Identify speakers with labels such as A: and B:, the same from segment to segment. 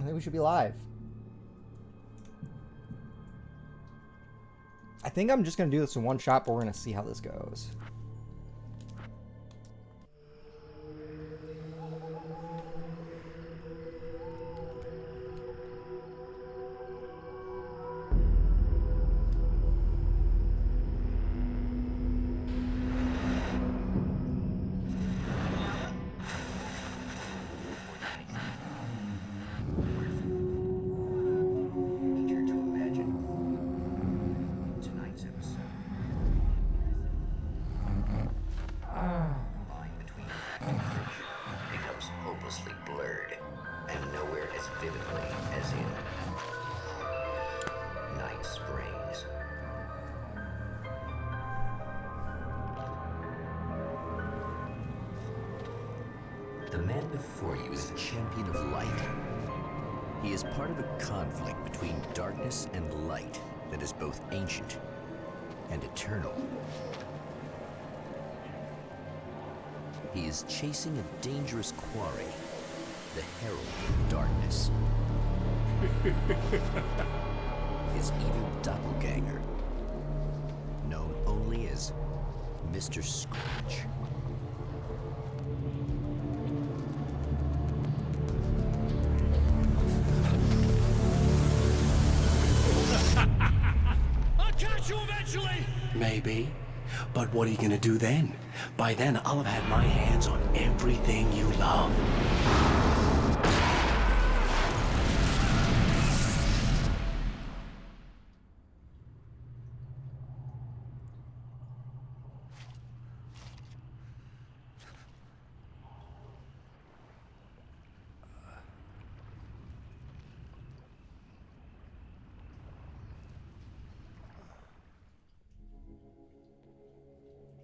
A: I think we should be live. I think I'm just going to do this in one shot, but we're going to see how this goes.
B: The man before you is a champion of light. He is part of a conflict between darkness and light that is both ancient and eternal. He is chasing a dangerous quarry, the Herald of Darkness. His evil doppelganger, known only as Mr. Scratch.
C: Maybe. But what are you gonna do then? By then, I'll have had my hands on everything you love.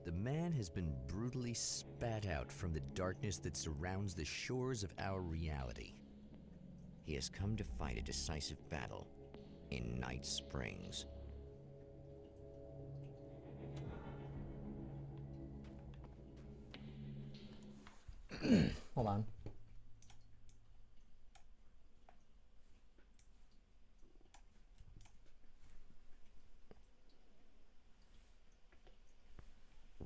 B: The man has been brutally spat out from the darkness that surrounds the shores of our reality. He has come to fight a decisive battle in Night Springs.
A: Hold on.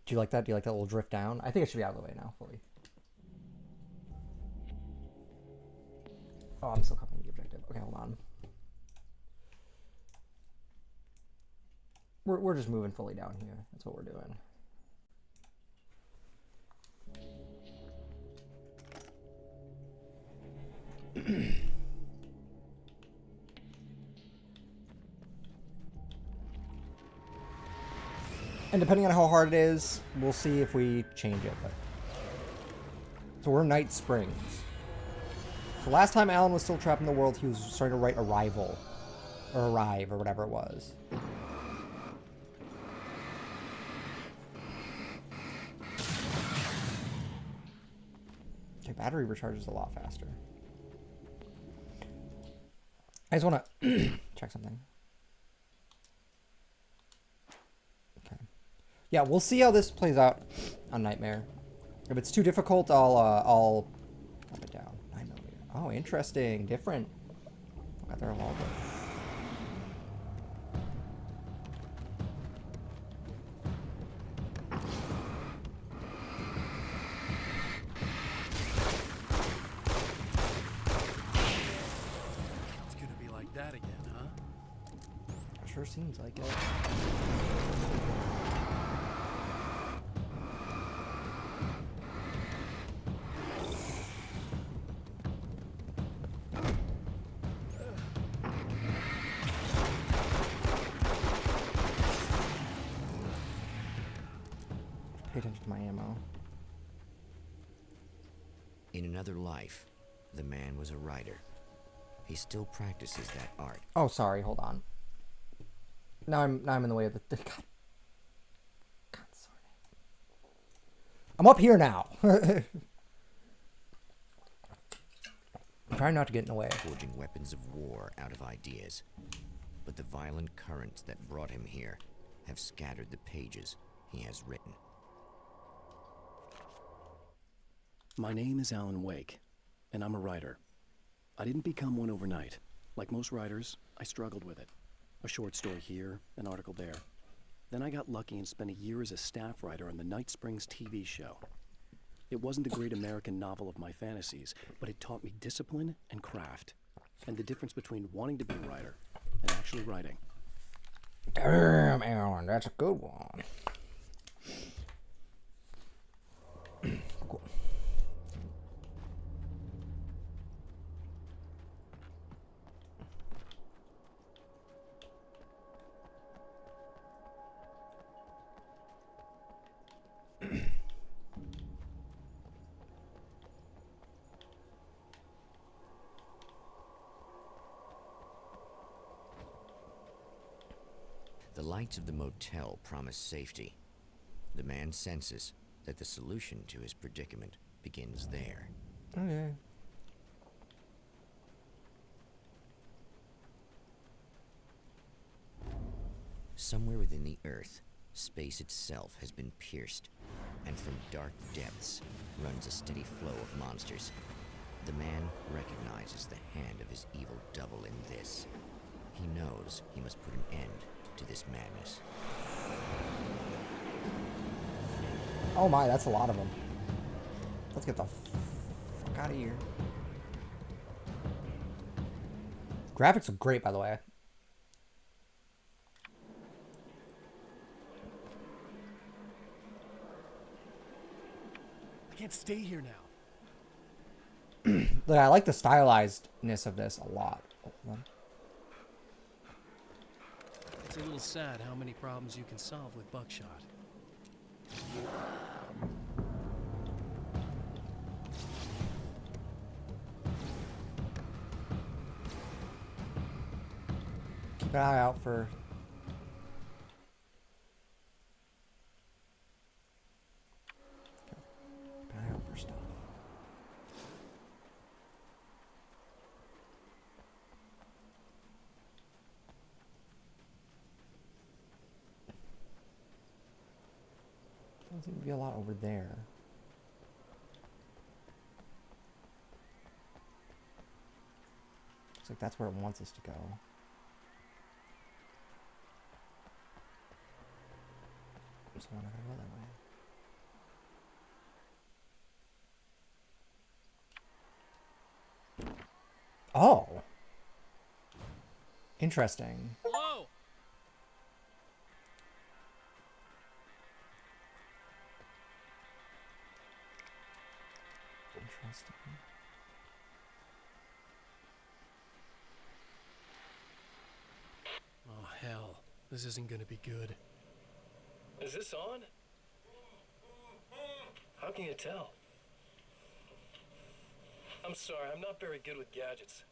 A: Do you like that? Do you like that little drift down? I think it should be out of the way now, fully. Oh, I'm still copying the objective. Okay, hold on. We're just moving fully down here. That's what we're doing. And depending on how hard it is, we'll see if we change it. But... So we're Night Springs. So last time Alan was still trapped in the world, he was starting to write Arrival. Or Arrive, or whatever it was. Okay, battery recharges a lot faster. I just want to check something. Yeah, we'll see how this plays out on Nightmare. If it's too difficult, I'll put it down. 9mm. Oh, interesting. Different. Got their revolver.
C: It's gonna be like that again, huh?
A: It sure seems like it. Pay attention to my ammo.
B: In another life, the man was a writer. He still practices that art.
A: Oh, sorry. Hold on. Now I'm in the way of the. God sorry. I'm up here now. I'm trying not to get in the way.
B: Forging weapons of war out of ideas. But the violent currents that brought him here have scattered the pages he has written.
C: My name is Alan Wake, and I'm a writer.
D: I didn't become one overnight. Like most writers, I struggled with it. A short story here, an article there. Then I got lucky and spent a year as a staff writer on the Night Springs TV show. It wasn't the great American novel of my fantasies, but it taught me discipline and craft, and the difference between wanting to be a writer and actually writing.
A: Damn, Alan, that's a good one. Cool.
B: The lights of the motel promise safety. The man senses that the solution to his predicament begins there.
A: Okay.
B: Somewhere within the Earth, space itself has been pierced, and from dark depths runs a steady flow of monsters. The man recognizes the hand of his evil double in this. He knows he must put an end to this madness.
A: Oh my, that's a lot of them. Let's get the fuck out of here. Graphics are great, by the way.
D: I can't stay here now.
A: Look, I like the stylizedness of this a lot. Hold on.
E: It's a little sad how many problems you can solve with buckshot.
A: Keep an eye out for... Keep an eye out for stuff. Doesn't seem to be a lot over there. Looks like that's where it wants us to go. So we're not gonna go that way. Oh! Interesting.
E: Whoa!
A: Interesting.
E: Oh, hell. This isn't gonna be good.
F: Is this on? How can you tell? I'm sorry, I'm not very good with gadgets.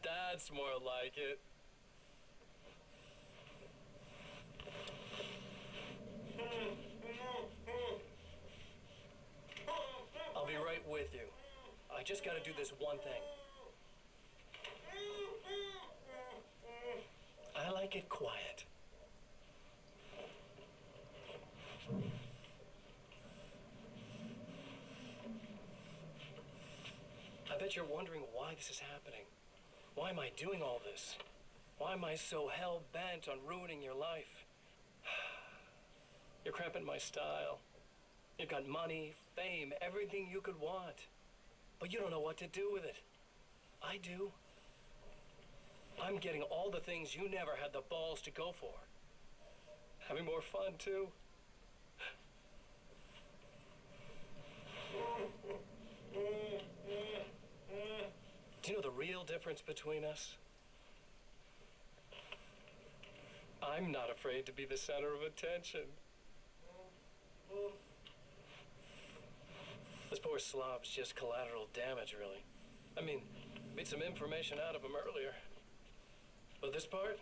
F: That's more like it. I'll be right with you. I just gotta do this one thing. I like it quiet. I bet you're wondering why this is happening. Why am I doing all this? Why am I so hell-bent on ruining your life? You're cramping my style. You've got money, fame, everything you could want. But you don't know what to do with it. I do. I'm getting all the things you never had the balls to go for. Having more fun, too. Do you know the real difference between us? I'm not afraid to be the center of attention. This poor slob's just collateral damage, really. I mean, beat some information out of him earlier. But this part?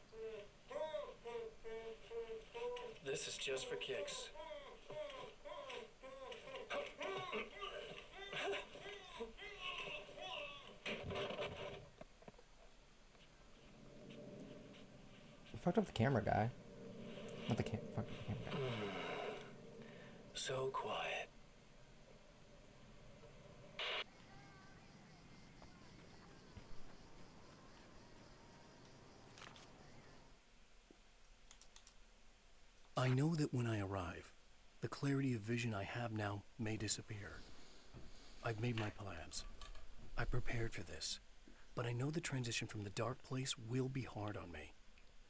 F: This is just for kicks.
A: You fucked up the camera guy. Not the fucked up the camera guy.
F: So quiet.
D: I know that when I arrive, the clarity of vision I have now may disappear. I've made my plans. I prepared for this. But I know the transition from the dark place will be hard on me.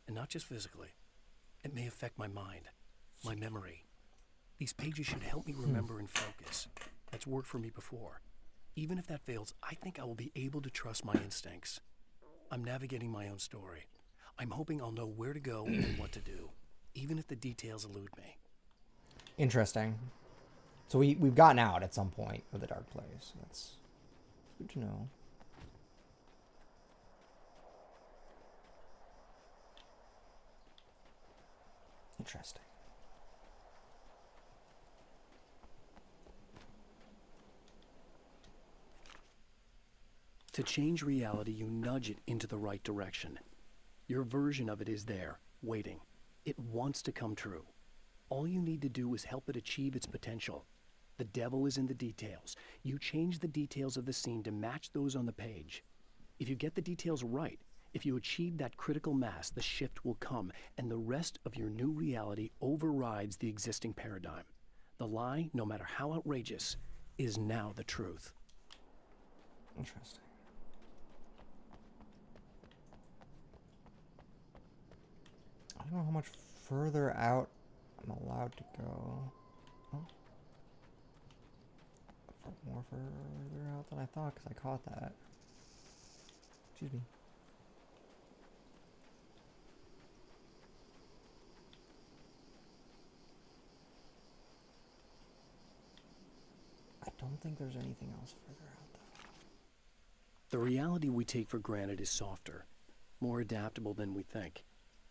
D: And not just physically. It may affect my mind, my memory. These pages should help me remember and focus. That's worked for me before. Even if that fails, I think I will be able to trust my instincts. I'm navigating my own story. I'm hoping I'll know where to go and what to do, even if the details elude me.
A: Interesting. So we've gotten out at some point of the dark place. That's good to know. Interesting.
D: To change reality, you nudge it into the right direction. Your version of it is there, waiting. It wants to come true. All you need to do is help it achieve its potential. The devil is in the details. You change the details of the scene to match those on the page. If you get the details right, if you achieve that critical mass, the shift will come, and the rest of your new reality overrides the existing paradigm. The lie, no matter how outrageous, is now the truth.
A: Interesting. I don't know how much further out I'm allowed to go. Oh. More further out than I thought, because I caught that. Excuse me. I don't think there's anything else further out, though.
D: The reality we take for granted is softer, more adaptable than we think.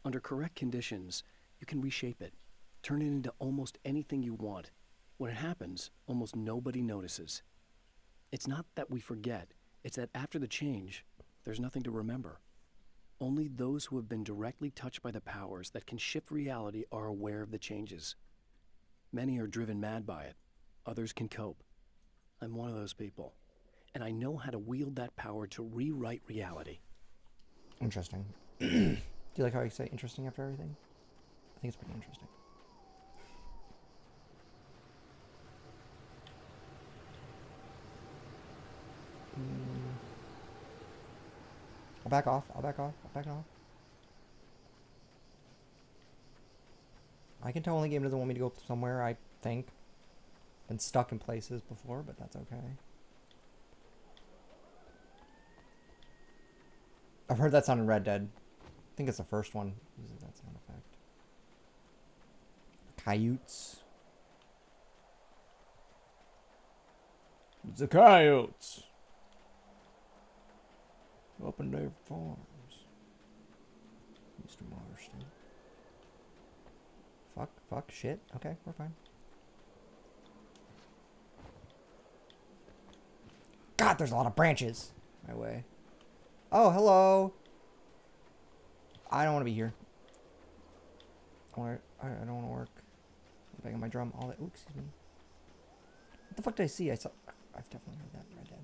D: Under correct conditions, you can reshape it, turn it into almost anything you want. When it happens, almost nobody notices. It's not that we forget, it's that after the change, there's nothing to remember. Only those who have been directly touched by the powers that can shift reality are aware of the changes. Many are driven mad by it. Others can cope. I'm one of those people, and I know how to wield that power to rewrite reality.
A: Interesting. Do you like how I say interesting after everything? I think it's pretty interesting. I'll back off. I'll back off. I'll back off. I can tell when the game doesn't want me to go somewhere, I think. Been stuck in places before, but that's okay. I've heard that sound in Red Dead. I think it's the first one. Uses that sound effect. Coyotes. The coyotes. Up in their farms. Mr. Marston. Fuck, shit. Okay, we're fine. God, there's a lot of branches my way. Oh, hello. I don't want to be here. I don't want to work. I'm banging my drum. All that. Ooh, excuse me. What the fuck did I see? I've definitely heard that in Red Dead.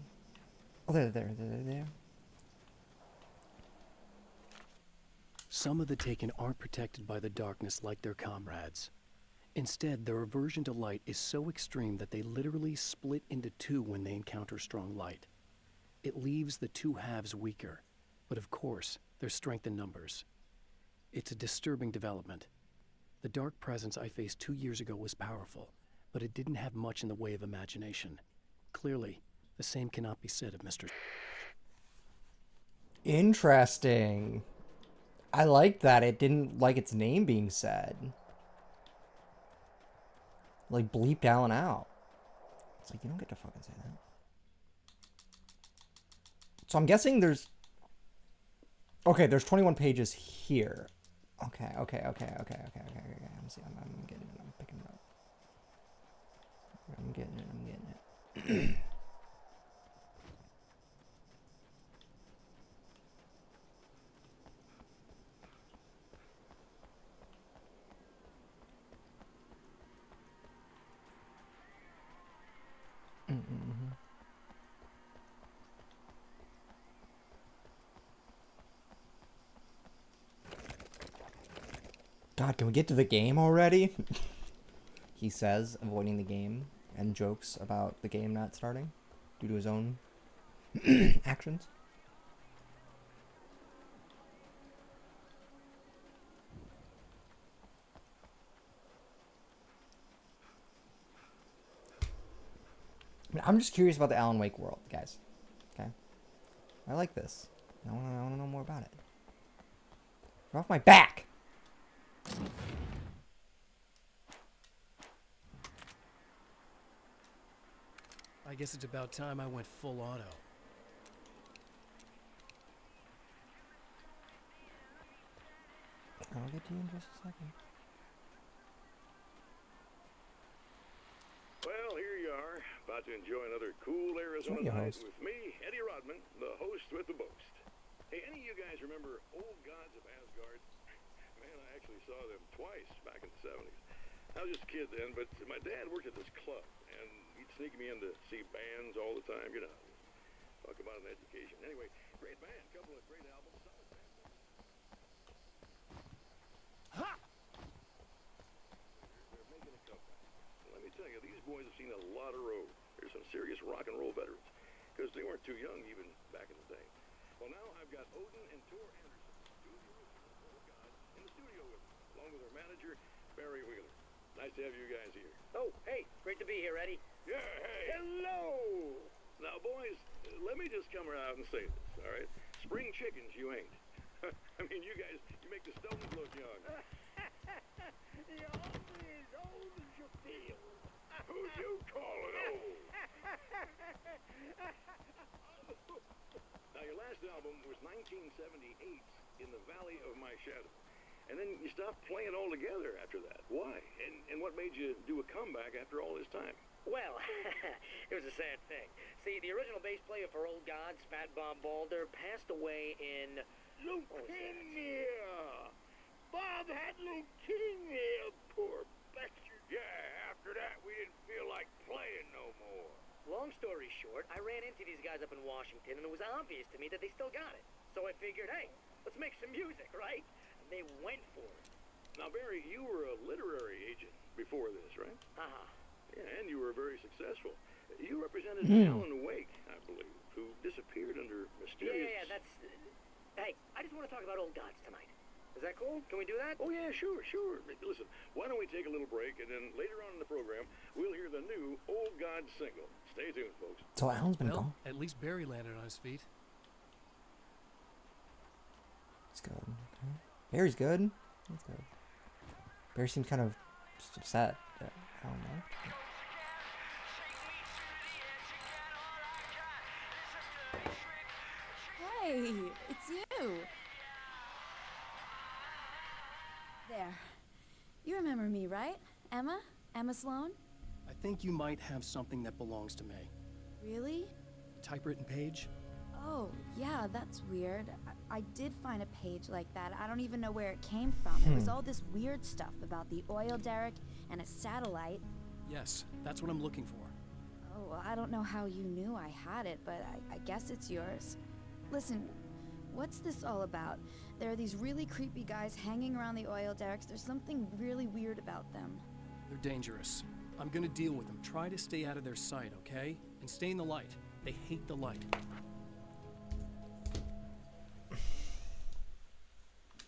A: Oh, there.
D: Some of the Taken aren't protected by the darkness like their comrades. Instead, their aversion to light is so extreme that they literally split into two when they encounter strong light. It leaves the two halves weaker, but of course, there's strength in numbers. It's a disturbing development. The dark presence I faced 2 years ago was powerful, but it didn't have much in the way of imagination. Clearly, the same cannot be said of Mr.
A: Interesting. I liked that it didn't like its name being said. Like bleeped Alan out. It's like, you don't get to fucking say that. So I'm guessing there's... Okay, there's 21 pages here. Okay. I'm getting it. I'm picking it up. I'm getting it. God, can we get to the game already? He says, avoiding the game, and jokes about the game not starting due to his own actions. I'm just curious about the Alan Wake world, guys. Okay? I like this. I want to know more about it. Get off my back!
E: I guess it's about time I went full auto.
A: I'll get to you in just a second.
G: Well, here you are, about to enjoy another cool Arizona
A: Sorry,
G: night
A: host.
G: with me, Eddie Rodman, the host with the boast. Hey, any of you guys remember Old Gods of Asgard? Man, I actually saw them twice back in the 70s. I was just a kid then, but my dad worked at this club, and he'd sneak me in to see bands all the time, you know. Talk about an education. Anyway, great band, couple of great albums, solid band. Ha! They're making a comeback. Let me tell you, these boys have seen a lot of road. They're some serious rock and roll veterans, because they weren't too young even back in the day. Well, now I've got Odin and Tor Anderson, two of the original Old Gods, in the studio with me, along with our manager, Barry Wheeler. Nice to have you guys here.
F: Oh, hey, great to be here, Eddie.
G: Yeah, hey. Hello! Now, boys, let me just come around and say this, all right? Spring chickens, you ain't. I mean, you guys, you make the Stones look young.
H: You're only as old as you feel.
G: Who you calling old? Now, your last album was 1978, In the Valley of My Shadow. And then you stopped playing altogether after that. Why? And what made you do a comeback after all this time?
F: Well, it was a sad thing. See, the original bass player for Old Gods, Fat Bob Balder, passed away in...
H: Leukemia! Bob had leukemia, poor bastard.
G: Yeah, after that, we didn't feel like playing no more.
F: Long story short, I ran into these guys up in Washington, and it was obvious to me that they still got it. So I figured, hey, let's make some music, right? And they went for it.
G: Now, Barry, you were a literary agent before this, right?
F: Uh-huh.
G: Yeah, and you were very successful. You represented Alan Wake, I believe, who disappeared under mysterious...
F: Yeah, that's... Hey, I just want to talk about Old Gods tonight. Is that cool? Can we do that?
G: Oh, yeah, sure. Listen, why don't we take a little break, and then later on in the program, we'll hear the new Old God single. Stay tuned, folks.
A: So Alan's been
E: Well,
A: gone.
E: at least Barry landed on his feet.
A: It's good. Okay. Barry's good. That's good. Barry seems kind of just upset. I don't know.
I: Hey, it's you. There. You remember me, right? Emma? Emma Sloan?
D: I think you might have something that belongs to me.
I: Really?
D: Typewritten page?
I: Oh, yeah, that's weird. I did find a page like that. I don't even know where it came from. It was all this weird stuff about the oil derrick and a satellite.
D: Yes, that's what I'm looking for.
I: Oh, well, I don't know how you knew I had it, but I guess it's yours. Listen, what's this all about? There are these really creepy guys hanging around the oil derricks. There's something really weird about them.
D: They're dangerous. I'm gonna deal with them. Try to stay out of their sight, okay? And stay in the light. They hate the light.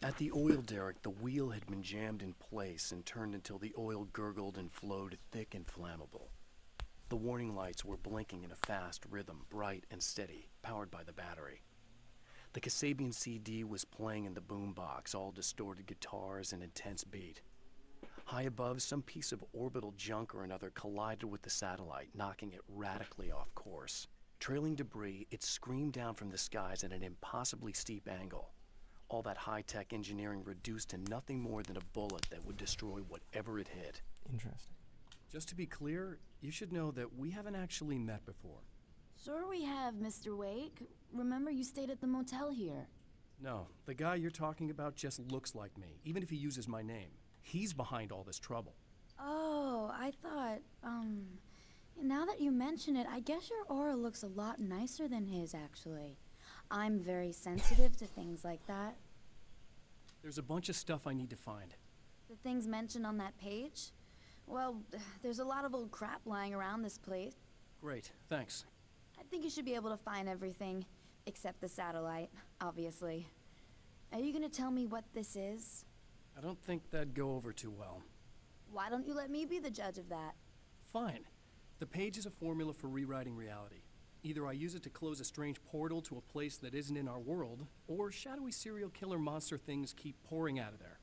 D: At the oil derrick, the wheel had been jammed in place and turned until the oil gurgled and flowed thick and flammable. The warning lights were blinking in a fast rhythm, bright and steady, powered by the battery. The Kasabian CD was playing in the boombox, all distorted guitars and intense beat. High above, some piece of orbital junk or another collided with the satellite, knocking it radically off course. Trailing debris, it screamed down from the skies at an impossibly steep angle. All that high-tech engineering reduced to nothing more than a bullet that would destroy whatever it hit.
A: Interesting.
E: Just to be clear, you should know that we haven't actually met before.
I: Sure we have, Mr. Wake. Remember you stayed at the motel here.
E: No, the guy you're talking about just looks like me, even if he uses my name. He's behind all this trouble.
I: Oh, I thought, now that you mention it, I guess your aura looks a lot nicer than his, actually. I'm very sensitive to things like that.
E: There's a bunch of stuff I need to find.
I: The things mentioned on that page? Well, there's a lot of old crap lying around this place.
E: Great, thanks.
I: I think you should be able to find everything, except the satellite, obviously. Are you gonna tell me what this is?
E: I don't think that'd go over too well.
I: Why don't you let me be the judge of that?
E: Fine. The page is a formula for rewriting reality. Either I use it to close a strange portal to a place that isn't in our world, or shadowy serial killer monster things keep pouring out of there.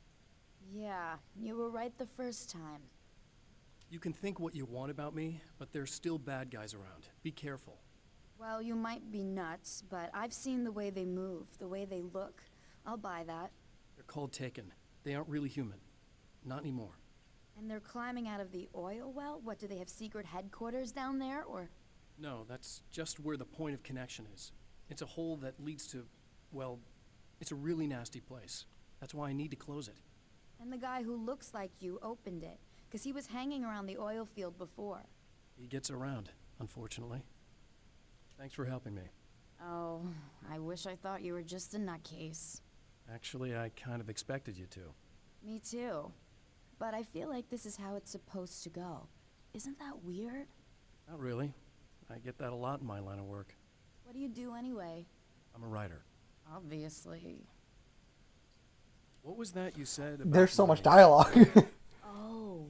I: Yeah, you were right the first time.
E: You can think what you want about me, but there's still bad guys around. Be careful.
I: Well, you might be nuts, but I've seen the way they move, the way they look. I'll buy that.
E: They're called Taken. They aren't really human. Not anymore.
I: And they're climbing out of the oil well? What, do they have secret headquarters down there, or...?
E: No, that's just where the point of connection is. It's a hole that leads to, well, it's a really nasty place. That's why I need to close it.
I: And the guy who looks like you opened it, because he was hanging around the oil field before.
E: He gets around, unfortunately. Thanks for helping me.
I: Oh, I wish I thought you were just a nutcase.
E: Actually, I kind of expected you to.
I: Me too. But I feel like this is how it's supposed to go. Isn't that weird?
E: Not really. I get that a lot in my line of work.
I: What do you do anyway?
E: I'm a writer.
I: Obviously.
E: What was that you said about
A: There's so
E: my-
A: much dialogue.
I: Oh,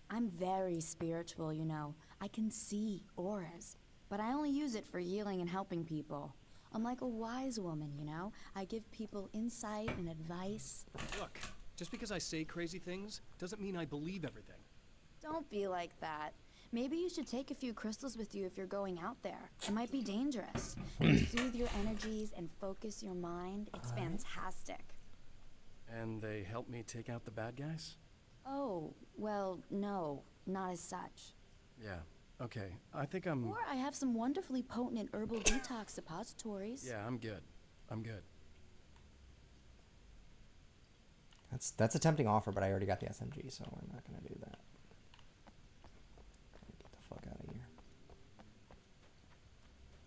I: I'm very spiritual, you know. I can see auras, but I only use it for healing and helping people. I'm like a wise woman, you know? I give people insight and advice.
E: Look, just because I say crazy things doesn't mean I believe everything.
I: Don't be like that. Maybe you should take a few crystals with you if you're going out there. It might be dangerous. They soothe your energies and focus your mind. It's fantastic.
E: And they help me take out the bad guys?
I: Oh, well, no, not as such.
E: Yeah, okay. I think I'm...
I: Or I have some wonderfully potent and herbal detox suppositories.
E: Yeah, I'm good. I'm good.
A: That's a tempting offer, but I already got the SMG, so I'm not gonna do that. Get the fuck out of here.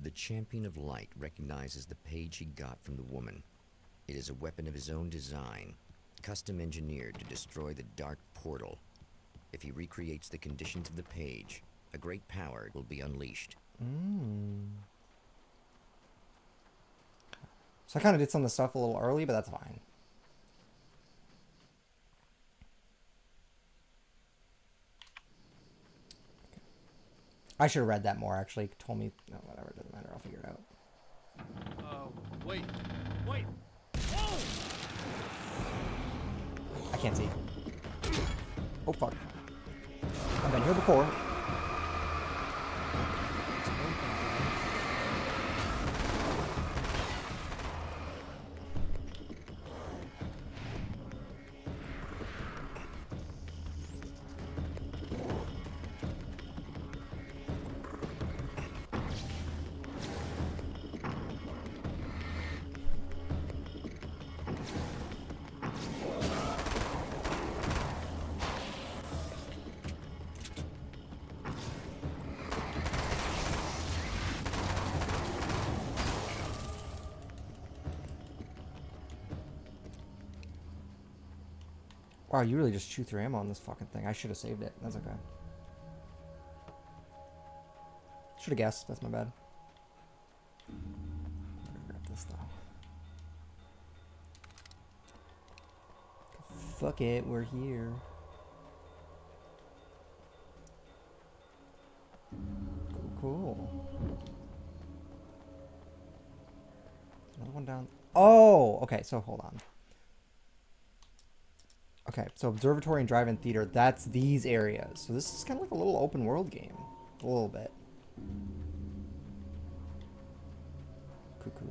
B: The Champion of Light recognizes the page he got from the woman. It is a weapon of his own design, custom engineered to destroy the dark portal. If he recreates the conditions of the page, a great power will be unleashed.
A: So I kind of did some of the stuff a little early, but that's fine. I should have read that more, actually. It told me, no, whatever, it doesn't matter, I'll figure it out.
E: Wait. Wait!
A: I can't see. Oh, fuck. I've been here before. Wow, you really just chew through ammo on this fucking thing. I should have saved it. That's okay. Should have guessed. That's my bad. Grab this though. Fuck it, we're here. Cool. Another one down. Oh, okay. So hold on. Okay, so observatory and drive-in theater, that's these areas. So this is kind of like a little open world game. A little bit. Cuckoo.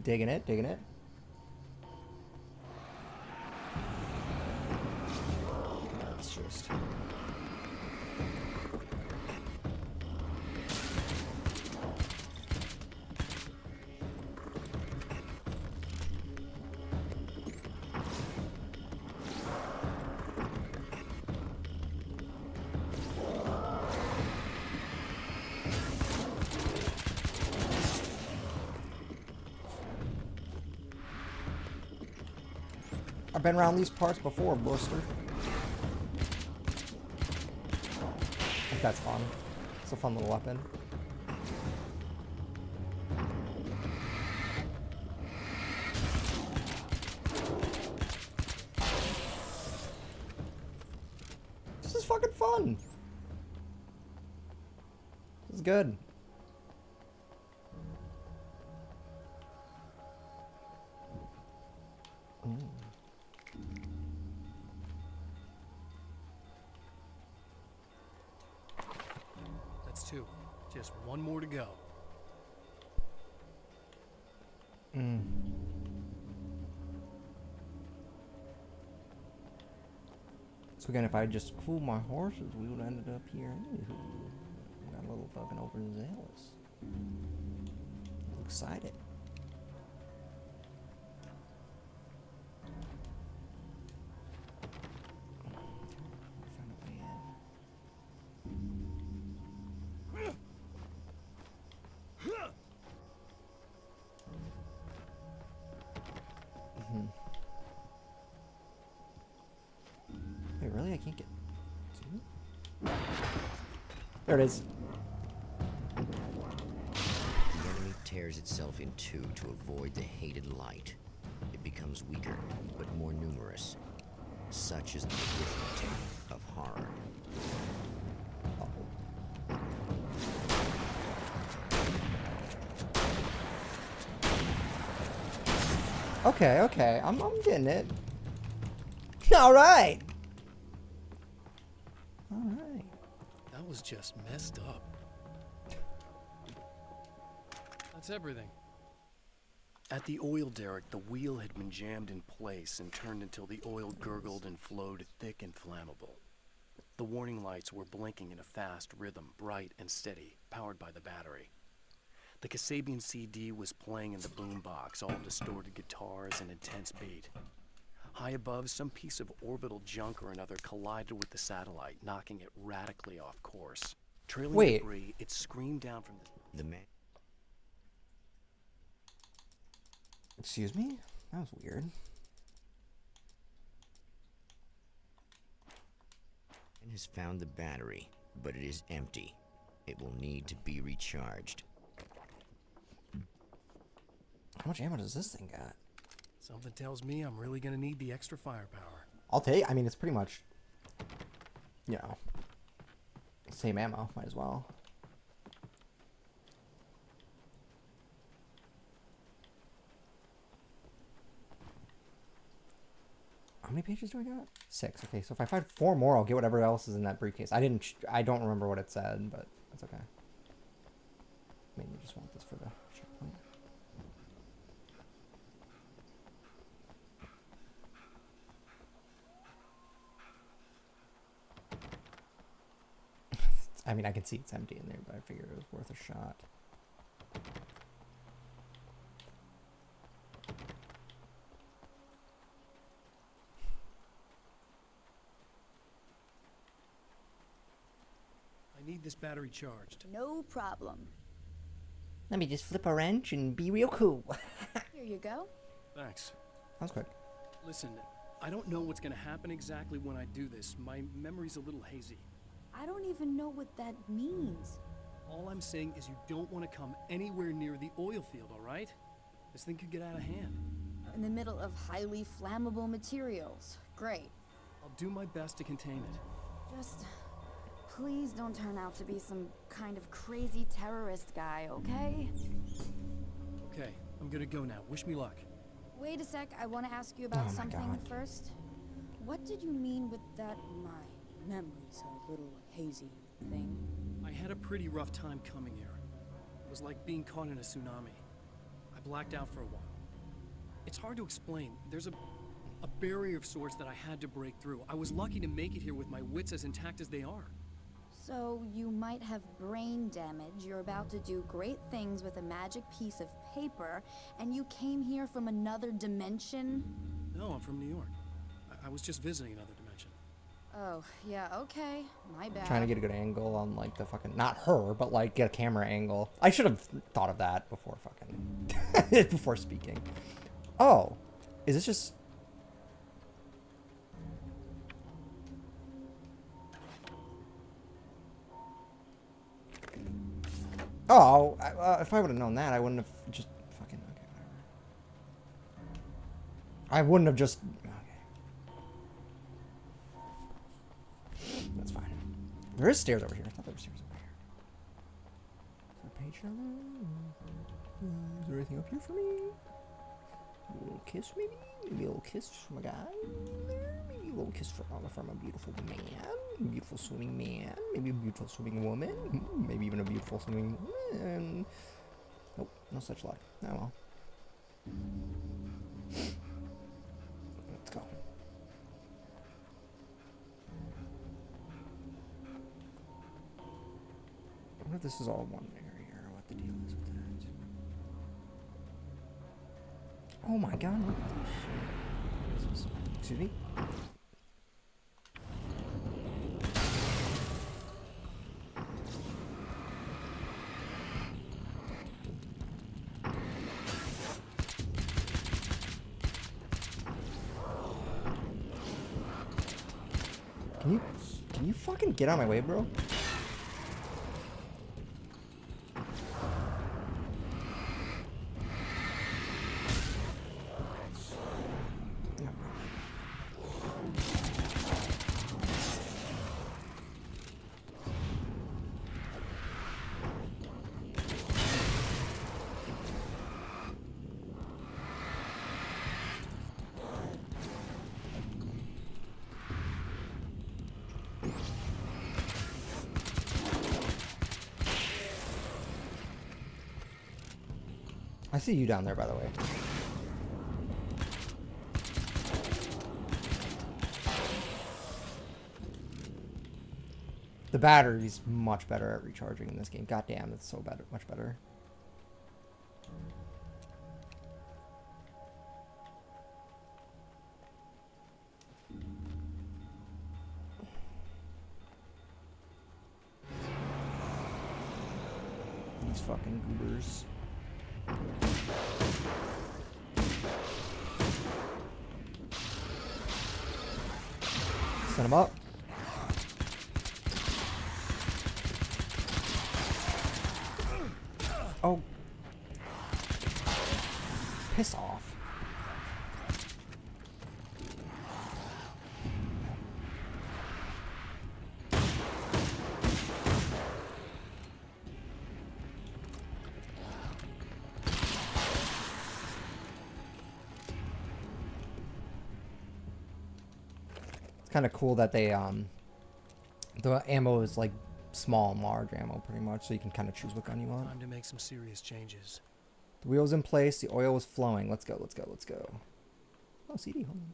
A: Digging it, digging it. Let's just... I've been around these parts before, Buster. I think that's fun. It's a fun little weapon. This is fucking fun. This is good.
E: That's 2. Just 1 more to go.
A: So again, if I just cool my horses, we would have ended up here. Anywho, got a little fucking overzealous. I'm excited. Find a way in. Wait, really? I can't get... See? There it is.
B: The enemy tears itself in two to avoid the hated light. It becomes weaker, but more numerous. Such is the arithmetic of horror.
A: Okay, okay. I'm getting it. Alright! Alright.
E: That was just messed up. That's everything.
D: At the oil derrick, the wheel had been jammed in place and turned until the oil gurgled and flowed thick and flammable. The warning lights were blinking in a fast rhythm, bright and steady, powered by the battery. The Kasabian CD was playing in the boombox, all distorted guitars and intense beat. High above, some piece of orbital junk or another collided with the satellite, knocking it radically off course. Trailing debris, it screamed down from
B: The man
A: Excuse me? That was weird.
B: has found the battery, but it is empty. It will need to be recharged.
A: How much ammo does this thing got?
E: Something tells me I'm really gonna need the extra firepower.
A: I'll take... I mean, it's pretty much... You know... Same ammo. Might as well. How many pages do I got? 6. Okay, so if I find 4 more, I'll get whatever else is in that briefcase. I don't remember what it said, but that's okay. Maybe I just want this for the checkpoint. I mean, I can see it's empty in there, but I figured it was worth a shot.
E: I need this battery charged.
I: No problem.
A: Let me just flip a wrench and be real cool.
I: Here you go.
E: Thanks.
A: That was quick.
E: Listen, I don't know what's gonna happen exactly when I do this. My memory's a little hazy.
I: I don't even know what that means.
E: All I'm saying is you don't want to come anywhere near the oil field, all right? This thing could get out of hand.
I: In the middle of highly flammable materials. Great.
E: I'll do my best to contain it.
I: Just please don't turn out to be some kind of crazy terrorist guy, okay?
E: Okay, I'm gonna go now. Wish me luck.
I: Wait a sec, I want to ask you about
A: Oh my
I: something
A: God.
I: first. What did you mean with that my memory's a little hazy thing?
E: I had a pretty rough time coming here. It was like being caught in a tsunami. I blacked out for a while. It's hard to explain. There's a barrier of sorts that I had to break through. I was lucky to make it here with my wits as intact as they are.
I: So you might have brain damage, you're about to do great things with a magic piece of paper, and you came here from another dimension?
E: No, I'm from New York. I was just visiting another dimension.
I: Oh, yeah, okay. My bad.
A: Trying to get a good angle on, like, the fucking... Not her, but, like, get a camera angle. I should have thought of that before fucking... before speaking. Oh. Is this just... Oh, if I would have known that, I wouldn't have just fucking... Okay, whatever. I wouldn't have just... Okay. That's fine. There is stairs over here. I thought there were stairs over here. Is there a page down there? Is there anything up here for me? A little kiss, maybe? Maybe a little kiss from a guy there? Maybe a little kiss from a beautiful man? A beautiful swimming man? Maybe a beautiful swimming woman? Maybe even a beautiful swimming woman? Nope, no such luck. Oh well. Let's go. I wonder if this is all one area or what the deal is with that. Oh my god, look at this shit. Excuse me? Can you fucking get out of my way, bro? I see you down there, by the way. The battery's much better at recharging in this game. God damn, that's so bad, much better. These fucking goobers. Set him up. Oh. Piss off. Kind of cool that they the ammo is like small and large ammo pretty much, so you can kind of choose what gun you want.
E: Time to make some serious changes.
A: The wheel's in place, the oil is flowing. Let's go, let's go, let's go. Oh, CD, hold on.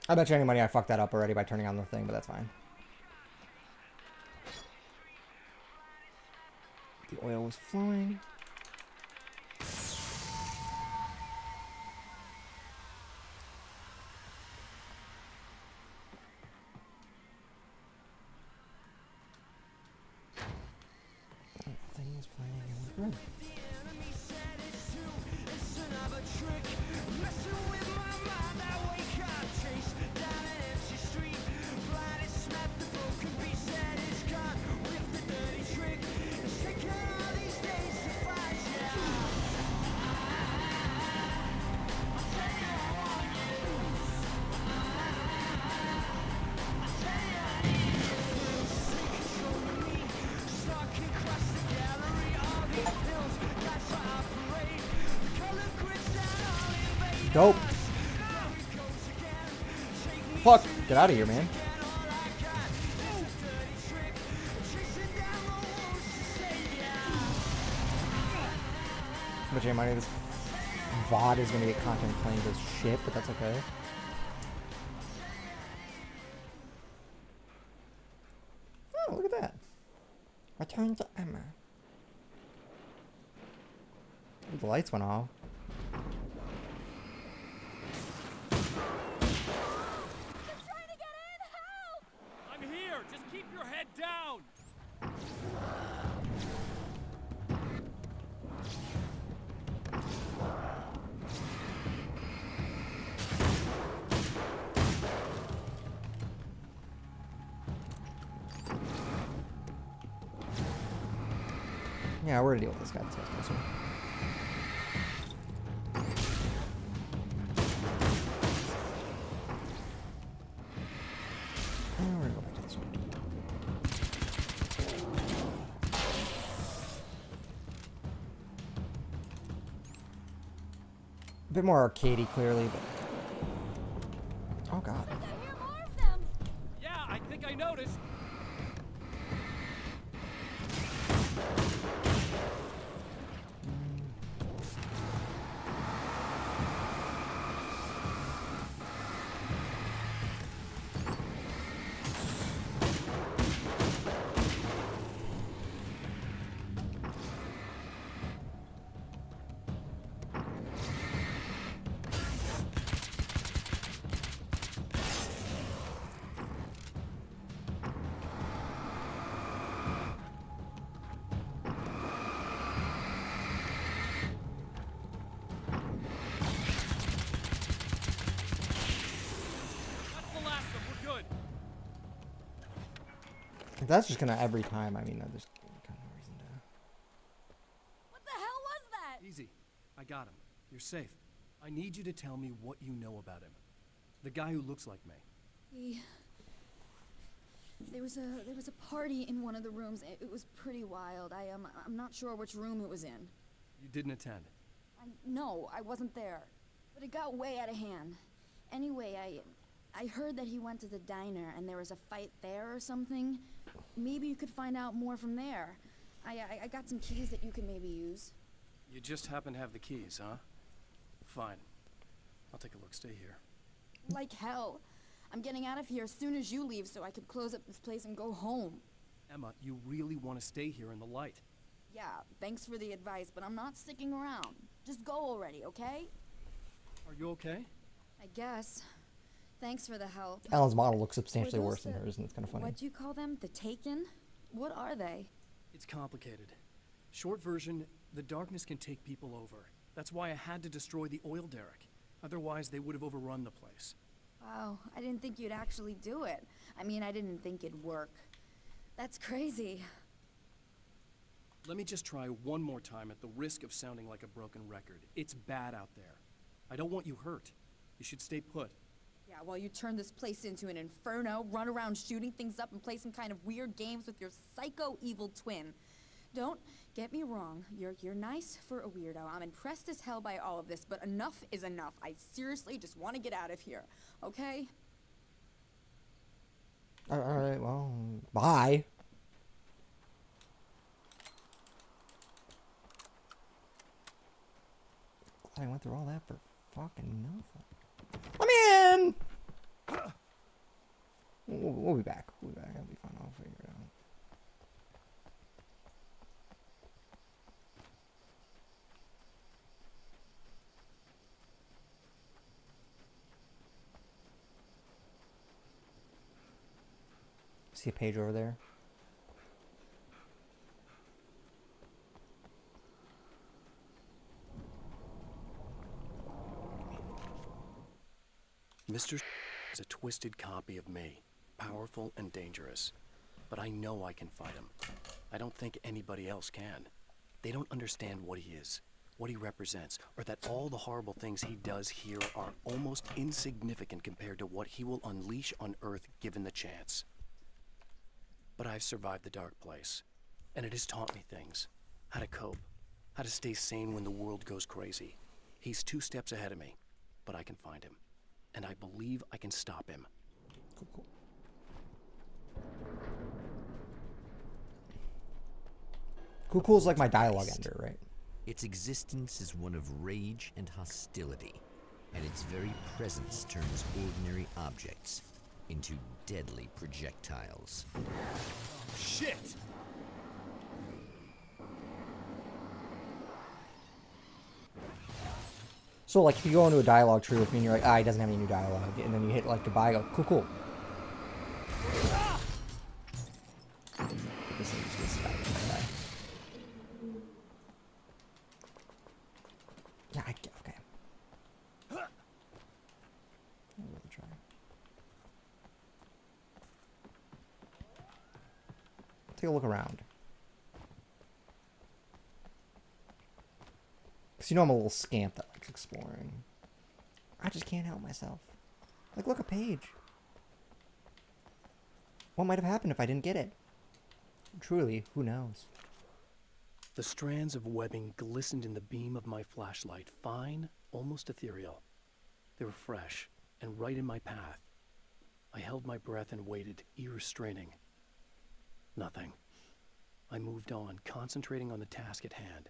A: I bet you any money I fucked that up already by turning on the thing, but that's fine. The oil was flowing. Everything was playing and we're good. Dope. Fuck. Get out of here, man. How much money this VOD is going to get content claimed as shit, but that's okay. Oh, look at that. Return to Emma. Ooh, the lights went off. Yeah, we're gonna deal with this guy. This guy's closer. And we're gonna go back to this one. A bit more arcadey, clearly, but oh god.
E: Yeah, I think I noticed.
A: If that's just gonna every time, I mean, there's kind of no reason to.
I: What the hell was that?
E: Easy. I got him. You're safe. I need you to tell me what you know about him. The guy who looks like me.
I: There was a party in one of the rooms. It was pretty wild. I'm not sure which room it was in.
E: You didn't attend.
I: No, I wasn't there. But it got way out of hand. Anyway, I heard that he went to the diner and there was a fight there or something. Maybe you could find out more from there. I got some keys that you could maybe use.
E: You just happen to have the keys, huh? Fine. I'll take a look. Stay here.
I: Like hell. I'm getting out of here as soon as you leave so I could close up this place and go home.
E: Emma, you really want to stay here in the light.
I: Yeah, thanks for the advice, but I'm not sticking around. Just go already, okay?
E: Are you okay?
I: I guess. Thanks for the help.
A: Alan's model looks substantially
I: Were those
A: worse than hers, and it's kind of funny.
I: What do you call them? The Taken? What are they?
E: It's complicated. Short version, the darkness can take people over. That's why I had to destroy the oil derrick. Otherwise, they would have overrun the place.
I: Wow, I didn't think you'd actually do it. I mean, I didn't think it'd work. That's crazy.
E: Let me just try one more time at the risk of sounding like a broken record. It's bad out there. I don't want you hurt. You should stay put.
I: Yeah, while you turn this place into an inferno, run around shooting things up and play some kind of weird games with your psycho evil twin. Don't get me wrong, you're nice for a weirdo. I'm impressed as hell by all of this, but enough is enough. I seriously just want to get out of here, okay?
A: Alright, well, bye. I went through all that for fucking nothing. Let me in! We'll be back. We'll be back. It'll be fine. I'll figure it out. See a page over there?
D: Mr. is a twisted copy of me, powerful and dangerous. But I know I can fight him. I don't think anybody else can. They don't understand what he is, what he represents, or that all the horrible things he does here are almost insignificant compared to what he will unleash on Earth given the chance. But I've survived the dark place, and it has taught me things. How to cope, how to stay sane when the world goes crazy. He's 2 steps ahead of me, but I can find him. And I believe I can stop him.
A: Cool, cool. Cool, cool is like my dialogue ender, right?
B: Its existence is one of rage and hostility, and its very presence turns ordinary objects into deadly projectiles.
E: Shit!
A: So, like, if you go into a dialogue tree with me and you're like, ah, he doesn't have any new dialogue, and then you hit, like, goodbye, I go, cool, cool. This guy. Yeah, okay. I'll really try. Take a look around. Because you know I'm a little scamp that likes exploring. I just can't help myself. Like, look, a page. What might have happened if I didn't get it? Truly, who knows?
D: The strands of webbing glistened in the beam of my flashlight, fine, almost ethereal. They were fresh and right in my path. I held my breath and waited, ears straining. Nothing. I moved on, concentrating on the task at hand.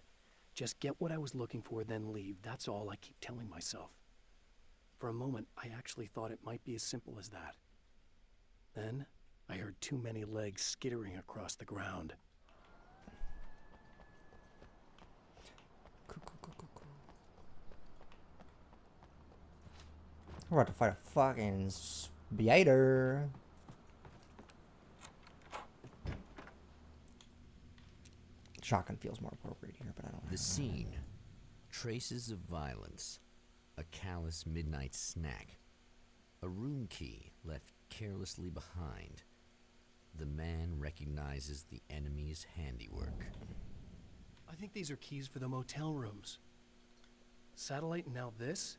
D: Just get what I was looking for, then leave. That's all I keep telling myself. For a moment, I actually thought it might be as simple as that. Then, I heard too many legs skittering across the ground.
A: We're about to fight a fucking spider. Shotgun feels more appropriate here, but I don't know.
B: The scene. Traces of violence. A callous midnight snack. A room key left carelessly behind. The man recognizes the enemy's handiwork.
E: I think these are keys for the motel rooms. Satellite and now this?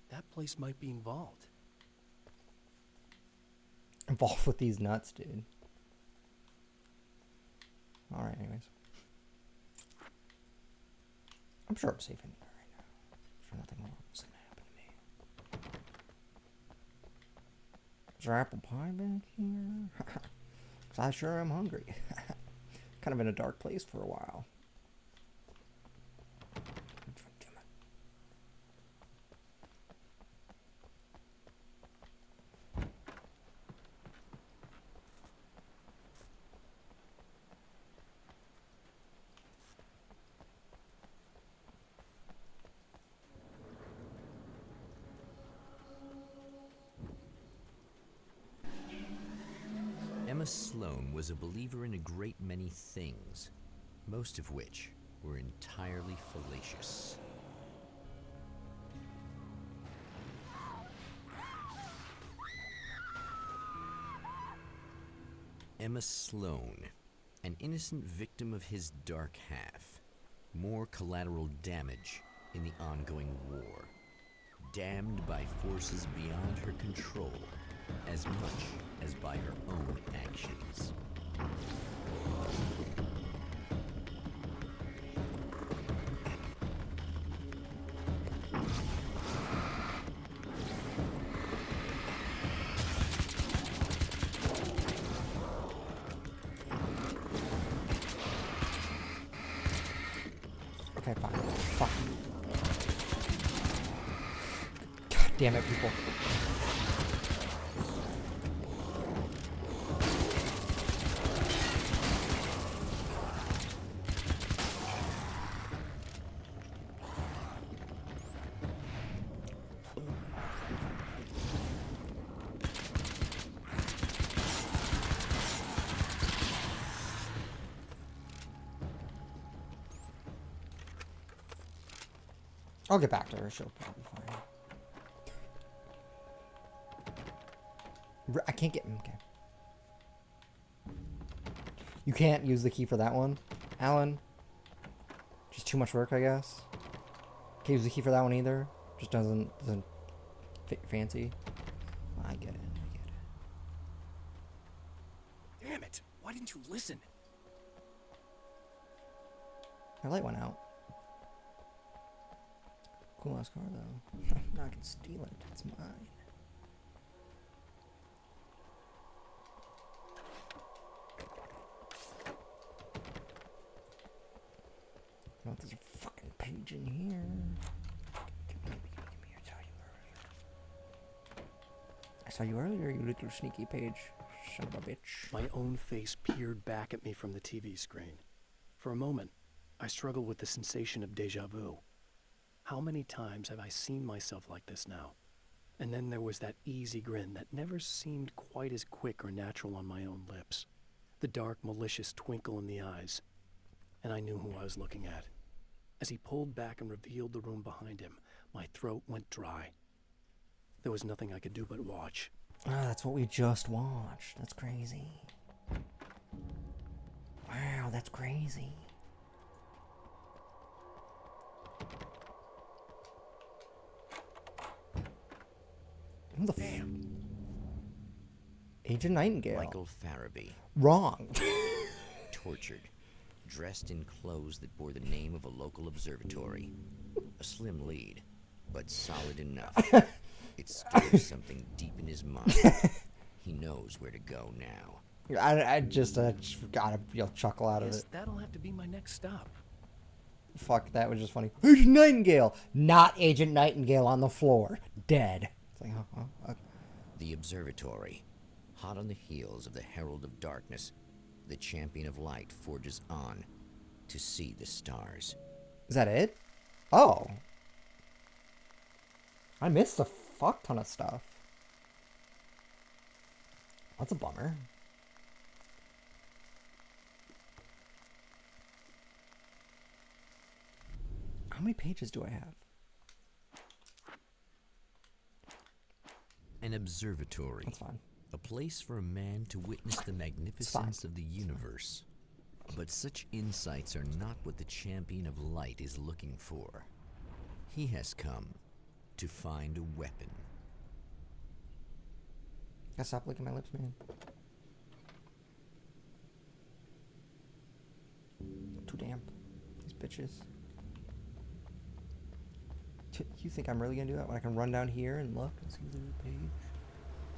E: That place might be involved.
A: Involved with these nuts, dude. Alright, anyways. I'm sure I'm safe in here right now. I'm sure nothing horrible's gonna happen to me. Is there apple pie back here? Because I sure am hungry. Kind of in a dark place for a while.
B: Emma Sloan was a believer in a great many things, most of which were entirely fallacious. Emma Sloan, an innocent victim of his dark half. More collateral damage in the ongoing war. Damned by forces beyond her control, as much as by her own actions.
A: Okay, fine. Fuck. God damn it, people. I'll get back to her. She'll probably be fine. I can't get... Okay. You can't use the key for that one, Alan. Just too much work, I guess. Can't use the key for that one either. Just doesn't fancy. I get it.
E: Damn it! Why didn't you listen?
A: My light went out. Cool ass car though. Now I can steal it. It's mine. Oh, there's a fucking page in here. Give me. I saw you earlier, you little sneaky page. Son of a bitch.
D: My own face peered back at me from the TV screen. For a moment, I struggled with the sensation of déjà vu. How many times have I seen myself like this now? And then there was that easy grin that never seemed quite as quick or natural on my own lips. The dark, malicious twinkle in the eyes. And I knew who I was looking at. As he pulled back and revealed the room behind him, my throat went dry. There was nothing I could do but watch.
A: Ah, that's what we just watched. That's crazy. Wow, that's crazy. Who the Agent Nightingale.
B: Michael Farabee,
A: Wrong.
B: tortured, dressed in clothes that bore the name of a local observatory. A slim lead, but solid enough. It stirs something deep in his mind. He knows where to go now.
A: I just got a real chuckle out of
D: Guess
A: it.
D: that'll have to be my next stop.
A: Fuck, that was just funny. Agent Nightingale! Not Agent Nightingale on the floor. Dead. It's like, oh.
B: The observatory, hot on the heels of the Herald of Darkness, the champion of light forges on to see the stars.
A: Is that it? Oh. I missed a fuck ton of stuff. That's a bummer. How many pages do I have?
B: An observatory.
A: That's fine.
B: A place for a man to witness the magnificence of the universe. But such insights are not what the champion of light is looking for. He has come to find a weapon.
A: Gotta stop licking my lips, man. Too damp. These bitches. You think I'm really gonna do that when I can run down here and look and see the page?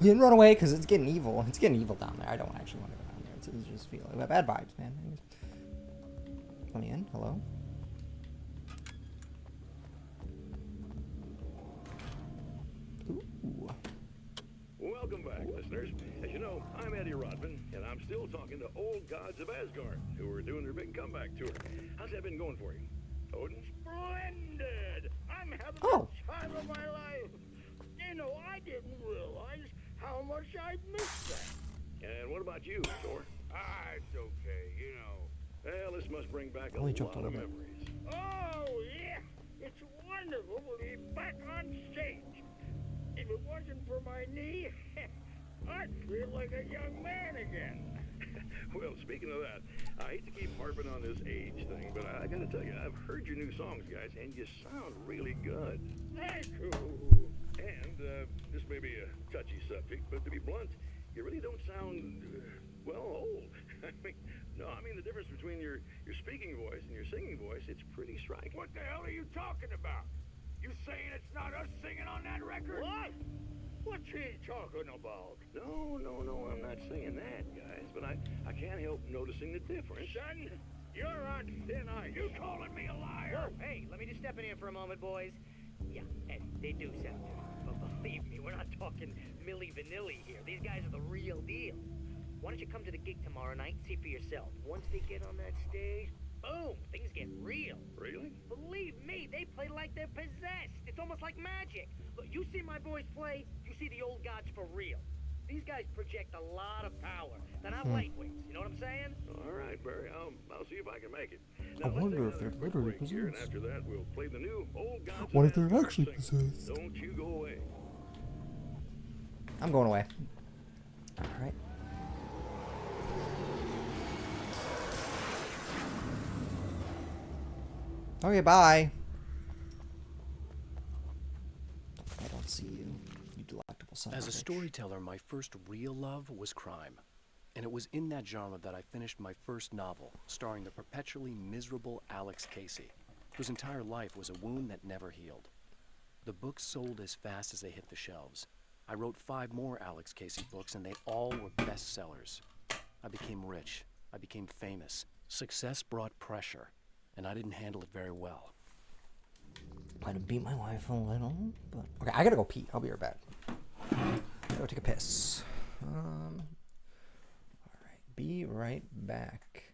A: You didn't run away because it's getting evil. It's getting evil down there. I don't actually want to go down there. It's just feeling bad vibes, man. Anyways. Let me in. Hello. Ooh.
G: Welcome back, listeners. As you know, I'm Eddie Rodman, and I'm still talking to old gods of Asgard, who are doing their big comeback tour. How's that been going for you? Odin?
H: Splendid! I'm having
A: Oh.
H: the time of my life. You know, I didn't realize how much I'd missed that.
G: And what about you, Thor?
H: It's okay, you know.
G: Well, this must bring back a
A: Only jumped
G: lot
A: a
G: of
A: little bit.
G: memories.
H: Oh, yeah. It's wonderful to be back on stage. If it wasn't for my knee, I'd feel like a young man again.
G: Well, speaking of that, I hate to keep harping on this age thing, but I gotta tell you, I've heard your new songs, guys, and you sound really good.
H: Thank you.
G: And this may be a touchy subject, but to be blunt, you really don't sound, old. I mean the difference between your speaking voice and your singing voice, it's pretty striking.
H: What the hell are you talking about? You saying it's not us singing on that record? What? What's he talking about?
G: No, I'm not saying that, guys, but I can't help noticing the difference.
H: Son, you're on thin ice. You calling me a liar?
J: Whoa, hey, let me just step in here for a moment, boys. Yeah, Eddie, they do sound good. But believe me, we're not talking Milli Vanilli here. These guys are the real deal. Why don't you come to the gig tomorrow night and see for yourself? Once they get on that stage, boom, things get real.
G: Really?
J: Believe me, they play like they're possessed. It's almost like magic. Look, you see my boys play, you see the old gods for real. These guys project a lot of power. They're not lightweights, you know what I'm saying?
G: All right, Barry, I'll see if I can make it.
A: I wonder if they're literally
G: here, and
A: possessed.
G: after that, we'll play the new old gods.
A: What
G: of
A: if they're
G: Asgard
A: actually
G: single.
A: possessed?
G: Don't you go away.
A: I'm going away. All right. Okay, bye. I don't see you, you delectable son of
D: As a
A: bitch.
D: storyteller, my first real love was crime. And it was in that genre that I finished my first novel, starring the perpetually miserable Alex Casey, whose entire life was a wound that never healed. The books sold as fast as they hit the shelves. I wrote 5 more Alex Casey books, and they all were bestsellers. I became rich. I became famous. Success brought pressure, and I didn't handle it very well.
A: Might have beat my wife a little, but okay. I gotta go pee. I'll be right back. Go take a piss. All right. Be right back.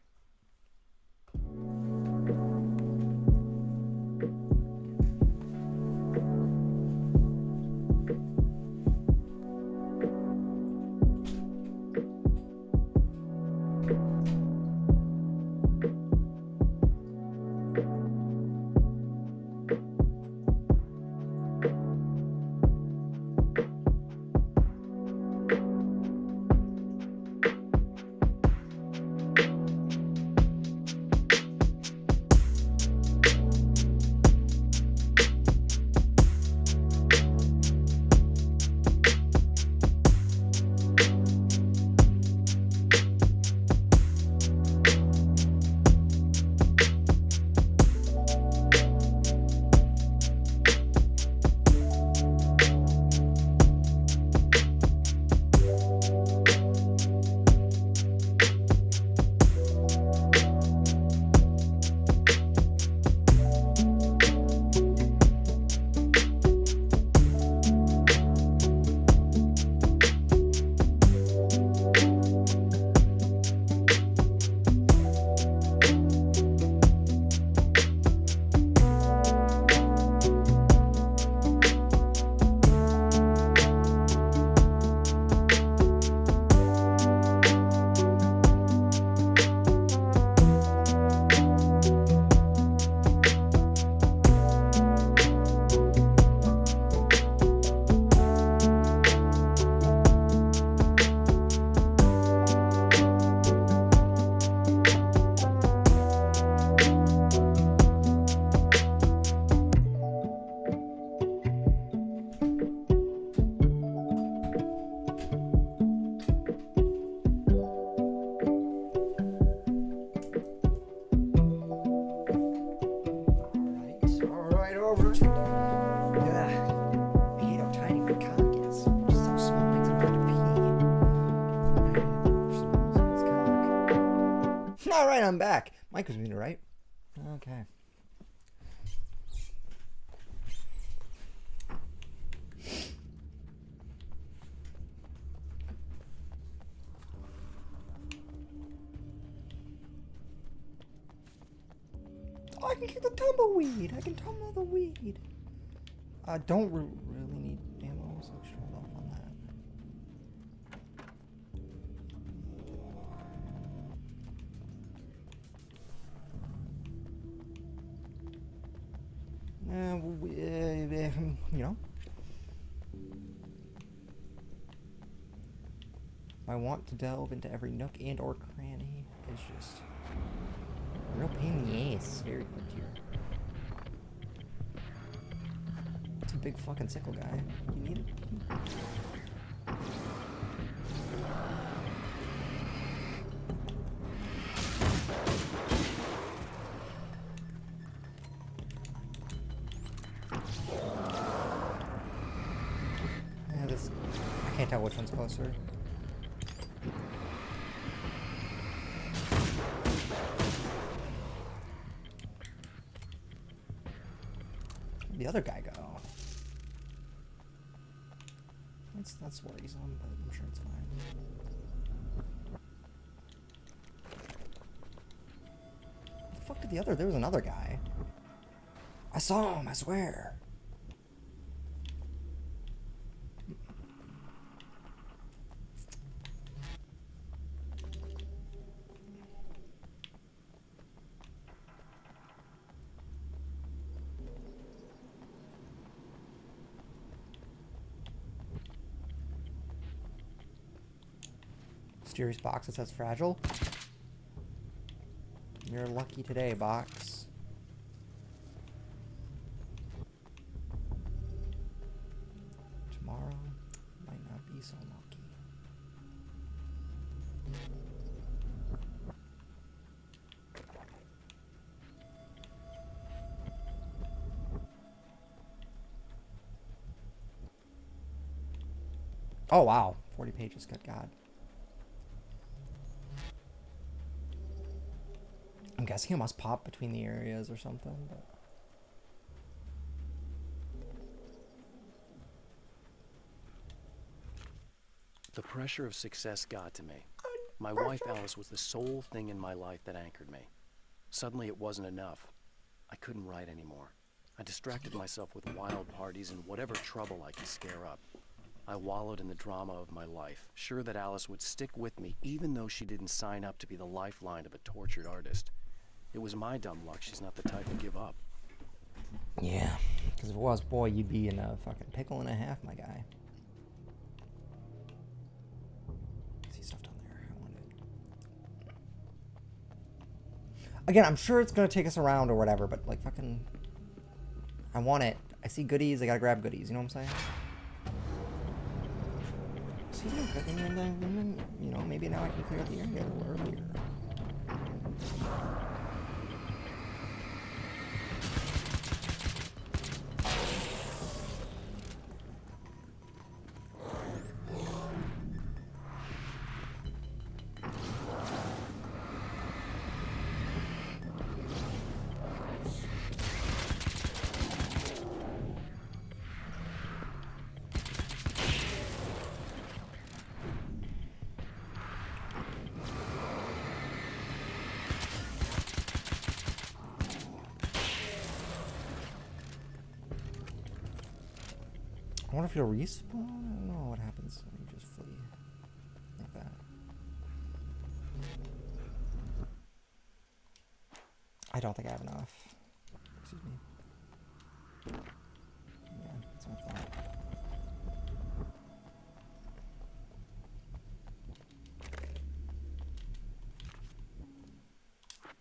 A: right, I'm back. Mike was muted, right? Okay. Oh, I can kick the tumbleweed. I can tumble the weed. I don't really need ammo, so I should hold off on that. You know, I want to delve into every nook and or cranny. It's just a real pain in the ass. Very quick here. It's a big fucking sickle guy. You need it. Yeah, this. I can't tell which one's closer. Where'd the other guy go? That's worrisome, but I'm sure it's fine. Where the fuck did the other? There was another guy. I saw him, I swear. Mysterious box that says fragile. You're lucky today, box. Tomorrow might not be so lucky. Oh wow, 40 pages, good God. I'm guessing it must pop between the areas or something, but...
D: The pressure of success got to me. My wife Alice was the sole thing in my life that anchored me. Suddenly it wasn't enough. I couldn't write anymore. I distracted myself with wild parties and whatever trouble I could scare up. I wallowed in the drama of my life, sure that Alice would stick with me even though she didn't sign up to be the lifeline of a tortured artist. It was my dumb luck she's not the type to give up.
A: Yeah, because if it was, boy, you'd be in a fucking pickle and a half, my guy. I see stuff down there. I want it. Again, I'm sure it's going to take us around or whatever, but, like, fucking... I want it. I see goodies, I gotta grab goodies, you know what I'm saying? See, you know, maybe now I can clear the area a little earlier. I wonder if you'll respawn? I don't know what happens when you just flee like that. I don't think I have enough. Excuse me. Yeah, that's what I thought.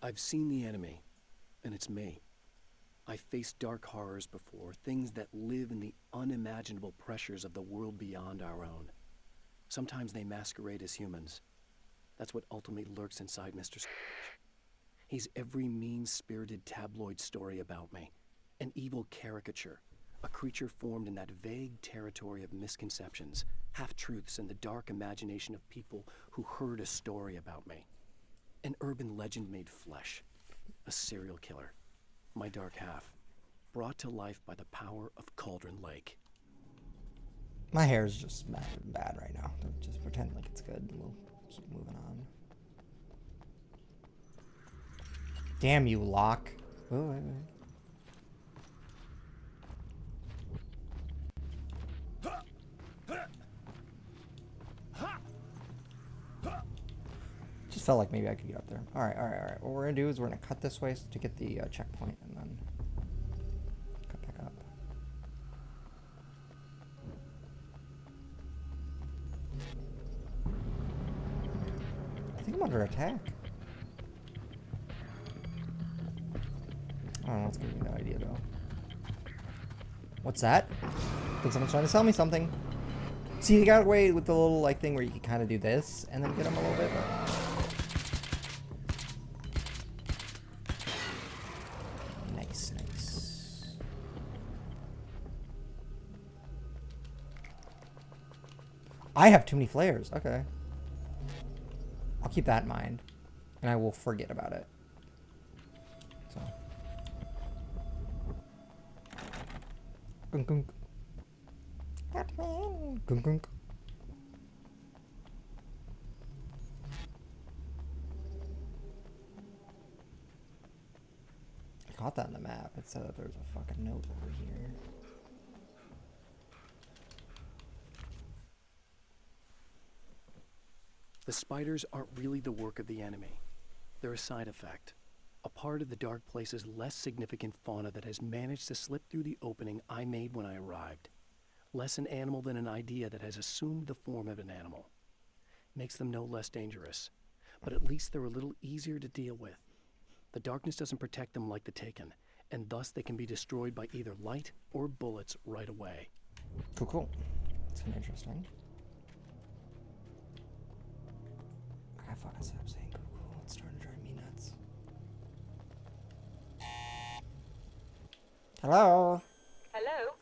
D: I've seen the enemy, and it's me. I've faced dark horrors before, things that live in the unimaginable pressures of the world beyond our own. Sometimes they masquerade as humans. That's what ultimately lurks inside Mr. He's every mean-spirited tabloid story about me, an evil caricature, a creature formed in that vague territory of misconceptions, half-truths, and the dark imagination of people who heard a story about me. An urban legend made flesh. A serial killer. My dark half. Brought to life by the power of Cauldron Lake.
A: My hair is just bad right now. Don't just pretend like it's good. We'll keep moving on. Damn you, Locke. Oh, wait, wait. Just felt like maybe I could get up there. Alright, alright, alright. What we're gonna do is we're gonna cut this way to get the checkpoint and then cut back up. I think I'm under attack. I don't know what's giving me that idea though. What's that? I think someone's trying to sell me something. See, they got away with the little like thing where you can kind of do this and then get them a little bit. But... Nice, nice. I have too many flares. Okay. I'll keep that in mind, and I will forget about it. So. Gunk, gunk. Batman. Gunk, gunk. I caught that on the map. It said that there's a fucking note over here.
D: The spiders aren't really the work of the enemy. They're a side effect. A part of the dark place's less significant fauna that has managed to slip through the opening I made when I arrived. Less an animal than an idea that has assumed the form of an animal. Makes them no less dangerous, but at least they're a little easier to deal with. The darkness doesn't protect them like the Taken, and thus they can be destroyed by either light or bullets right away.
A: Cool, cool. That's kind of interesting. I thought I stopped saying cool, cool. It's starting to drive me nuts. Hello?
K: Hello?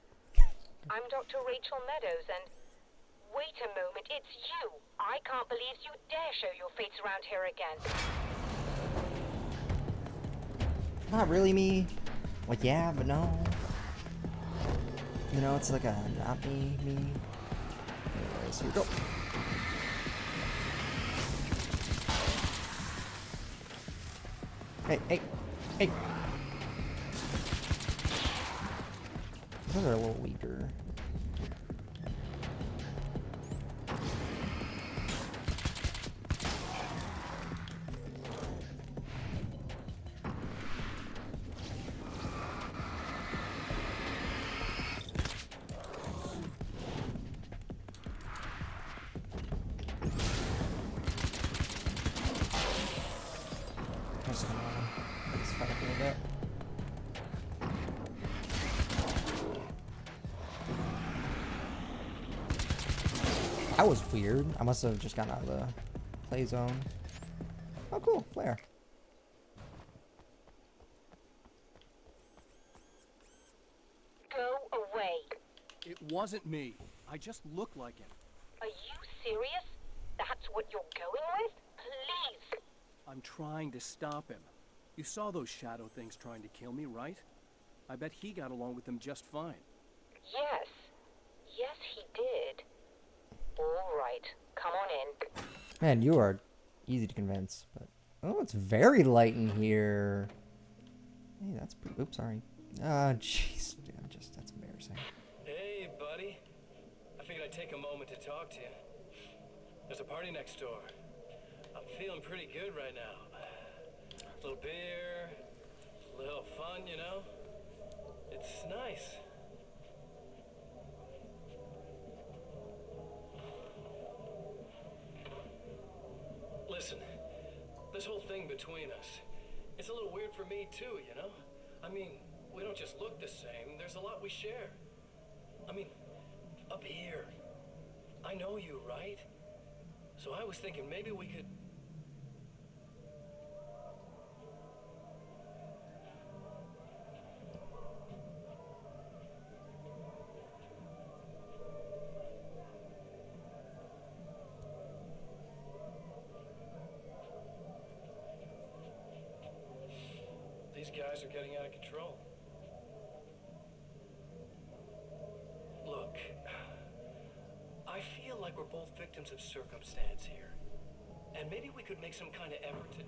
K: I'm Dr. Rachel Meadows, and... Wait a moment, it's you! I can't believe you dare show your face around here again.
A: Not really me. Like, yeah, but no. You know, it's like a not me. Anyways, here we go. Hey, hey, hey. Those are a little weaker. Let's fight up a little bit. That was weird. I must have just gotten out of the play zone. Oh, cool. Flare.
K: Go away.
E: It wasn't me. I just look like it.
K: Are you serious? That's what you're going with? Please.
E: I'm trying to stop him. You saw those shadow things trying to kill me, right? I bet he got along with them just fine.
K: Yes. Yes, he did. All right. Come on in.
A: Man, you are easy to convince. But oh, it's very light in here. Hey, that's pretty. Oops, sorry. Jeez. That's embarrassing.
F: Hey, buddy. I figured I'd take a moment to talk to you. There's a party next door. I'm feeling pretty good right now. A little beer, a little fun, you know? It's nice. Listen, this whole thing between us, it's a little weird for me too, you know? I mean, we don't just look the same, there's a lot we share. I mean, up here, I know you, right? So I was thinking maybe we could... guys are getting out of control. Look, I feel like we're both victims of circumstance here. And maybe we could make some kind of effort to...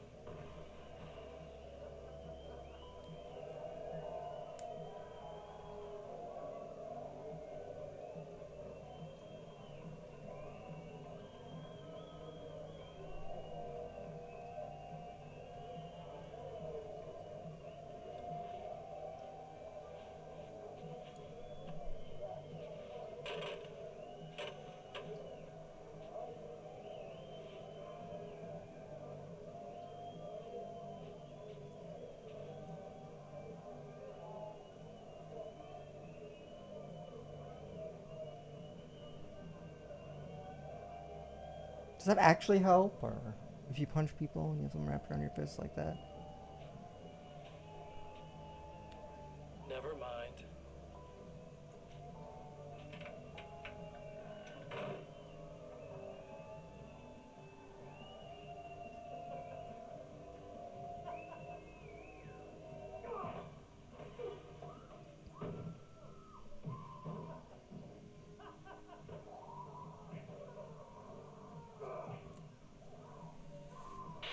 A: Does that actually help? Or if you punch people and you have them wrapped around your fist like that?
F: Never mind.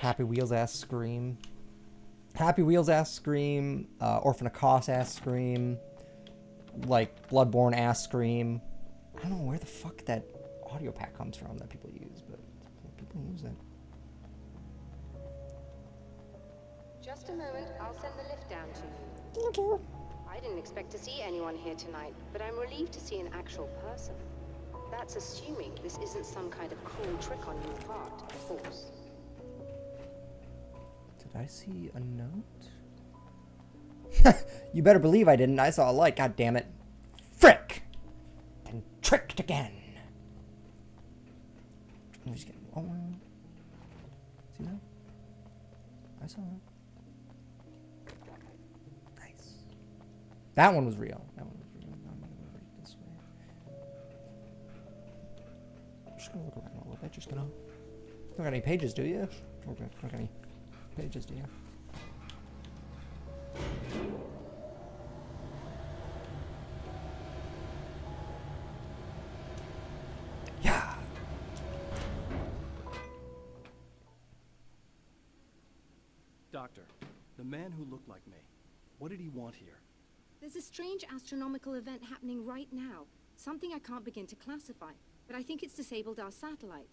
A: Happy Wheels ass scream. Happy Wheels ass scream. Orphan of Kos ass scream. Like Bloodborne ass scream. I don't know where the fuck that audio pack comes from that people use, but people use it.
K: Just a moment, I'll send the lift down to you. I didn't expect to see anyone here tonight, but I'm relieved to see an actual person. That's assuming this isn't some kind of cruel trick on your part, of course.
A: Did I see a note? You better believe I didn't. I saw a light. God damn it. Frick! And tricked again. I'm just kidding. Oh, see that? I saw that. Nice. That one was real. That one was real. I'm gonna go right this way. I'm just gonna look around a little bit. Just gonna. Don't got any pages, do you? Okay. Don't got any pages, do you? Yeah.
D: Doctor, the man who looked like me, what did he want here?
L: There's a strange astronomical event happening right now. Something I can't begin to classify, but I think it's disabled our satellite.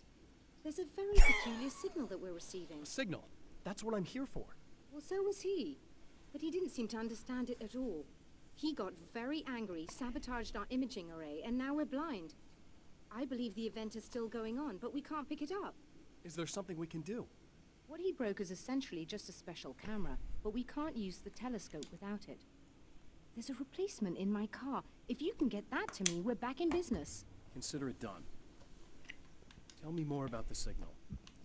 L: There's a very peculiar signal that we're receiving.
D: A signal? That's what I'm here for.
L: Well, so was he. But he didn't seem to understand it at all. He got very angry, sabotaged our imaging array, and now we're blind. I believe the event is still going on, but we can't pick it up.
D: Is there something we can do?
L: What he broke is essentially just a special camera, but we can't use the telescope without it. There's a replacement in my car. If you can get that to me, we're back in business.
D: Consider it done. Tell me more about the signal.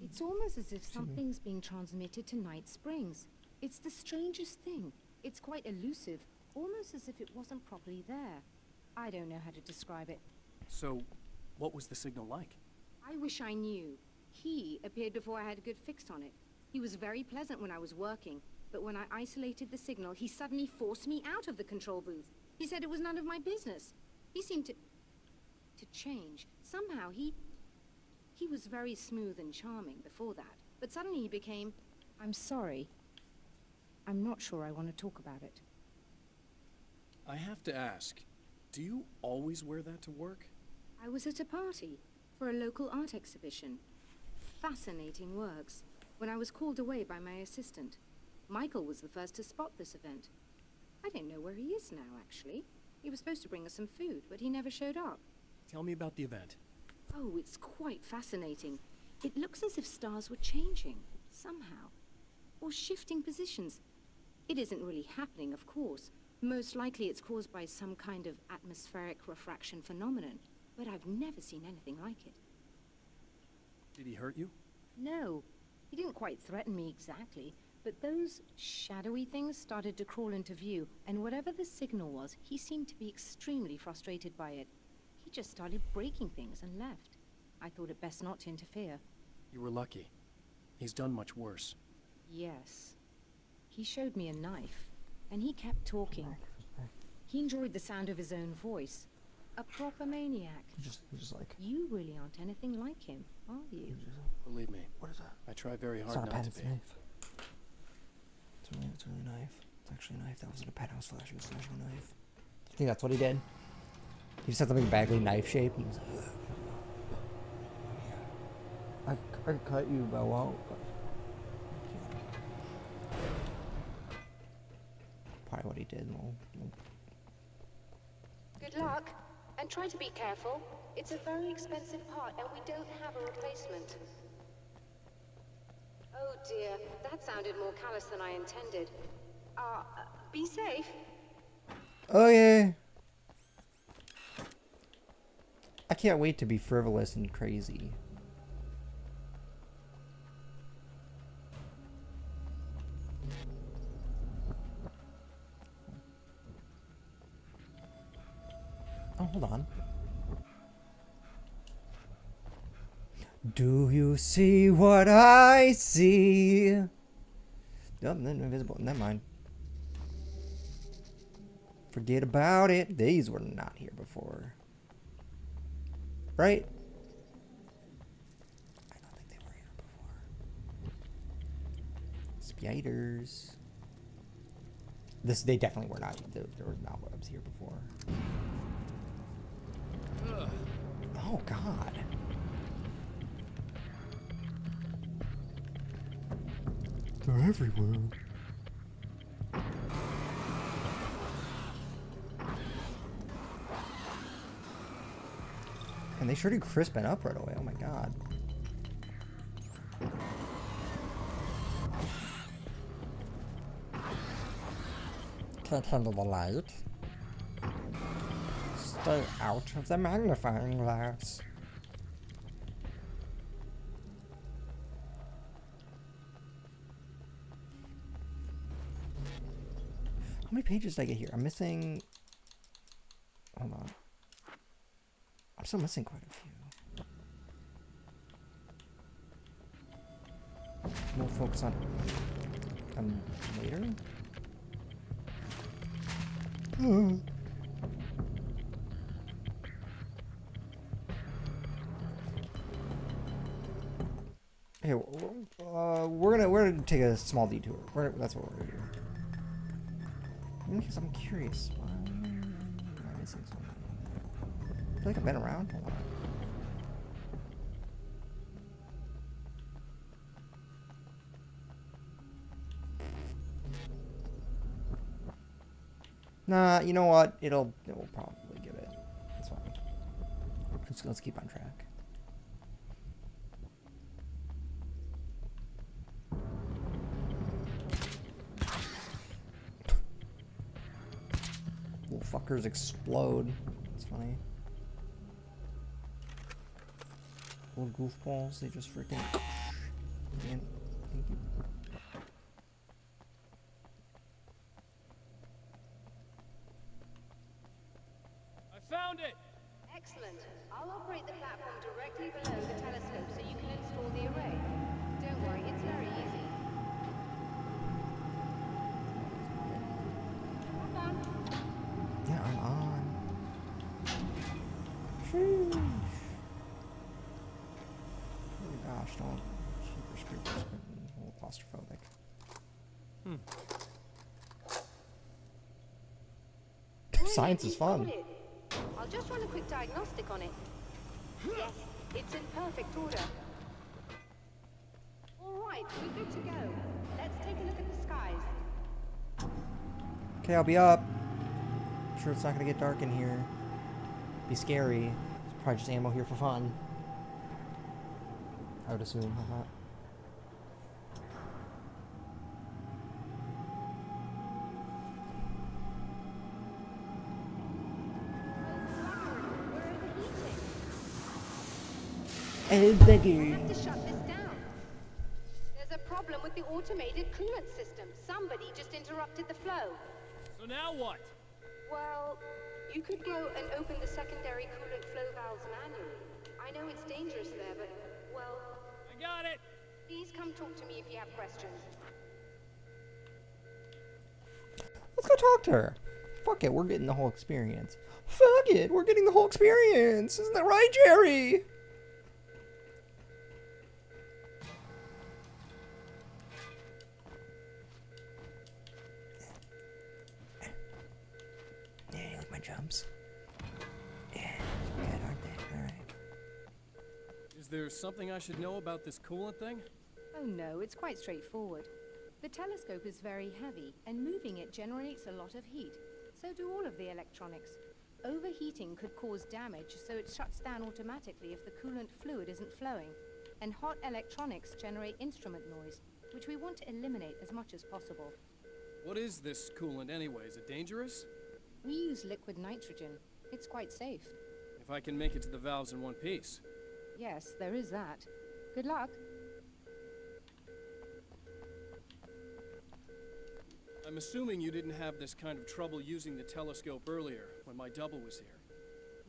L: It's almost as if something's being transmitted to Night Springs. It's the strangest thing. It's quite elusive, almost as if it wasn't properly there. I don't know how to describe it.
D: So, what was the signal like?
L: I wish I knew. He appeared before I had a good fix on it. He was very pleasant when I was working, but when I isolated the signal, he suddenly forced me out of the control booth. He said it was none of my business. He seemed to change. Somehow he was very smooth and charming before that, but suddenly he became... I'm sorry. I'm not sure I want to talk about it.
D: I have to ask, do you always wear that to work?
L: I was at a party for a local art exhibition. Fascinating works. When I was called away by my assistant, Michael was the first to spot this event. I don't know where he is now, actually. He was supposed to bring us some food, but he never showed up.
D: Tell me about the event.
L: Oh, it's quite fascinating. It looks as if stars were changing, somehow. Or shifting positions. It isn't really happening, of course. Most likely it's caused by some kind of atmospheric refraction phenomenon. But I've never seen anything like it.
D: Did he hurt you?
L: No. He didn't quite threaten me exactly. But those shadowy things started to crawl into view. And whatever the signal was, he seemed to be extremely frustrated by it. He just started breaking things and left. I thought it best not to interfere.
D: You were lucky. He's done much worse.
L: Yes. He showed me a knife. and he kept talking. He enjoyed the sound of his own voice. A proper maniac.
A: He's just like...
L: You really aren't anything like him, are you?
D: Believe me.
A: What is that?
D: I try very
A: It's
D: hard
A: not a pen,
D: not
A: it's
D: to
A: a
D: be.
A: knife. It's really a knife. It's actually a knife. That wasn't a pen I was flashing. It was flashing a knife. I think that's what he did. He said something vaguely knife shaped. He was like, I cut you, but I won't. Probably what he did.
K: Good luck, and try to be careful. It's a very expensive part, and we don't have a replacement. Oh dear, that sounded more callous than I intended. Be safe.
A: Oh yeah. I can't wait to be frivolous and crazy. Oh, hold on. Do you see what I see? Oh, then invisible. Never mind. Forget about it. These were not here before. Right? I don't think they were here before. Spiders. They definitely were not. There were not webs here before. Oh God. They're everywhere. And they sure do crispen up right away. Oh my God. Can't handle the light. Stay out of the magnifying glass. How many pages did I get here? I'm missing... Hold on. I'm still missing quite a few. We'll focus on later. Hey, we're gonna take a small detour. That's what we're gonna do. Because I'm curious. Why am I missing something? I feel like I've been around a lot. Nah, you know what? It will probably give it. That's fine. Let's keep on track. Little fuckers explode. It's funny. Little goofballs, they just freaking. Man, thank you.
E: Found it!
K: Excellent. I'll operate the platform directly below the telescope so you can install the array. Don't worry, it's very easy. Come on.
A: Yeah, I'm on. Sheesh. Oh gosh, don't. Super creepers. A little claustrophobic. Science is fun.
K: I'll just run a quick diagnostic on it. Yes, it's in perfect order. All right, we're good to go. Let's take a look at the skies.
A: Okay, I'll be up. I'm sure it's not gonna get dark in here. Be scary. It's probably just ammo here for fun. I would assume.
K: We'll have to shut this down. There's a problem with the automated coolant system. Somebody just interrupted the flow.
E: So now what?
K: Well, you could go and open the secondary coolant flow valves manually. I know it's dangerous there, but, well...
E: I got it!
K: Please come talk to me if you have questions.
A: let's go talk to her. Fuck it, we're getting the whole experience. Fuck it, we're getting the whole experience. Isn't that right, Jerry? Yeah, you like my jumps? Yeah, good, aren't they? Alright.
E: Is there something I should know about this coolant thing?
L: Oh no, it's quite straightforward. The telescope is very heavy, and moving it generates a lot of heat. So do all of the electronics. Overheating could cause damage, so it shuts down automatically if the coolant fluid isn't flowing. And hot electronics generate instrument noise, which we want to eliminate as much as possible.
E: What is this coolant anyway? Is it dangerous?
L: We use liquid nitrogen. It's quite safe.
E: If I can make it to the valves in one piece.
L: Yes, there is that. Good luck.
E: I'm assuming you didn't have this kind of trouble using the telescope earlier, when my double was here.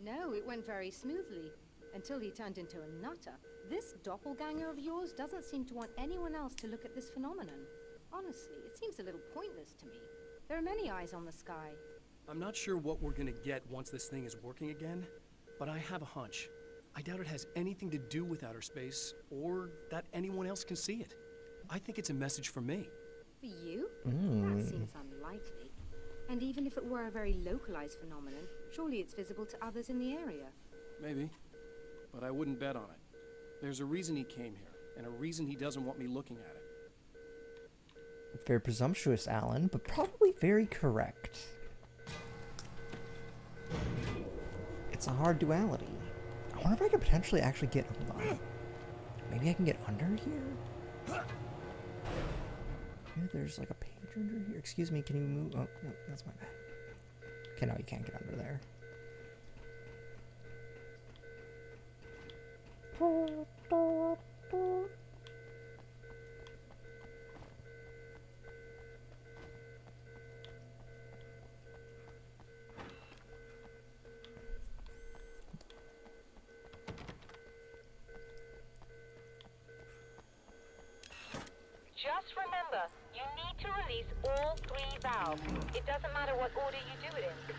L: No, it went very smoothly, until he turned into a nutter. This doppelganger of yours doesn't seem to want anyone else to look at this phenomenon. Honestly, it seems a little pointless to me. There are many eyes on the sky.
E: I'm not sure what we're gonna get once this thing is working again, but I have a hunch. I doubt it has anything to do with outer space, or that anyone else can see it. I think it's a message for me.
L: For you? That seems unlikely. And even if it were a very localized phenomenon, surely it's visible to others in the area.
E: Maybe, but I wouldn't bet on it. There's a reason he came here, and a reason he doesn't want me looking at it.
A: Very presumptuous, Alan, but probably very correct. It's a hard duality. I wonder if I could potentially actually get... Maybe I can get under here? Maybe there's like a page under here. Excuse me, can you move? Oh, no, that's my bad. Okay, no, you can't get under there.
M: Just remember, you need to release all 3 valves. It doesn't matter what order you do it in.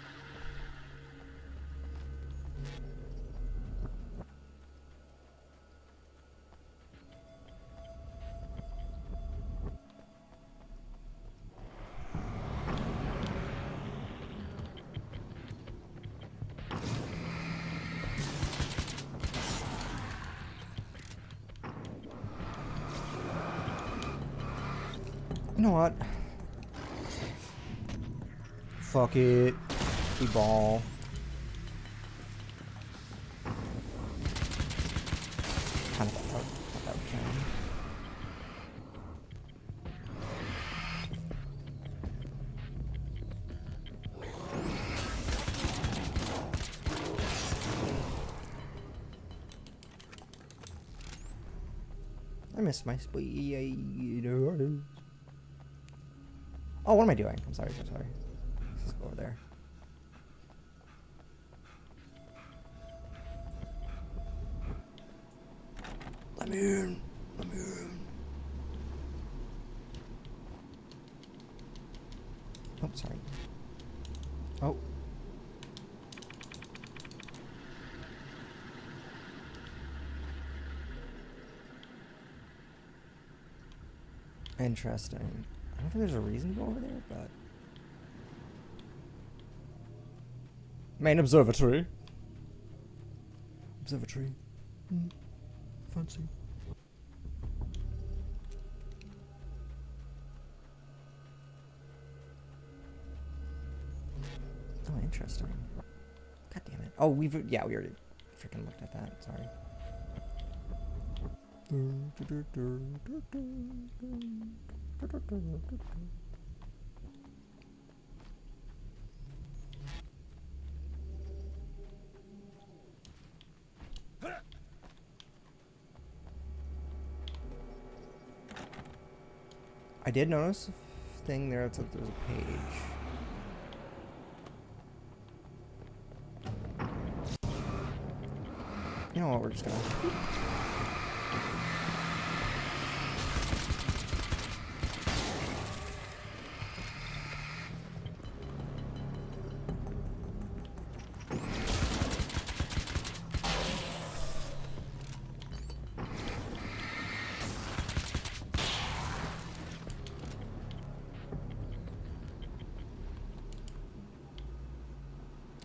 A: You know what? Fuck it. We ball. Kind of thought that would count. I missed my speed. Oh, what am I doing? I'm sorry, so sorry. Let's just go over there. Let me in. Let me in. Oh, sorry. Oh. Interesting. I don't think there's a reason to go over there, but... Main observatory. Observatory. Fancy. Oh, interesting. God damn it. Oh, we already freaking looked at that. Sorry. I did notice a thing there. It's like there's a page. You know what? We're just gonna.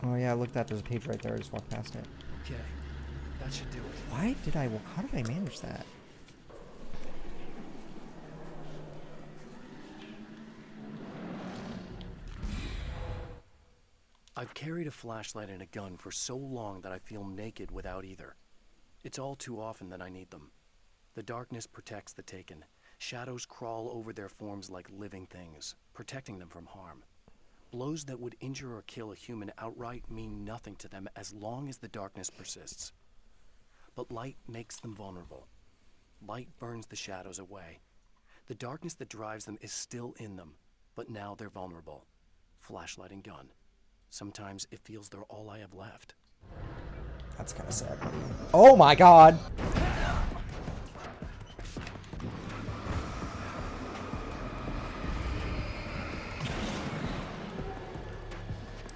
A: Oh yeah, look at that. There's a page right there. I just walked past it.
D: Okay, that should do it.
A: Why did I... How did I manage that?
D: I've carried a flashlight and a gun for so long that I feel naked without either. It's all too often that I need them. The darkness protects the taken. Shadows crawl over their forms like living things, protecting them from harm. Blows that would injure or kill a human outright mean nothing to them as long as the darkness persists. But light makes them vulnerable. Light burns the shadows away. The darkness that drives them is still in them, but now they're vulnerable. Flashlight and gun. Sometimes it feels they're all I have left.
A: That's kind of sad. Oh my god!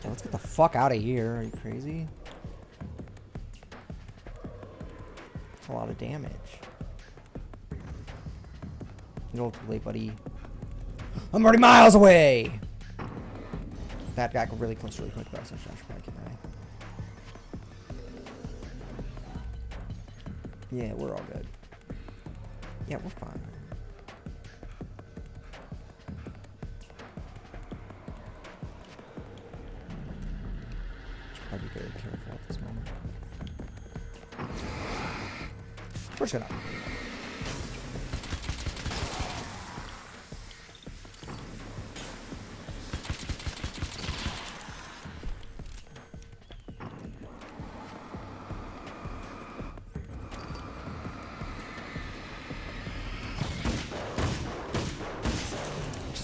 A: Yeah, let's get the fuck out of here. Are you crazy? That's a lot of damage. You're a little too late, buddy. I'm already miles away! That guy got really close really quick, though, so I should probably keep an eye. Yeah, we're all good. Yeah, we're fine. Should probably be very careful at this moment. We're just gonna...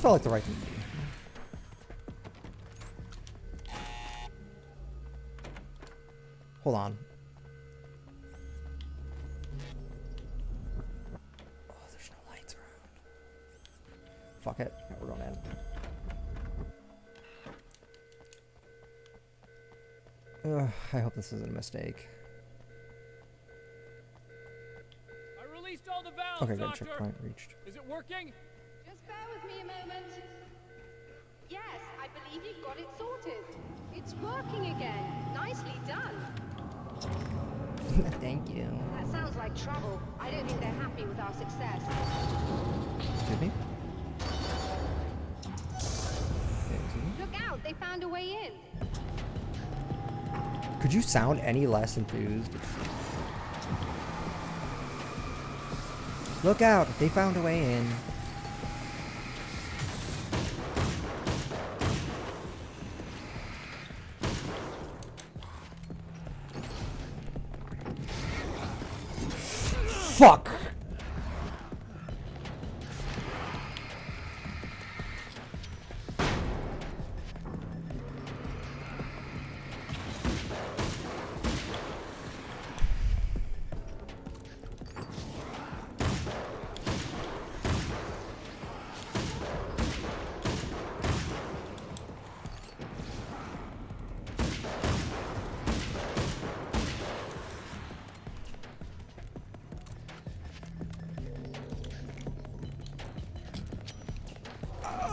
A: felt like the right thing to do. Hold on. Oh, there's no lights around. Fuck it. Yeah, we're going in. Ugh, I hope this isn't a mistake.
E: I released all the valves,
A: Okay, good.
E: Doctor.
A: Checkpoint reached.
E: Is it working?
K: Just bear with me a moment. Yes, I believe you've got it sorted. It's working again. Nicely done.
A: Thank you.
K: That sounds like trouble. I don't think they're happy with our success.
A: Excuse me?
K: Look out, they found a way in.
A: Could you sound any less enthused? Look out, they found a way in. Fuck!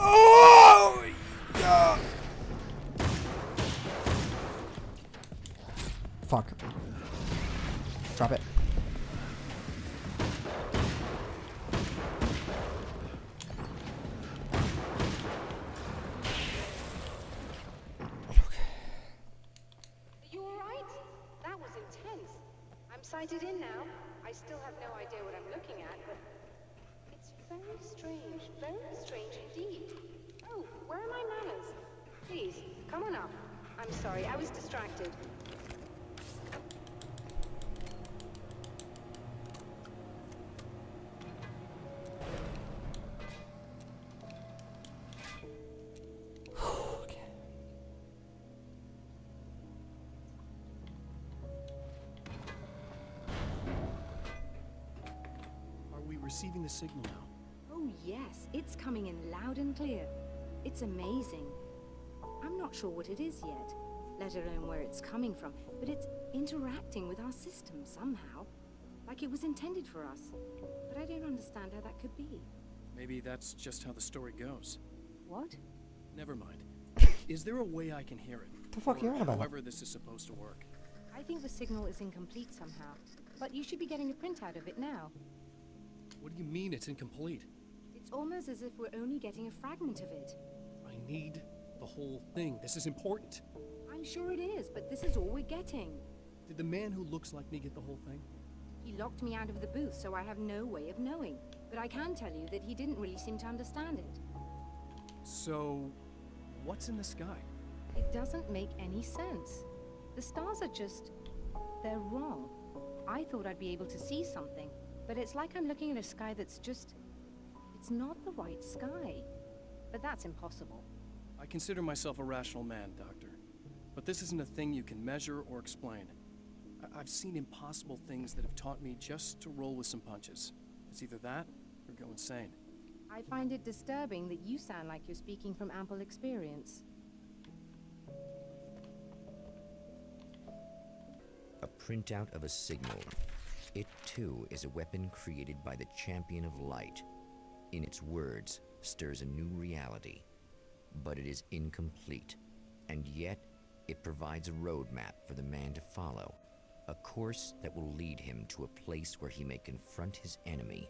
A: Oh, yeah. Fuck. Drop it.
K: Are you alright? That was intense. I'm sighted in now. I still have no idea what I'm looking at, but it's very strange indeed. Oh, where are my manners? Please, come on up. I'm sorry, I was distracted.
D: Are we receiving the signal now?
L: Oh yes, it's coming in loud and clear. It's amazing. I'm not sure what it is yet, let alone where it's coming from, but it's interacting with our system somehow, like it was intended for us. But I don't understand how that could be.
D: Maybe that's just how the story goes.
L: What?
D: Never mind. Is there a way I can hear it?
A: The fuck you on about?
D: However this is supposed to work.
L: I think the signal is incomplete somehow, but you should be getting a printout of it now.
E: What do you mean it's incomplete?
L: It's almost as if we're only getting a fragment of it.
E: I need the whole thing. This is important.
L: I'm sure it is, but this is all we're getting.
E: Did the man who looks like me get the whole thing?
L: He locked me out of the booth, so I have no way of knowing. But I can tell you that he didn't really seem to understand it.
E: So, what's in the sky?
L: It doesn't make any sense. The stars are just... they're wrong. I thought I'd be able to see something, but it's like I'm looking at a sky that's just... it's not the right sky. But that's impossible.
E: I consider myself a rational man, Doctor. But this isn't a thing you can measure or explain. I've seen impossible things that have taught me just to roll with some punches. It's either that, or go insane.
L: I find it disturbing that you sound like you're speaking from ample experience.
B: A printout of a signal. It too is a weapon created by the Champion of Light. In its words, stirs a new reality. But it is incomplete, and yet it provides a roadmap for the man to follow. A course that will lead him to a place where he may confront his enemy.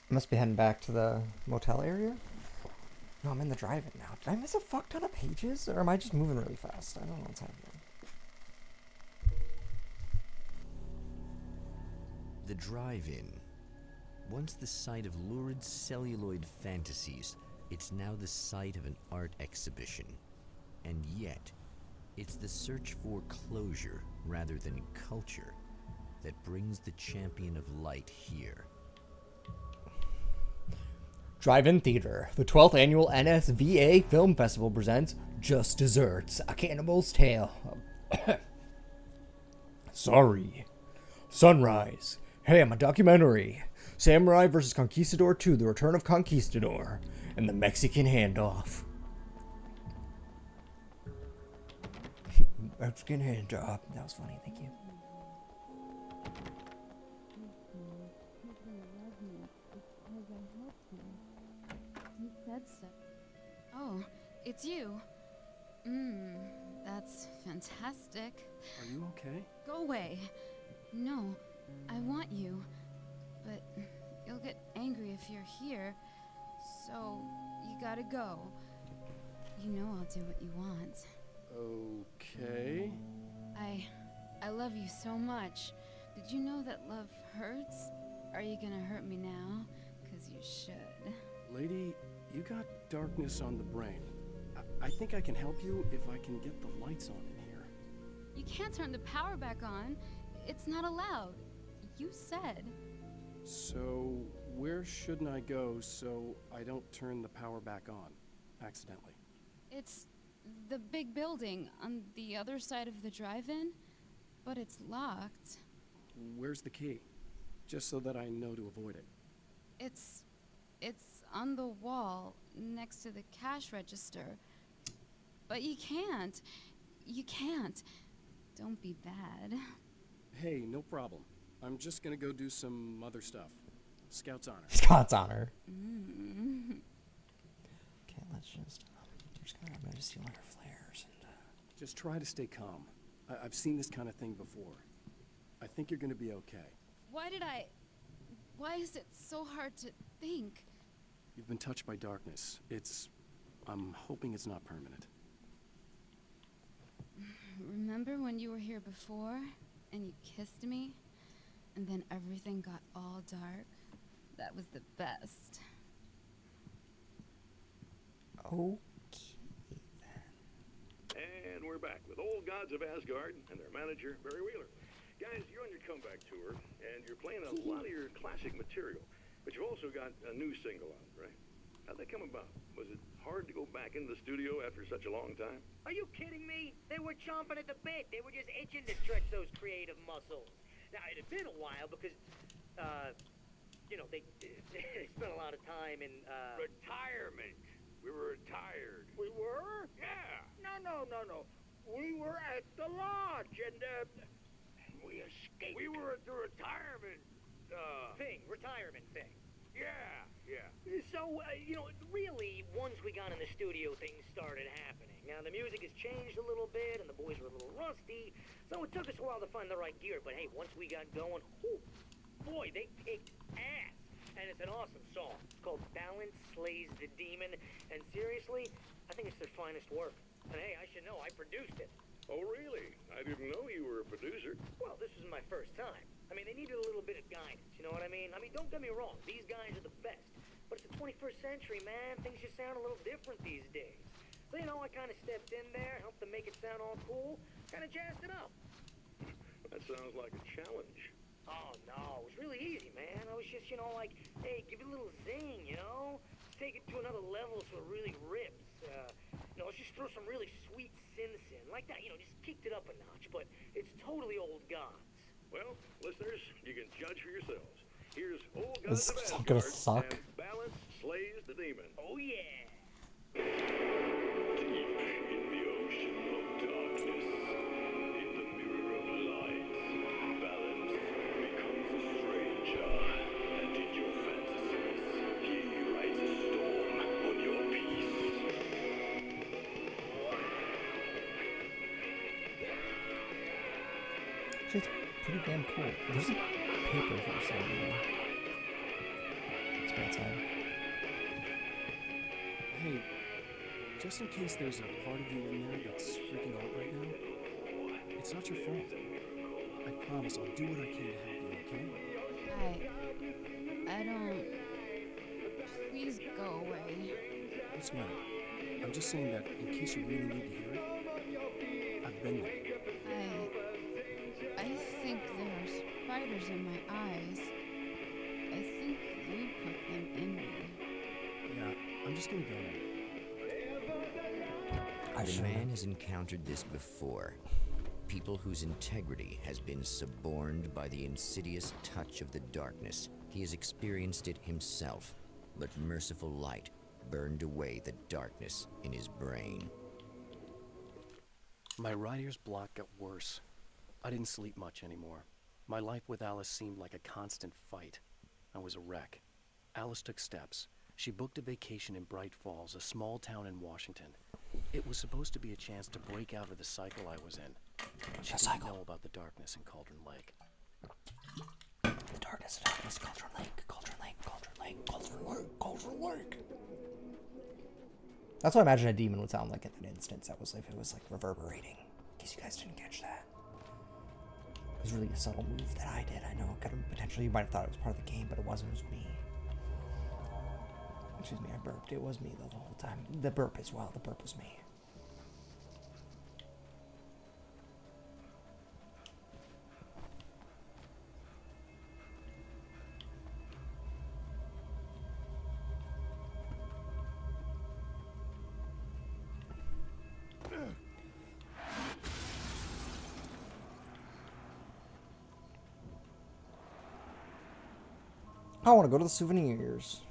A: Must be heading back to the motel area. No, I'm in the drive-in now. Did I miss a fuck ton of pages? Or am I just moving really fast? I don't know what's happening.
B: The drive-in. Once the site of lurid celluloid fantasies, it's now the site of an art exhibition. And yet, it's the search for closure rather than culture that brings the Champion of Light here.
A: Drive-In Theater. The 12th Annual NSVA Film Festival presents Just Desserts, A Cannibal's Tale. Sorry. Sunrise. Hey, I'm a documentary. Samurai vs. Conquistador 2, The Return of Conquistador, and the Mexican Handoff. Mexican Handoff. That was funny, thank you.
I: You said so. Oh, it's you. That's fantastic.
E: Are you okay?
I: Go away. No, I want you. But you'll get angry if you're here. So, you gotta go. You know I'll do what you want.
E: Okay.
I: I love you so much. Did you know that love hurts? Are you gonna hurt me now? 'Cause you should.
E: Lady, you got darkness on the brain. I think I can help you if I can get the lights on in here.
I: You can't turn the power back on. It's not allowed. You said.
E: So, where shouldn't I go so I don't turn the power back on accidentally?
I: It's the big building on the other side of the drive-in, but it's locked.
E: Where's the key? Just so that I know to avoid it.
I: It's on the wall next to the cash register. But you can't. You can't. Don't be bad.
E: Hey, no problem. I'm just gonna go do some other stuff. Scout's honor.
A: Scott's honor. Okay, let's just... I'm gonna steal her flares and...
E: Just try to stay calm. I've seen this kind of thing before. I think you're gonna be okay.
I: Why is it so hard to think?
E: You've been touched by darkness. I'm hoping it's not permanent.
I: Remember when you were here before and you kissed me? And then everything got all dark? That was the best.
A: Okay.
G: And we're back with Old Gods of Asgard and their manager, Barry Wheeler. Guys, you're on your comeback tour, and you're playing a lot of your classic material, but you've also got a new single out, right? How'd that come about? Was it hard to go back into the studio after such a long time?
J: Are you kidding me? They were chomping at the bit. They were just itching to stretch those creative muscles. Now, it had been a while because, they spent a lot of time in,
H: Retirement.
G: We were retired.
H: We were?
G: Yeah.
H: No. We were at the lodge, and,
G: We escaped. We were at the retirement,
J: retirement thing.
G: Yeah.
J: So, really, once we got in the studio, things started happening. Now, the music has changed a little bit, and the boys were a little rusty, so it took us a while to find the right gear. But hey, once we got going, whew, boy, they kicked ass. And it's an awesome song. It's called Balance Slays the Demon, and seriously, I think it's their finest work. And hey, I should know, I produced it.
G: Oh, really? I didn't know you were a producer.
J: Well, this was my first time. I mean, they needed a little bit of guidance, you know what I mean? I mean, don't get me wrong, these guys are the best. But it's the 21st century, man. Things just sound a little different these days. So, I kind of stepped in there, helped them make it sound all cool, kind of jazzed it up.
G: That sounds like a challenge.
J: Oh, no, it was really easy, man. I was just, like, hey, give it a little zing, Just take it to another level so it really rips. Let's just throw some really sweet synths in. Like that, just kicked it up a notch, but it's totally old gods.
G: Well, listeners, you can judge for yourselves. Here's Old
A: This
G: Gods of
A: is not gonna
G: Asgard
A: suck.
G: and Balance Slays the Demon.
J: Oh, yeah.
G: Deep in the ocean of darkness, in the mirror of light, Balance becomes a stranger, and in your fantasies, he rides a storm on your peace.
A: Actually, it's pretty damn cool. There's a paper here somewhere. It's bad side.
D: Hey, just in case there's a part of you in there that's freaking out right now, it's not your fault. I promise I'll do what I can to help you, okay?
I: I don't... Please go away.
D: What's the matter? I'm just saying that in case you really need to hear it, I've been there.
I: I think there are spiders in my eyes. I think you put them in me.
D: Yeah, I'm just gonna go now.
B: The man has encountered this before. People whose integrity has been suborned by the insidious touch of the darkness. He has experienced it himself, but merciful light burned away the darkness in his brain.
D: My writer's block got worse. I didn't sleep much anymore. My life with Alice seemed like a constant fight. I was a wreck. Alice took steps. She booked a vacation in Bright Falls, a small town in Washington. It was supposed to be a chance to break out of the cycle I was in. She didn't know about the darkness in Cauldron Lake.
A: The darkness, Cauldron Lake, Cauldron Lake, Cauldron Lake, Cauldron Lake, Cauldron Lake. That's what I imagine a demon would sound like in that instance. That was if it was like reverberating. In case you guys didn't catch that. It was really a subtle move that I did. I know. Potentially you might have thought it was part of the game, but it wasn't. It was me. Excuse me, I burped. It was me though the whole time. The burp as well. The burp was me. I want to go to the souvenirs.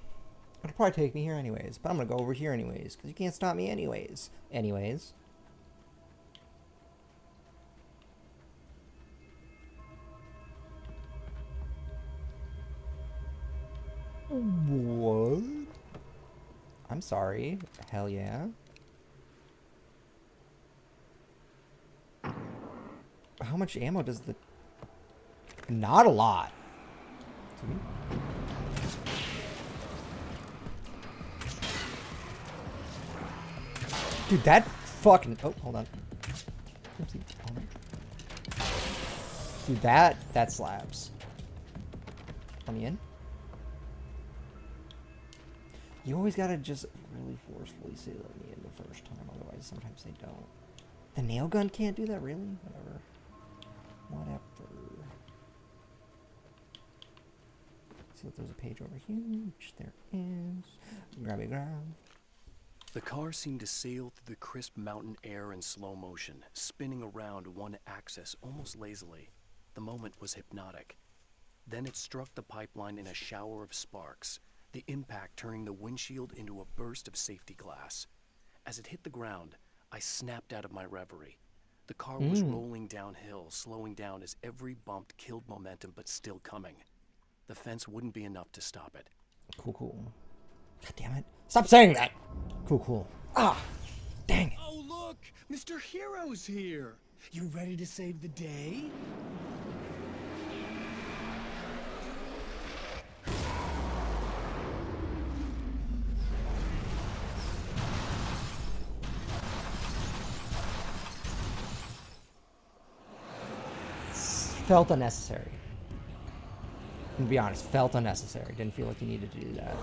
A: It'll probably take me here anyways, but I'm going to go over here anyways, because you can't stop me anyways. What? I'm sorry. Hell yeah. How much ammo does the... Not a lot. Dude, that fucking... Oh, hold on. Dude, that slaps. Let me in. You always gotta just really forcefully say let me in the first time, otherwise sometimes they don't. The nail gun can't do that, really? Whatever. See if there's a page over here, which there is. Grab.
D: The car seemed to sail through the crisp mountain air in slow motion, spinning around one axis almost lazily. The moment was hypnotic. Then it struck the pipeline in a shower of sparks, the impact turning the windshield into a burst of safety glass. As it hit the ground, I snapped out of my reverie. The car was rolling downhill, slowing down as every bump killed momentum but still coming. The fence wouldn't be enough to stop it.
A: Cool, cool. God damn it. Stop saying that! Cool, cool. Ah! Dang it.
E: Oh, look! Mr. Hero's here! You ready to save the day?
A: Felt unnecessary. And to be honest, felt unnecessary. Didn't feel like you needed to do that.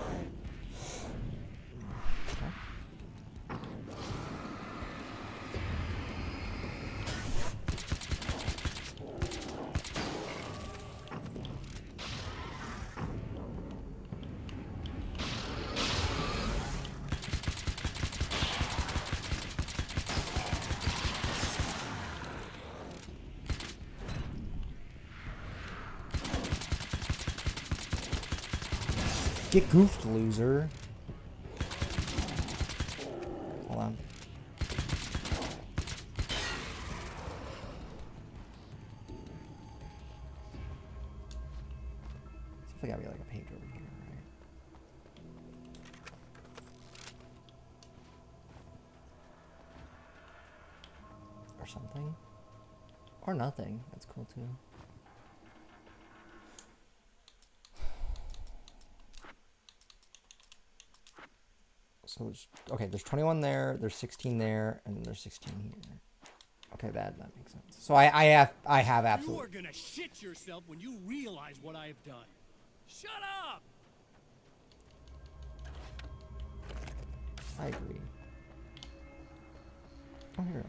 A: Get goofed, loser. Hold on. It's definitely gotta be like a page over here, right? Or something. Or nothing. That's cool too. So there's, okay, there's 21 there, there's 16 there, and then there's 16 here. Okay, that makes sense. So I have absolutely.
E: You are gonna shit yourself when you realize what I have done. Shut up!
A: I agree. Oh, here.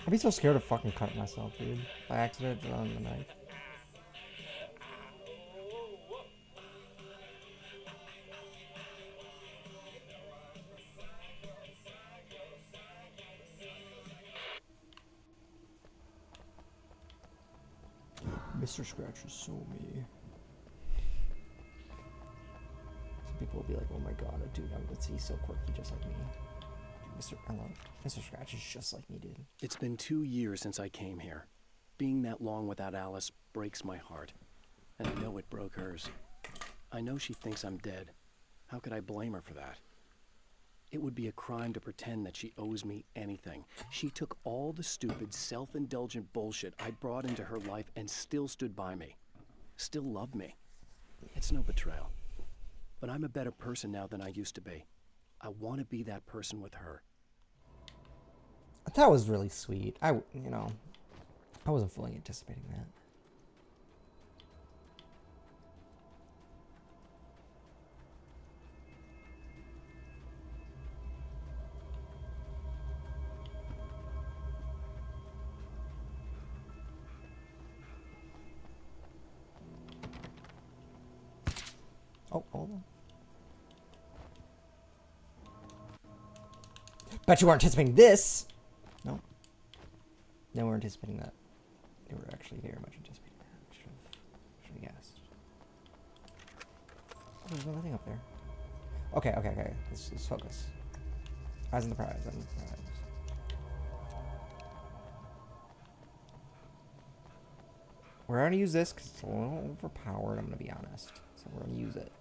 A: I'd be so scared of fucking cutting myself, dude. By accident, on the knife. Mr. Scratch is so me. Some people will be like, oh my god, dude, he's so quirky just like me. Dude, Mr. Scratch is just like me, dude.
D: It's been 2 years since I came here. Being that long without Alice breaks my heart. And I know it broke hers. I know she thinks I'm dead. How could I blame her for that? It would be a crime to pretend that she owes me anything. She took all the stupid, self-indulgent bullshit I brought into her life and still stood by me. Still loved me. It's no betrayal. But I'm a better person now than I used to be. I want to be that person with her.
A: That was really sweet. I wasn't fully anticipating that. Oh, hold on. Bet you weren't anticipating this. No. No, we're anticipating that. They were actually very much anticipating that. Should have guessed. Oh, there's another thing up there. Okay. Let's focus. Eyes on the prize. We're gonna use this because it's a little overpowered, I'm gonna be honest. So we're gonna use it.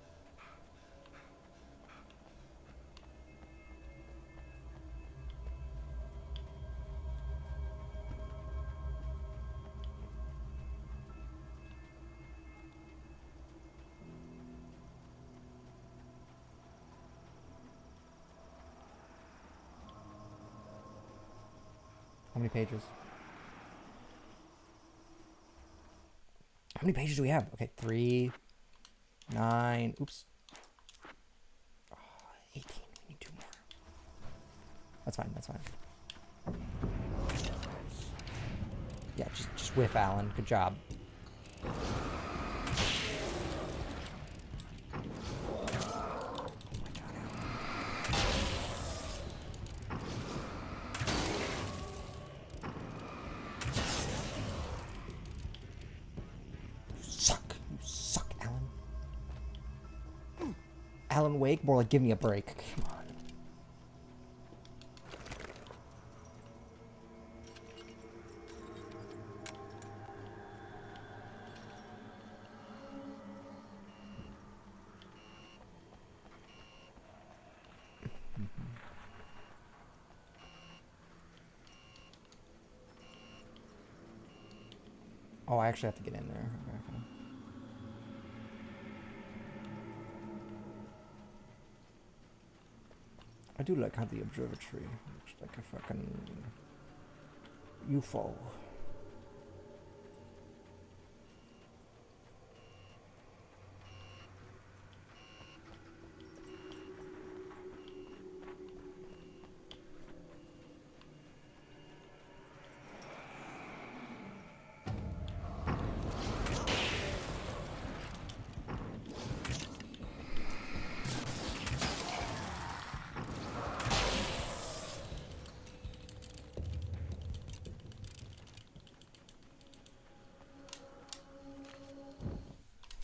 A: How many pages? How many pages do we have? Okay, 3, 9, oops. Oh, 18, we need 2 more. That's fine, that's fine. Yeah, just whiff, Alan. Good job. You suck, Alan. Alan Wake? More like give me a break. Come on. Oh, I actually have to get in there. Okay. I do like how the observatory looks like a fucking UFO.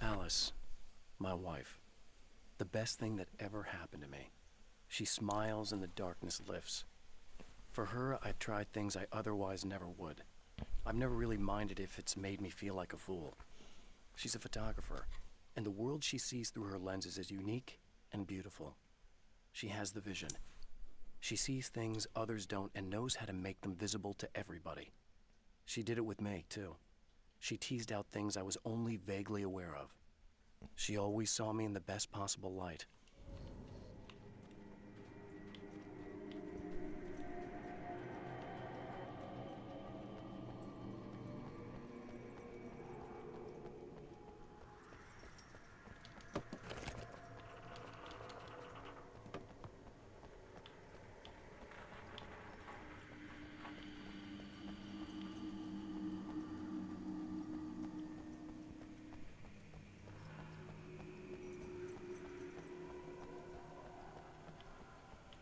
D: Alice, my wife, the best thing that ever happened to me. She smiles and the darkness lifts. For her, I've tried things I otherwise never would. I've never really minded if it's made me feel like a fool. She's a photographer, and the world she sees through her lenses is unique and beautiful. She has the vision. She sees things others don't and knows how to make them visible to everybody. She did it with me, too. She teased out things I was only vaguely aware of. She always saw me in the best possible light.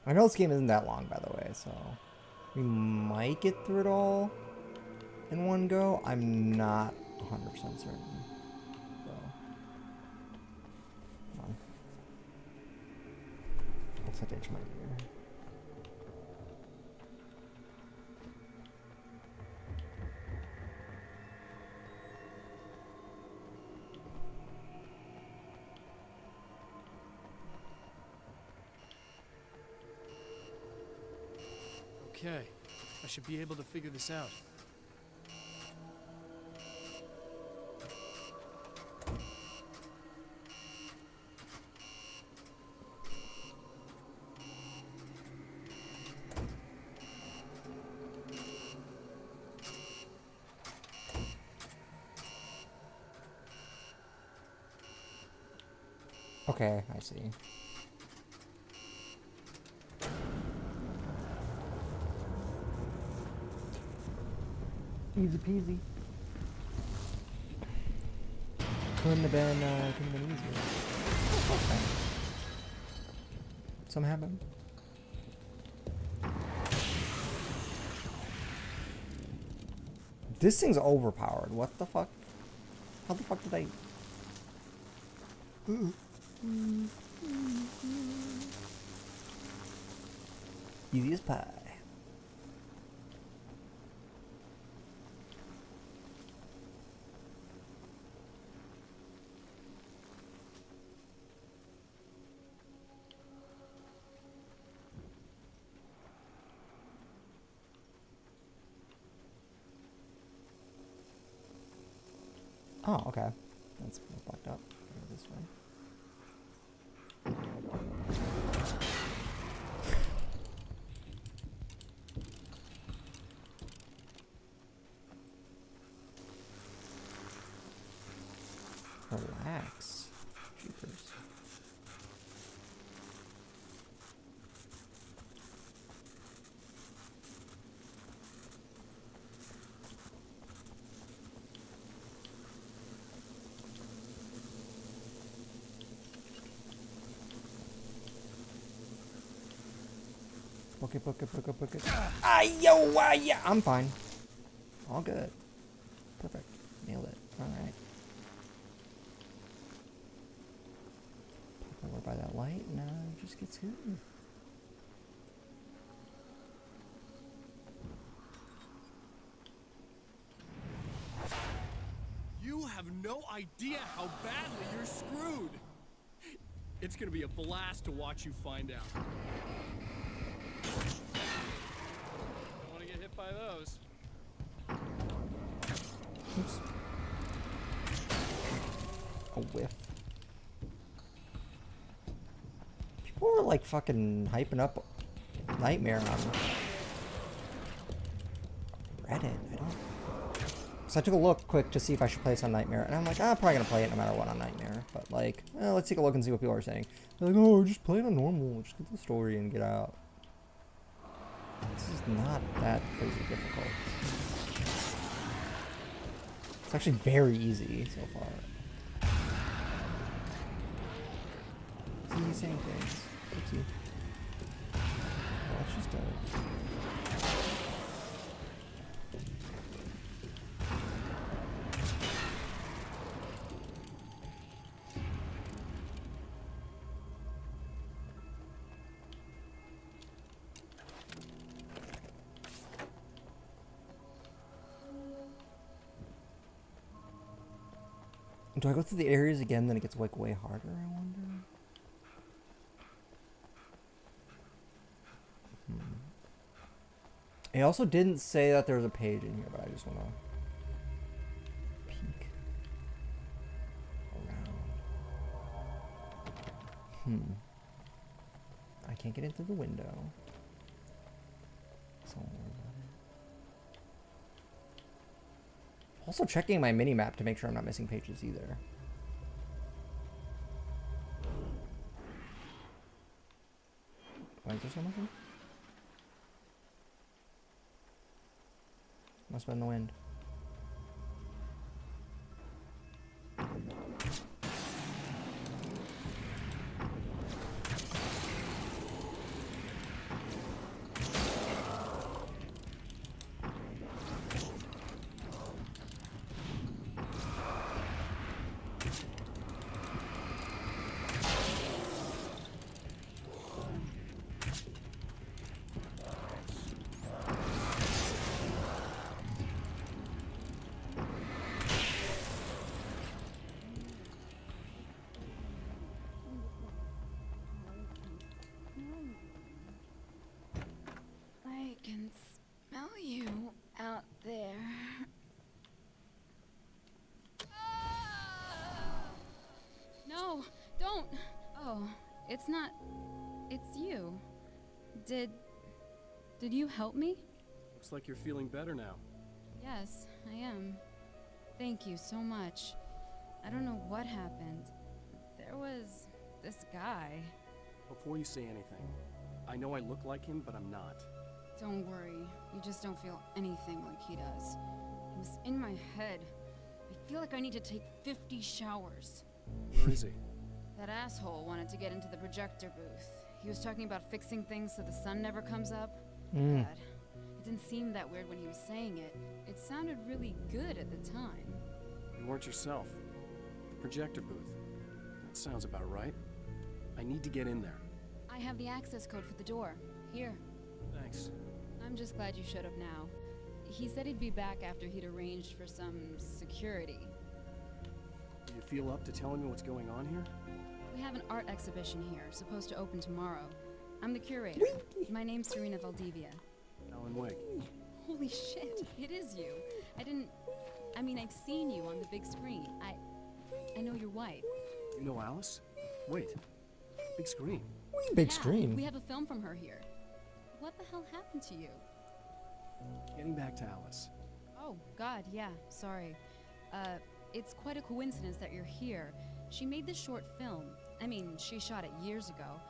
A: I know this game isn't that long, by the way, so we might get through it all in one go. I'm not 100% certain. So, come on. Looks like I itch my ear.
E: Okay, I should be able to figure this out.
A: Okay, I see. Easy peasy. Couldn't have been easier. Okay. Something happened. This thing's overpowered. What the fuck? How the fuck did I... Easy as pie. Oh, okay. That's blocked up. Go this way. Relax. Jeepers. Book it, book it, book it, book it. Yeah. I'm fine. All good. Perfect. Nailed it. Alright. Pop over by that light and just get scooting.
E: You have no idea how badly you're screwed. It's gonna be a blast to watch you find out. Don't want to get hit by those.
A: Oops. A whiff. People are like fucking hyping up Nightmare on Reddit. I don't. So I took a look quick to see if I should play this on Nightmare, and I'm like, I'm probably gonna play it no matter what on Nightmare. But like, let's take a look and see what people are saying. They're like, oh, just play it on normal, just get the story and get out. This is not that crazy difficult. It's actually very easy so far. See, he's saying things. Oopsie. Well, it's just a... Do I go through the areas again, then it gets like way harder, I wonder? It also didn't say that there was a page in here, but I just want to peek around. I can't get into the window. So don't worry about it. Also checking my mini-map to make sure I'm not missing pages either. Why is there so much? Must have been the wind.
I: I can smell you out there. No, don't. Oh, it's not. It's you. Did you help me?
E: Looks like you're feeling better now.
I: Yes, I am. Thank you so much. I don't know what happened. There was this guy.
D: Before you say anything, I know I look like him, but I'm not.
I: Don't worry. You just don't feel anything like he does. It was in my head. I feel like I need to take 50 showers.
D: Where is he?
I: That asshole wanted to get into the projector booth. He was talking about fixing things so the sun never comes up. God. It didn't seem that weird when he was saying it. It sounded really good at the time.
D: You weren't yourself. The projector booth. That sounds about right. I need to get in there.
I: I have the access code for the door. Here.
D: Thanks.
I: I'm just glad you showed up now. He said he'd be back after he'd arranged for some security.
D: Do you feel up to telling me what's going on here?
I: We have an art exhibition here, supposed to open tomorrow. I'm the curator. My name's Serena Valdivia.
D: Alan Wake.
I: Holy shit, it is you. I mean, I've seen you on the big screen. I know your wife.
D: You know Alice? Wait. Big screen.
A: Big screen?
I: We have a film from her here. What the hell happened to you?
D: Getting back to Alice.
I: Oh, God, yeah, sorry. It's quite a coincidence that you're here. She made this short film. I mean, she shot it years ago.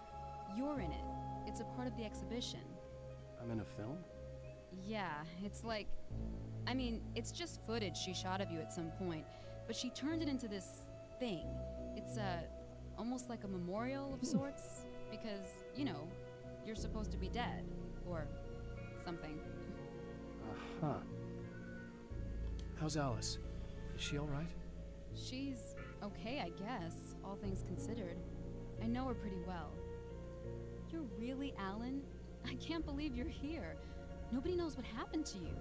I: You're in it. It's a part of the exhibition.
D: I'm in a film?
I: Yeah, it's like... I mean, it's just footage she shot of you at some point, but she turned it into this thing. It's almost like a memorial of sorts, because, you know, you're supposed to be dead.
N: Or something.
D: Uh-huh. How's Alice? Is she alright?
N: She's okay, I guess, all things considered. I know her pretty well. You're really Alan? I can't believe you're here. Nobody knows what happened to you.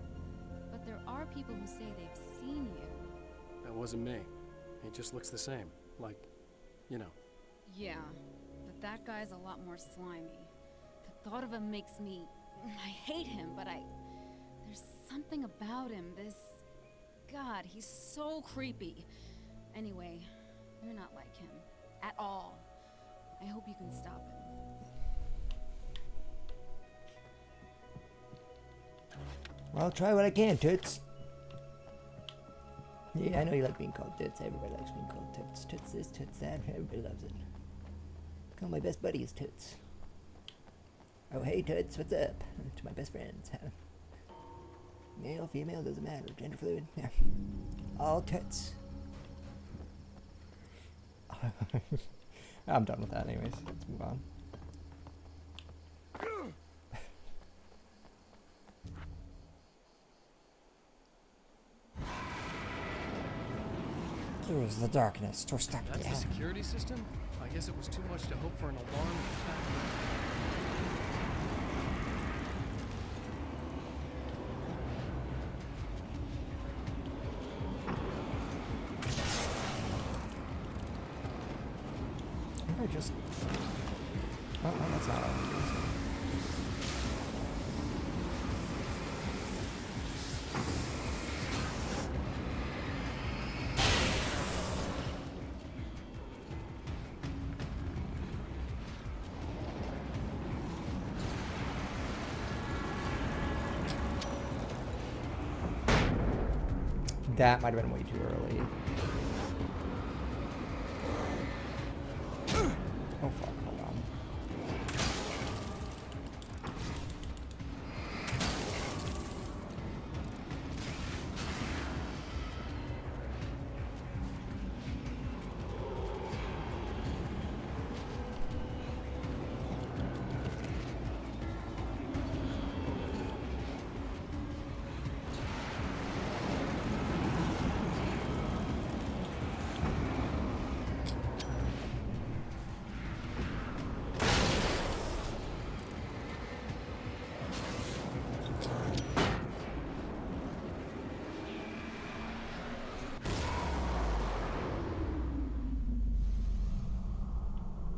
N: But there are people who say they've seen you.
D: That wasn't me. He just looks the same. Like, you know.
N: Yeah, but that guy's a lot more slimy. The thought of him makes me... I hate him, but there's something about him, this... God, he's so creepy. Anyway, you're not like him. At all. I hope you can stop him.
A: Well, I'll try what I can, Toots. Yeah, I know you like being called Toots. Everybody likes being called Toots. Toots this, Toots that. Everybody loves it. Call my best buddy is Toots. Oh, hey, Toots, what's up? To my best friends. Male, female, doesn't matter. Gender fluid. Yeah. All Toots. I'm done with that anyways. Let's move on. Use the darkness to stop the
D: That's the security system? I guess it was too much to hope for an alarm attack.
A: I just... Oh, no, that's not what I'm doing. That might have been way too early. Oh fuck, hold on.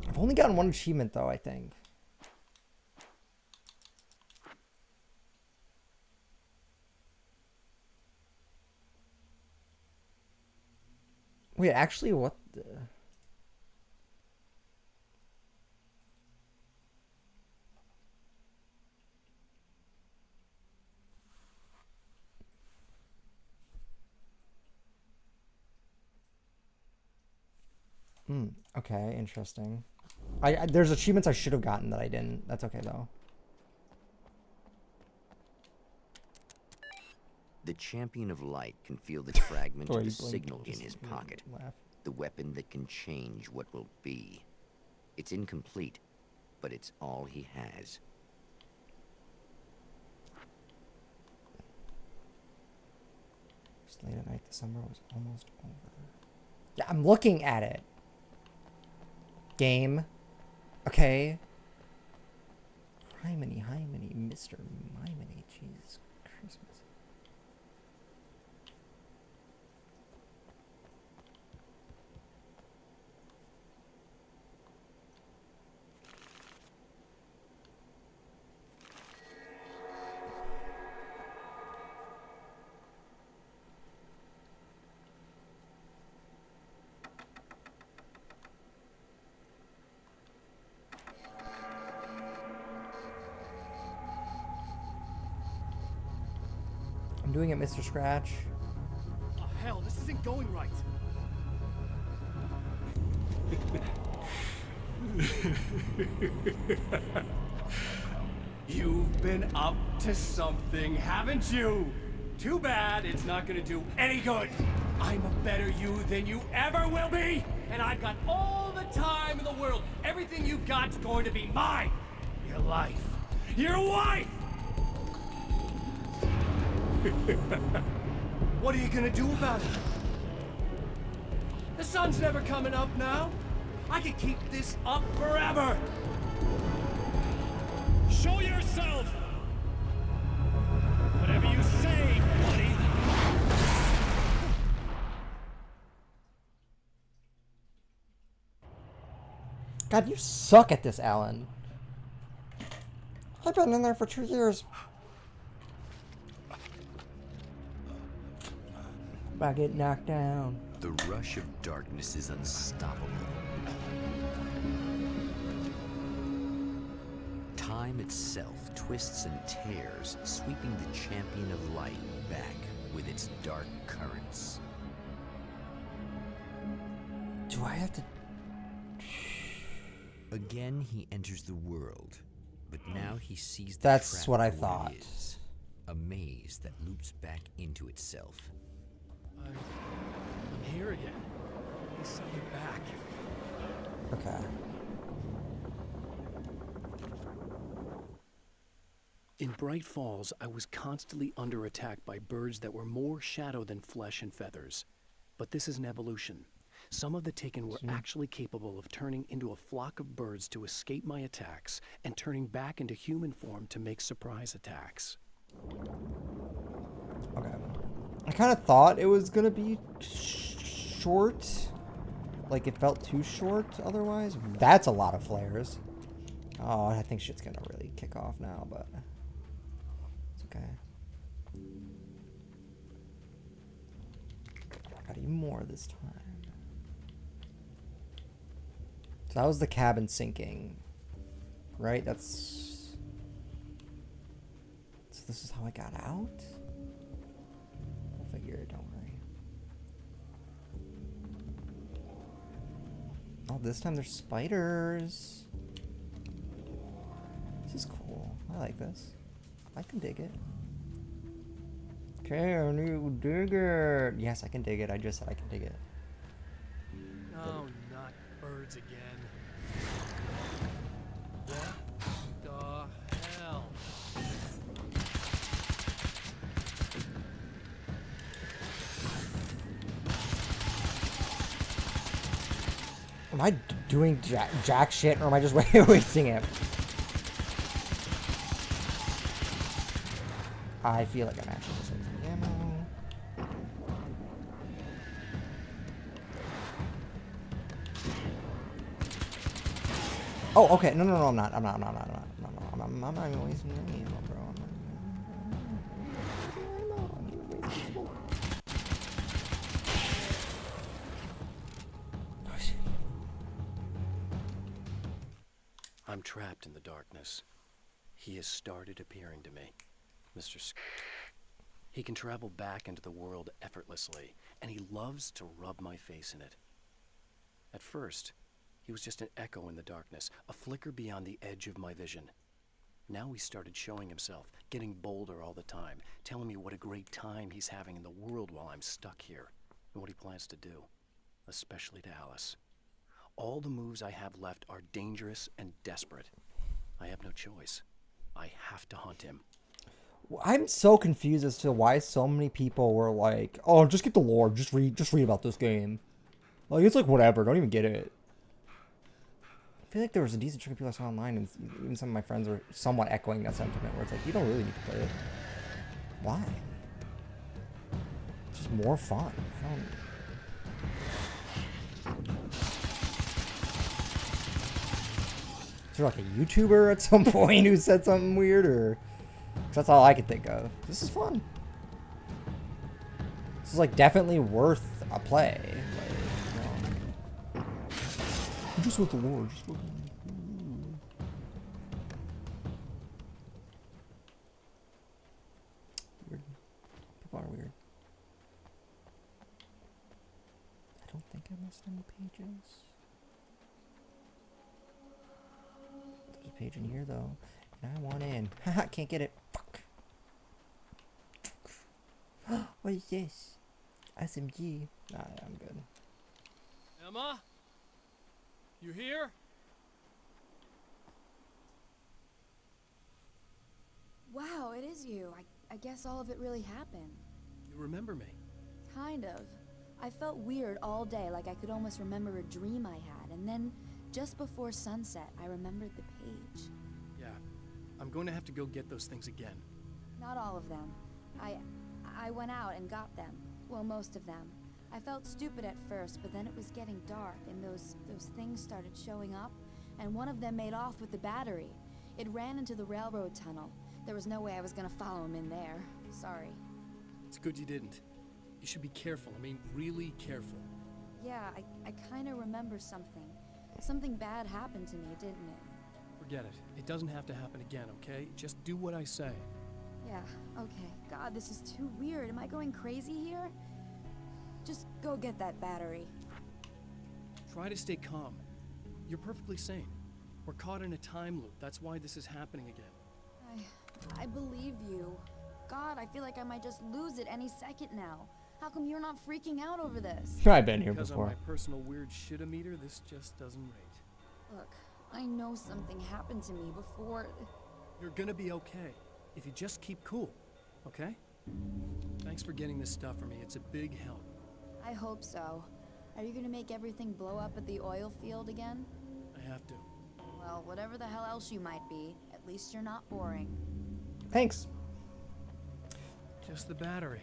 A: I've only gotten one achievement though, I think. Wait, actually, what the... Okay, interesting. There's achievements I should have gotten that I didn't. That's okay though.
B: The champion of light can feel the fragment
A: Oh,
B: of
A: you
B: the
A: blinked
B: signal
A: and
B: in
A: just
B: his
A: made me
B: pocket.
A: laugh.
B: The weapon that can change what will be. It's incomplete, but it's all he has.
A: Just late at night, the summer was almost over. Yeah, I'm looking at it. Game. Okay. Hymeny, Mr. Miminy, Jesus Christmas. I'm doing it, Mr. Scratch.
D: Oh, hell, this isn't going right.
C: You've been up to something, haven't you? Too bad it's not gonna do any good. I'm a better you than you ever will be, and I've got all the time in the world. Everything you've got's going to be mine. Your life, your wife, What are you gonna do about it? The sun's never coming up now. I can keep this up forever.
E: Show yourself! Whatever you say, buddy.
A: God, you suck at this, Alan. I've been in there for 2 years. I get knocked down.
B: The rush of darkness is unstoppable. Time itself twists and tears, sweeping the champion of light back with its dark currents.
A: Do I have to...
B: Again, he enters the world, but now he sees the
A: That's
B: trap
A: what I
B: for
A: thought.
B: it is, a maze that loops back into itself.
E: I'm here again. He sent me back.
A: Okay.
D: In Bright Falls, I was constantly under attack by birds that were more shadow than flesh and feathers. But this is an evolution. Some of the Taken were actually capable of turning into a flock of birds to escape my attacks and turning back into human form to make surprise attacks.
A: Okay. I kind of thought it was gonna be short. Like, it felt too short otherwise. That's a lot of flares. Oh, I think shit's gonna really kick off now, but it's okay. Got even more this time. So that was the cabin sinking, right? That's... So this is how I got out? We'll figure it, don't worry. Oh, this time there's spiders. This is cool. I like this. I can dig it. Can you dig it? Yes, I can dig it. I just said I can dig it.
E: Oh, not birds again. What the hell?
A: Am I doing jack shit, or am I just wasting it? I feel like I'm actually just wasting ammo. Oh, okay. No, I'm not. I'm not even wasting any ammo, bro.
D: I'm trapped in the darkness. He has started appearing to me. He can travel back into the world effortlessly, and he loves to rub my face in it. At first, he was just an echo in the darkness, a flicker beyond the edge of my vision. Now he started showing himself, getting bolder all the time, telling me what a great time he's having in the world while I'm stuck here, and what he plans to do, especially to Alice. All the moves I have left are dangerous and desperate. I have no choice. I have to hunt him.
A: I'm so confused as to why so many people were like, "Oh, just get the lore. Just read about this game." Like, it's like whatever. Don't even get it. I feel like there was a decent chunk of people I saw online, and even some of my friends were somewhat echoing that sentiment, where it's like, you don't really need to play it. Why? It's just more fun. I don't... Is there like a YouTuber at some point who said something weird, or... 'Cause that's all I could think of. This is fun. This is like definitely worth a play. Like, you know. Just with the lore. Just with the... Weird. People are weird. I don't think I missed any pages. There's a page in here though. And I want in. Haha, can't get it. Fuck. What is this? SMG. Nah, I'm good.
E: Emma? You here?
I: Wow, it is you. I guess all of it really happened.
E: You remember me?
I: Kind of. I felt weird all day, like I could almost remember a dream I had, and then, just before sunset, I remembered the page.
E: Yeah. I'm going to have to go get those things again.
I: Not all of them. I went out and got them. Well, most of them. I felt stupid at first, but then it was getting dark, and those things started showing up, and one of them made off with the battery. It ran into the railroad tunnel. There was no way I was gonna follow him in there. Sorry.
E: It's good you didn't. You should be careful. I mean, really careful.
I: Yeah, I kinda remember something. Something bad happened to me, didn't it?
E: Forget it. It doesn't have to happen again, okay? Just do what I say.
I: Yeah, okay. God, this is too weird. Am I going crazy here? Just go get that battery.
E: Try to stay calm. You're perfectly sane. We're caught in a time loop. That's why this is happening again.
I: I believe you. God, I feel like I might just lose it any second now. How come you're not freaking out over this?
A: I've been here
E: Because
A: before.
E: on my personal weird shit-o-meter, this just doesn't rate.
I: Look, I know something happened to me before...
E: You're gonna be okay. If you just keep cool, okay? Thanks for getting this stuff for me. It's a big help.
I: I hope so. Are you gonna make everything blow up at the oil field again?
E: I have to.
I: Well, whatever the hell else you might be, at least you're not boring.
A: Thanks.
E: Just the battery.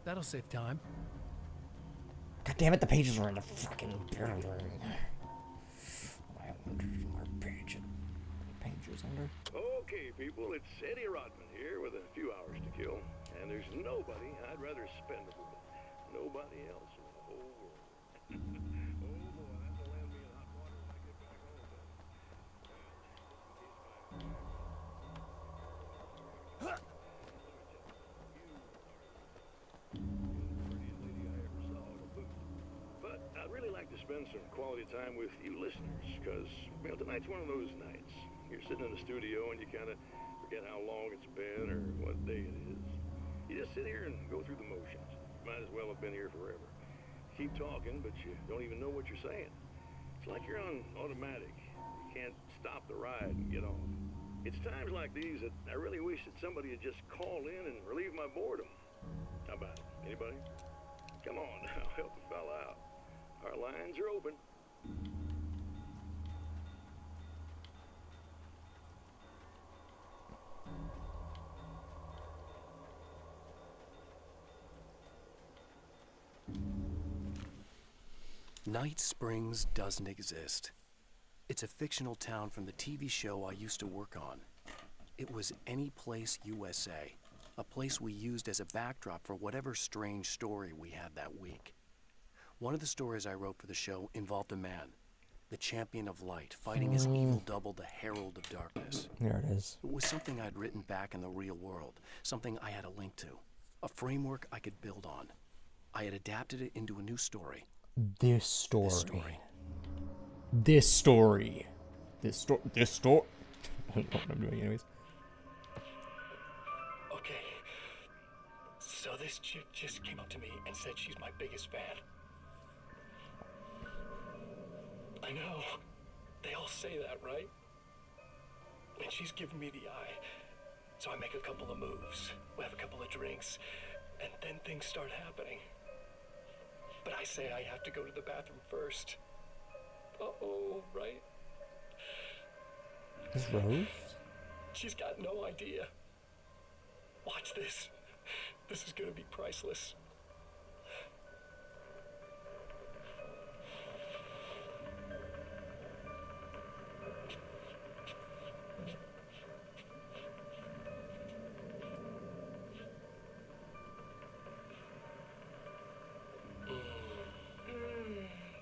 E: That'll save time.
A: God damn it, the pages are in the fucking building. More pages under.
G: Okay, people, it's Eddie Rodman here with a few hours to kill. And there's nobody I'd rather spend it with. Nobody else in the whole world. Oh boy, that'll land me in hot water when I get back home. But I'd really like to spend some quality time with you listeners, because, well, tonight's one of those nights. You're sitting in the studio and you kind of forget how long it's been or what day it is. You just sit here and go through the motions. Might as well have been here forever. Keep talking, but you don't even know what you're saying. It's like you're on automatic. You can't stop the ride and get off. It's times like these that I really wish that somebody would just call in and relieve my boredom. How about it? Anybody? Come on now, help a fella out. Our lines are open.
D: Night Springs doesn't exist. It's a fictional town from the TV show I used to work on. It was Any Place USA, a place we used as a backdrop for whatever strange story we had that week. One of the stories I wrote for the show involved a man, the champion of light, fighting his evil double, the herald of darkness.
A: There it is.
D: It was something I'd written back in the real world, something I had a link to, a framework I could build on. I had adapted it into a new story.
A: This story. I don't know what I'm doing anyways.
F: Okay. So this chick just came up to me and said she's my biggest fan. I know. They all say that, right? And she's giving me the eye. So I make a couple of moves. We have a couple of drinks. And then things start happening. But I say I have to go to the bathroom first. Uh-oh, right?
A: Is Rose?
F: She's got no idea. Watch this. This is gonna be priceless.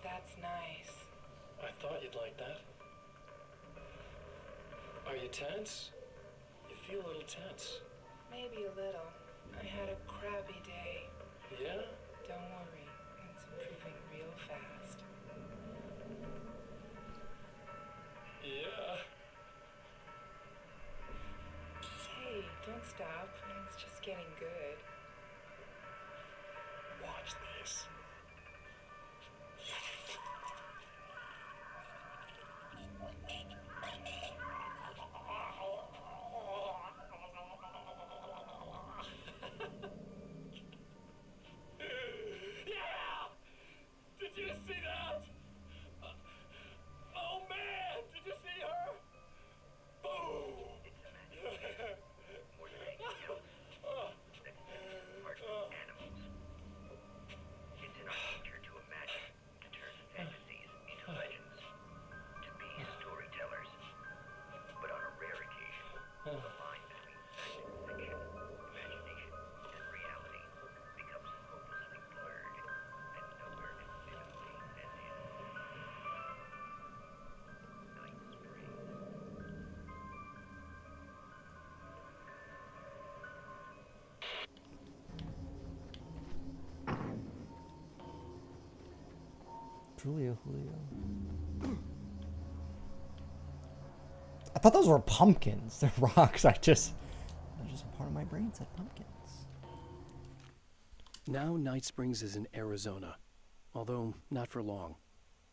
O: That's nice.
F: I thought you'd like that. Are you tense? You feel a little tense.
O: Maybe a little. I had a crappy day.
F: Yeah?
O: Don't worry. It's improving real fast.
F: Yeah.
O: Hey, don't stop. It's just getting good.
F: Watch this.
A: Julio. I thought those were pumpkins. They're rocks. That's just part of my brain said pumpkins.
D: Now Night Springs is in Arizona, although not for long.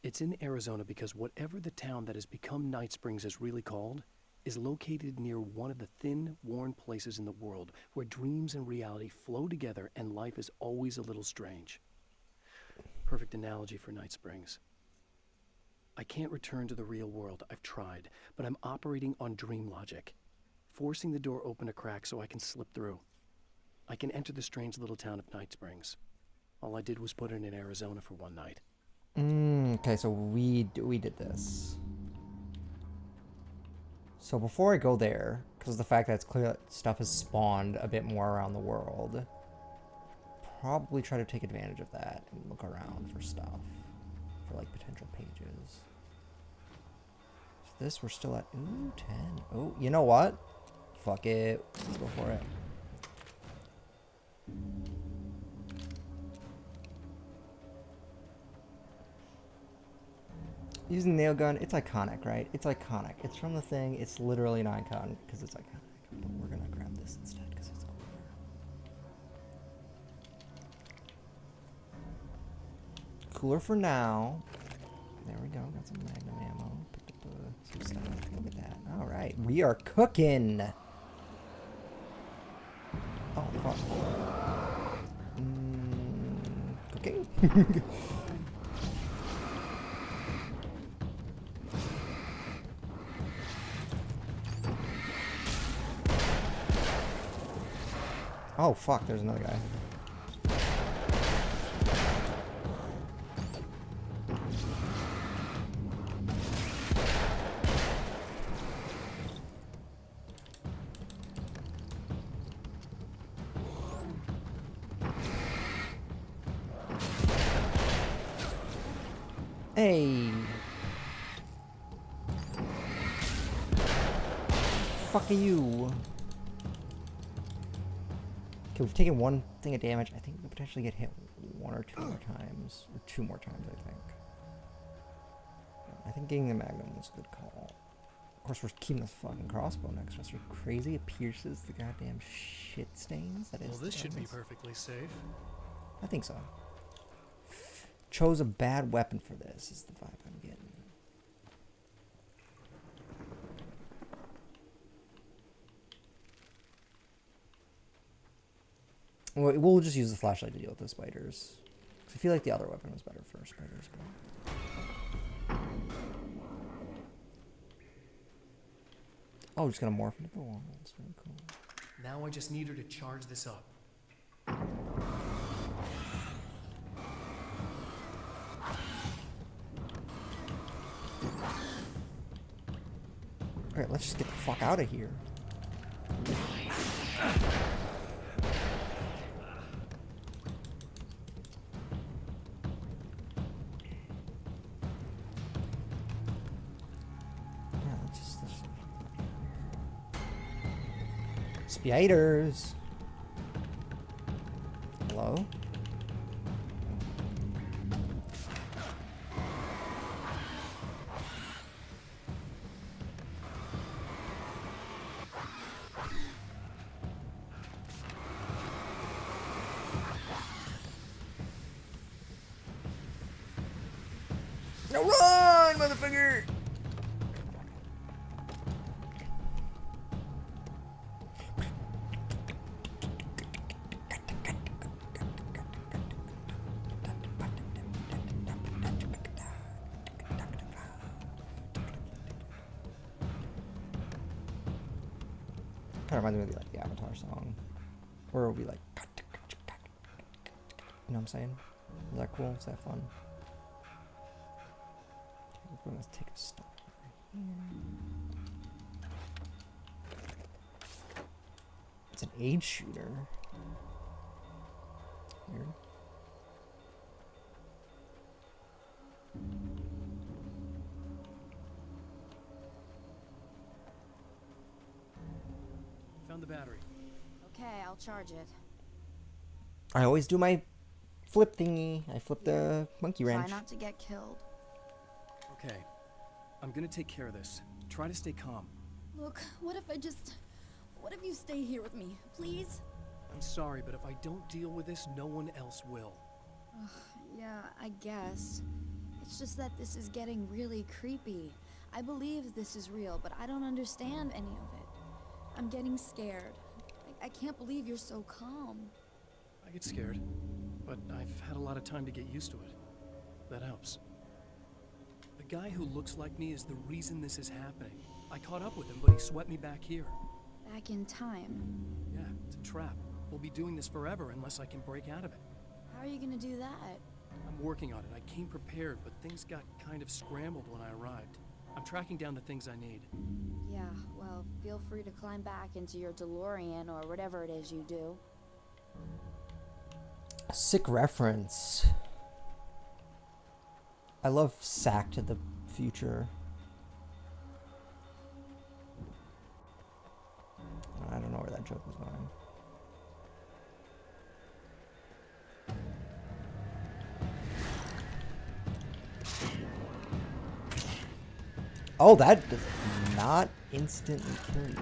D: It's in Arizona because whatever the town that has become Night Springs is really called is located near one of the thin, worn places in the world where dreams and reality flow together and life is always a little strange. Perfect analogy for Night Springs. I can't return to the real world. I've tried, but I'm operating on dream logic, forcing the door open a crack so I can slip through. I can enter the strange little town of Night Springs. All I did was put it in Arizona for one night.
A: Okay, so we did this. So before I go there, because of the fact that it's clear that stuff has spawned a bit more around the world, probably try to take advantage of that and look around for stuff, for like potential pages. So this, we're still at, ooh, 10. Oh, you know what? Fuck it. Let's go for it. Using nail gun, it's iconic, right? It's iconic. It's from the thing. It's literally an icon because it's iconic. But we're gonna grab this instead because it's cooler. Cooler for now. There we go. Got some magnum ammo. Picked up some stuff. Look at that. All right, we are cooking. Oh fuck. Cooking. Oh fuck, there's another guy. Hey. Fuck you. Okay, we've taken one thing of damage. I think we could potentially get hit one or two more times. Or two more times, I think. I think getting the magnum was a good call. Of course, we're keeping this fucking crossbow next to us. Are you crazy? It pierces the goddamn shit stains. That is.
E: Well, this should be perfectly safe.
A: I think so. Chose a bad weapon for this, is the vibe I'm getting. We'll just use the flashlight to deal with the spiders. I feel like the other weapon was better for spiders. But... oh, just gonna morph into the wall. That's really cool.
E: Now I just need her to charge this up.
A: Alright, let's just get the fuck out of here. Spiders. Hello? Now run, motherfucker! Kind of reminds me of like the Avatar song, where it'll be like, you know what I'm saying? Is that cool? Is that fun? Okay, we're gonna take a stop here. It's an age shooter. Weird.
E: Found the battery.
I: Okay, I'll charge it.
A: I always do my flip thingy. I flip the monkey wrench.
I: Try not to get killed.
D: Okay. I'm gonna take care of this. Try to stay calm.
I: Look, what if you stay here with me, please?
D: I'm sorry, but if I don't deal with this, no one else will.
I: Yeah, I guess. It's just that this is getting really creepy. I believe this is real, but I don't understand any of it. I'm getting scared. I can't believe you're so calm.
D: I get scared, but I've had a lot of time to get used to it. That helps. The guy who looks like me is the reason this is happening. I caught up with him, but he swept me back here.
I: Back in time.
D: Yeah, it's a trap. We'll be doing this forever unless I can break out of it.
I: How are you gonna do that?
D: I'm working on it. I came prepared, but things got kind of scrambled when I arrived. I'm tracking down the things I need.
I: Yeah, well, feel free to climb back into your DeLorean or whatever it is you do.
A: Sick reference. I love Sack to the Future. I don't know where that joke was going. Oh, that does not instantly kill you.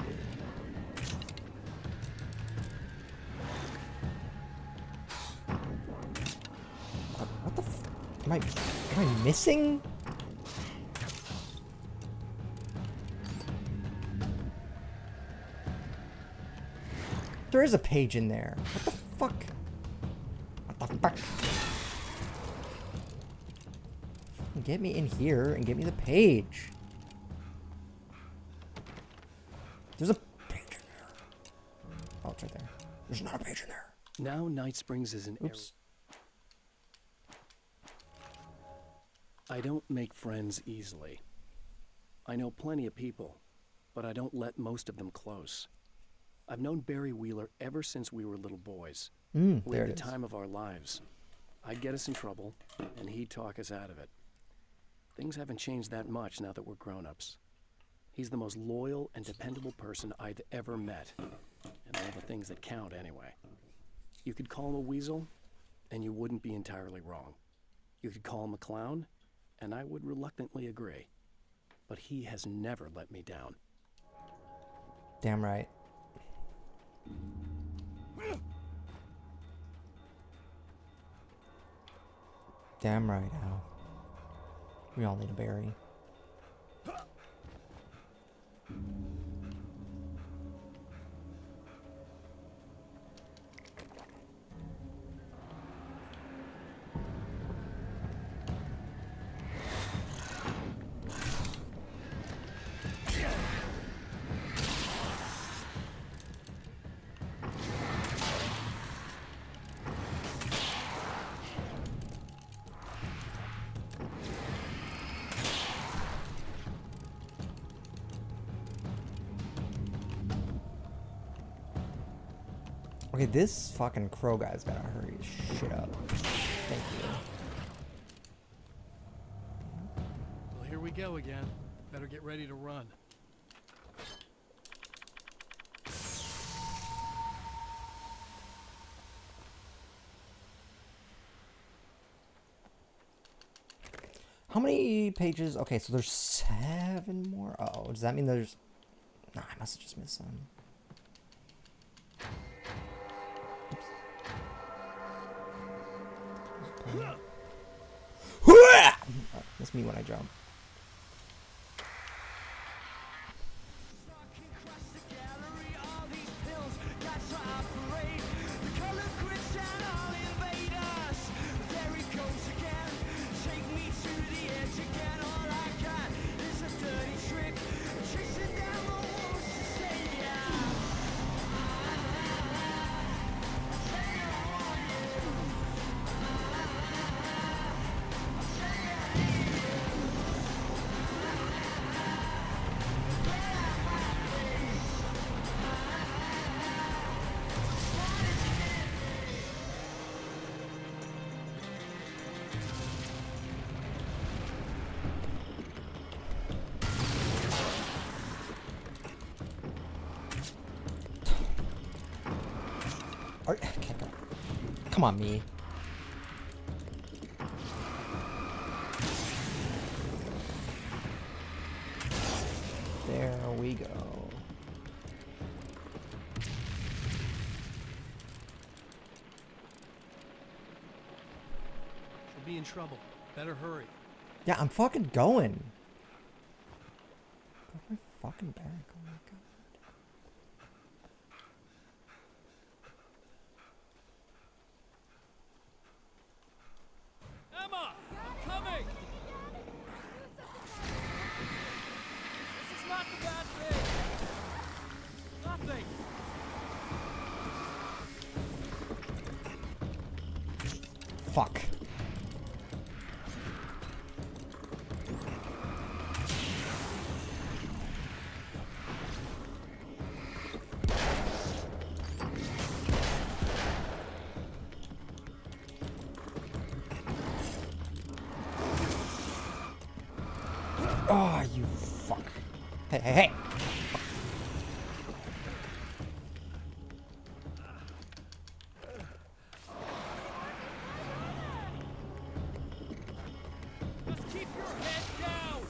A: What the f... Am I missing? There is a page in there. What the fuck? What the fuck? Fucking get me in here and get me the page. There's a page in there. Oh, it's right there. There's not a page in there.
D: Now Night Springs is an area. I don't make friends easily. I know plenty of people, but I don't let most of them close. I've known Barry Wheeler ever since we were little boys. We had the time of our lives. I'd get us in trouble, and he'd talk us out of it. Things haven't changed that much now that we're grown-ups. He's the most loyal and dependable person I've ever met. And all the things that count, anyway. You could call him a weasel, and you wouldn't be entirely wrong. You could call him a clown, and I would reluctantly agree. But he has never let me down.
A: Damn right. Damn right, Al. We all need a Barry. Okay, this fucking crow guy's gotta hurry his shit up. Thank you.
E: Well, here we go again. Better get ready to run.
A: How many pages? Okay, so there's 7 more. Uh-oh, does that mean there's... Nah, I must have just missed some. That's me when I jump. Come on, me. There we go.
E: She'll be in trouble. Better hurry.
A: Yeah, I'm fucking going. Got my fucking back. Oh my god.
E: Emma! I'm coming! This is not the bad thing! Nothing!
A: Fuck. Oh, you fuck. Hey, hey, hey!
E: Just keep your head down!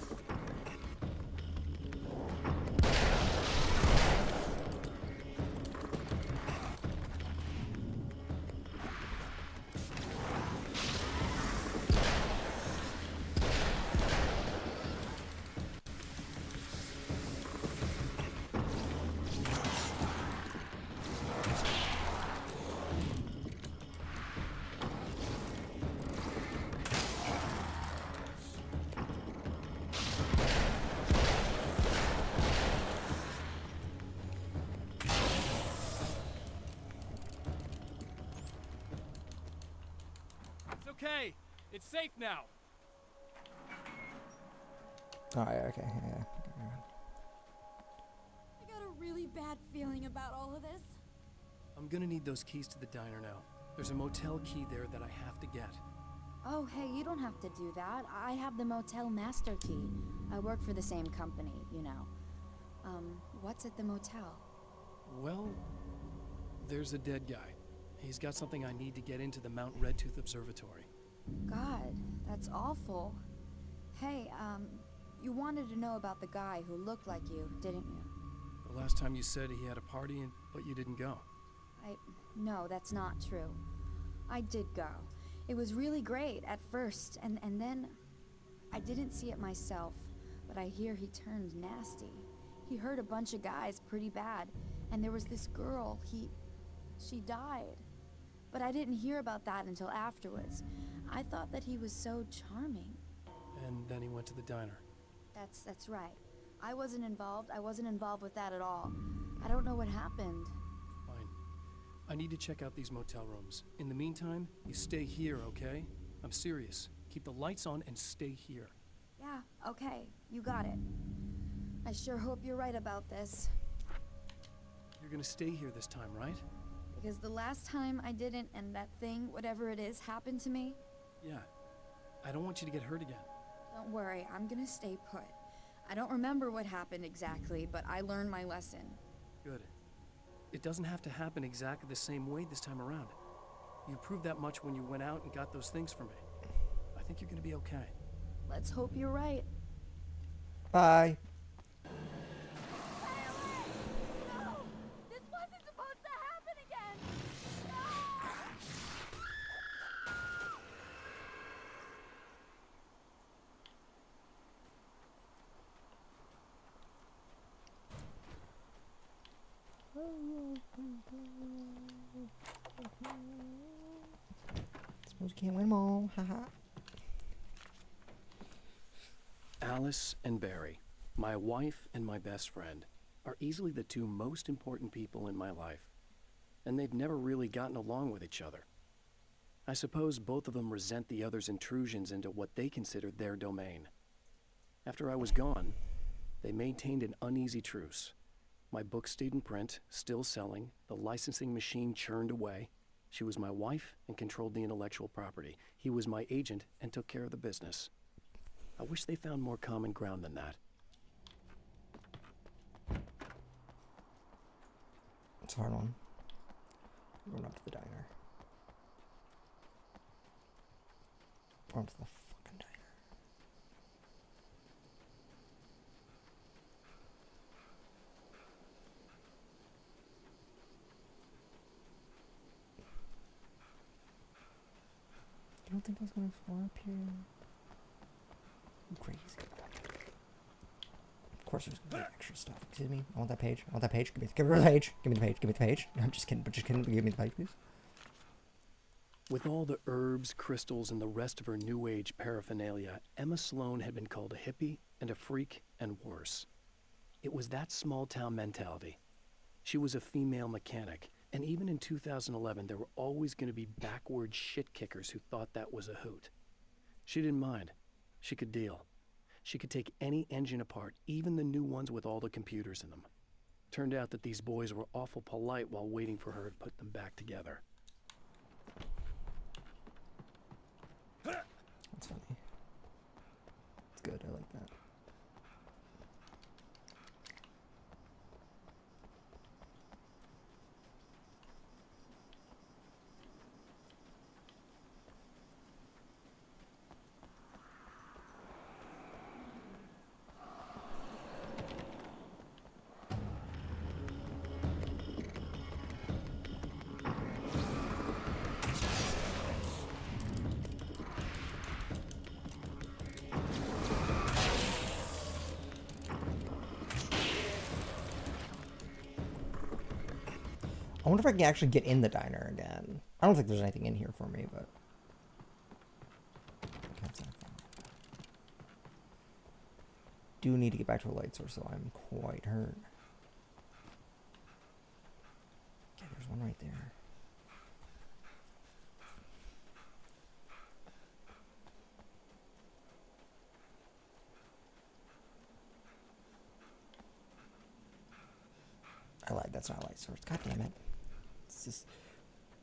E: It's okay. It's safe now.
A: Alright, okay, yeah.
I: I got a really bad feeling about all of this.
D: I'm gonna need those keys to the diner now. There's a motel key there that I have to get.
I: Oh, hey, you don't have to do that. I have the motel master key. I work for the same company, you know. What's at the motel?
D: Well, there's a dead guy. He's got something I need to get into the Mount Redtooth Observatory.
I: God, that's awful. Hey, you wanted to know about the guy who looked like you, didn't you?
D: The last time you said he had a party, but you didn't go.
I: No, that's not true. I did go. It was really great at first, and then I didn't see it myself, but I hear he turned nasty. He hurt a bunch of guys pretty bad, and there was this girl, she died. But I didn't hear about that until afterwards. I thought that he was so charming.
D: And then he went to the diner.
I: That's right. I wasn't involved with that at all. I don't know what happened.
D: Fine. I need to check out these motel rooms. In the meantime, you stay here, okay? I'm serious. Keep the lights on and stay here.
I: Yeah, okay, you got it. I sure hope you're right about this.
D: You're gonna stay here this time, right?
I: Because the last time I didn't, and that thing, whatever it is, happened to me.
D: Yeah. I don't want you to get hurt again.
I: Don't worry, I'm gonna stay put. I don't remember what happened exactly, but I learned my lesson.
D: Good. It doesn't have to happen exactly the same way this time around. You proved that much when you went out and got those things for me. I think you're gonna be okay.
I: Let's hope you're right.
A: Bye.
I: This wasn't supposed to happen again!
A: Suppose you can't win them all. Haha.
D: Alice and Barry, my wife and my best friend, are easily the two most important people in my life. And they've never really gotten along with each other. I suppose both of them resent the other's intrusions into what they considered their domain. After I was gone, they maintained an uneasy truce. My book stayed in print, still selling, the licensing machine churned away. She was my wife and controlled the intellectual property. He was my agent and took care of the business. I wish they found more common ground than that.
A: It's a hard one. We're going up to the diner. Going to the fucking diner. don't think I was gonna explore up here. I'm crazy. Of course there's gonna be extra stuff. Excuse me. I want that page. I want that page. Give me the page. Give me the page. Give me the page. No, I'm just kidding. But just kidding. Give me the page, please.
D: With all the herbs, crystals, and the rest of her New Age paraphernalia, Emma Sloan had been called a hippie and a freak and worse. It was that small-town mentality. She was a female mechanic, and even in 2011, there were always going to be backward shit-kickers who thought that was a hoot. She didn't mind. She could deal. She could take any engine apart, even the new ones with all the computers in them. Turned out that these boys were awful polite while waiting for her to put them back together.
A: That's funny. It's good. I like that. I wonder if I can actually get in the diner again. I don't think there's anything in here for me, but... do need to get back to a light source, so I'm quite hurt. Okay, there's one right there. I lied, that's not a light source. God damn it. It's this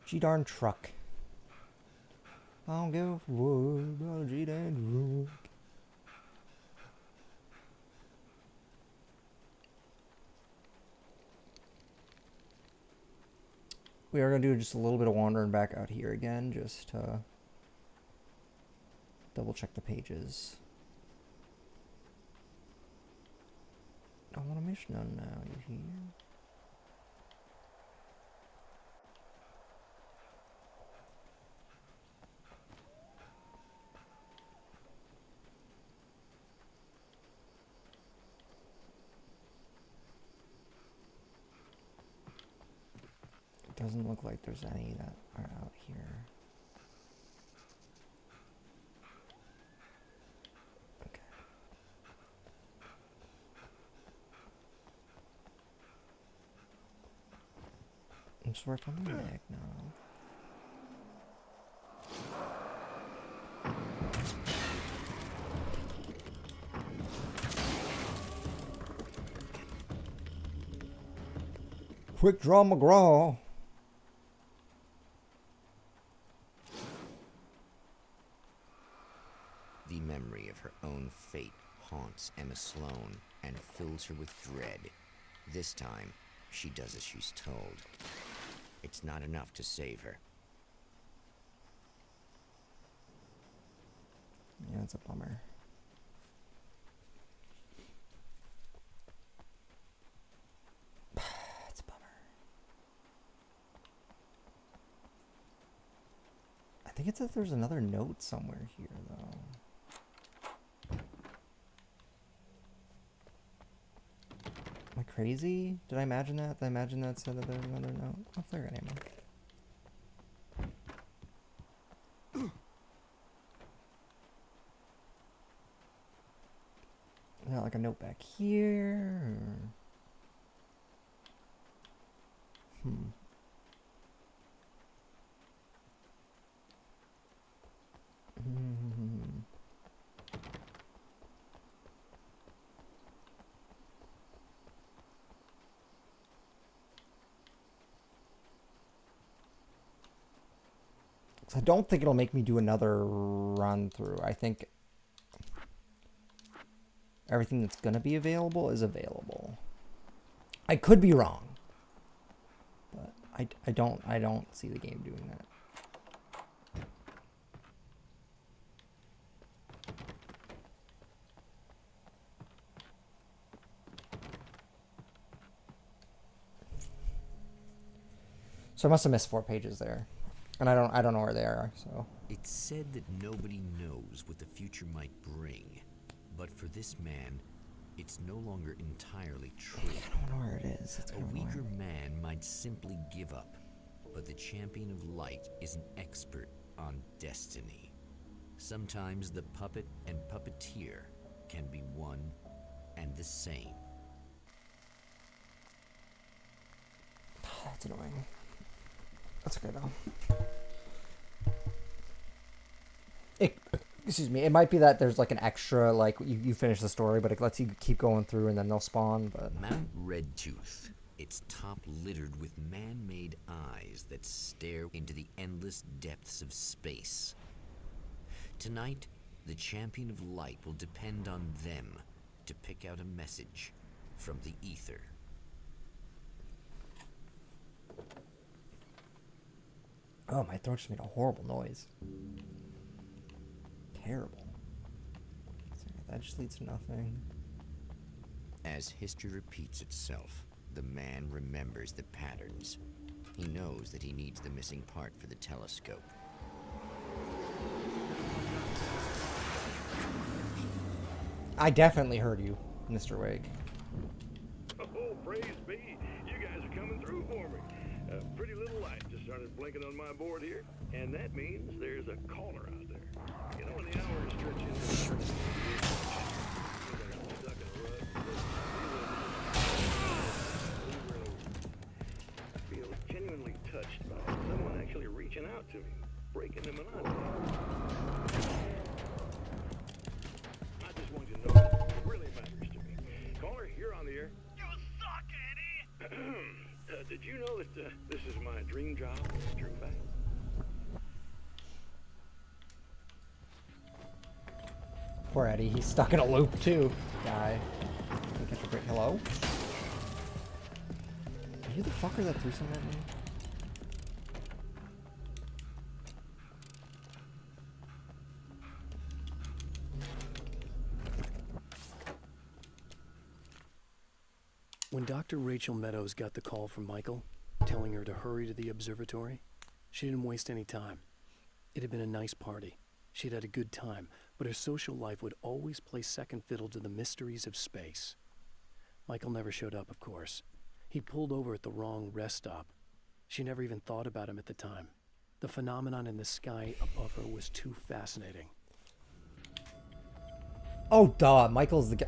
A: G-darn truck. I don't give a fuck about a G-darn truck. We are going to do just a little bit of wandering back out here again, just to double check the pages. I want to miss none now, you hear? Doesn't look like there's any that are out here. Okay. I'm just working on the neck now. Quick draw McGraw.
B: The memory of her own fate haunts Emma Sloan and fills her with dread. This time, she does as she's told. It's not enough to save her.
A: Yeah, it's a bummer. It's a bummer. I think it's that there's another note somewhere here, though. Am I crazy? Did I imagine that? Did I imagine that said that there's another note? Oh, flare gun ammo. Got like a note back here. I don't think it'll make me do another run through. I think everything that's gonna be available is available. I could be wrong, but I don't see the game doing that. So I must have missed 4 pages there. And I don't know where they are, so.
B: It's said that nobody knows what the future might bring, but for this man, it's no longer entirely true.
A: I don't know where it is. It's
B: A weaker man might simply give up, but the champion of light is an expert on destiny. Sometimes the puppet and puppeteer can be one and the same.
A: That's annoying. That's okay though. Excuse me. It might be that there's like an extra, like you finish the story, but it lets you keep going through and then they'll spawn. But
B: Mount Redtooth, its top littered with man-made eyes that stare into the endless depths of space. Tonight, the champion of light will depend on them to pick out a message from the ether.
A: oh, my throat just made a horrible noise. Terrible. That just leads to nothing.
B: As history repeats itself, the man remembers the patterns. He knows that he needs the missing part for the telescope.
A: I definitely heard you, Mr. Wake.
G: Oh, praise be. You guys are coming through for me. A pretty little light just started blinking on my board here, and that means there's a caller out there. You know, when the hours stretch into stuck in a rut, I feel genuinely touched by someone actually reaching out to me, breaking the monotony. I just want you to know it really matters to me. Caller, you're on the air. You suck, Eddie! Did you know that this is my dream job? True fact.
A: Poor Eddie, he's stuck in a loop too. Guy. Can't catch a break. Hello? Are you the fucker that threw something at me?
D: When Dr. Rachel Meadows got the call from Michael, telling her to hurry to the observatory, she didn't waste any time. It had been a nice party. She'd had a good time, but her social life would always play second fiddle to the mysteries of space. Michael never showed up, of course. He pulled over at the wrong rest stop. She never even thought about him at the time. The phenomenon in the sky above her was too fascinating.
A: Oh, duh. Michael's the guy.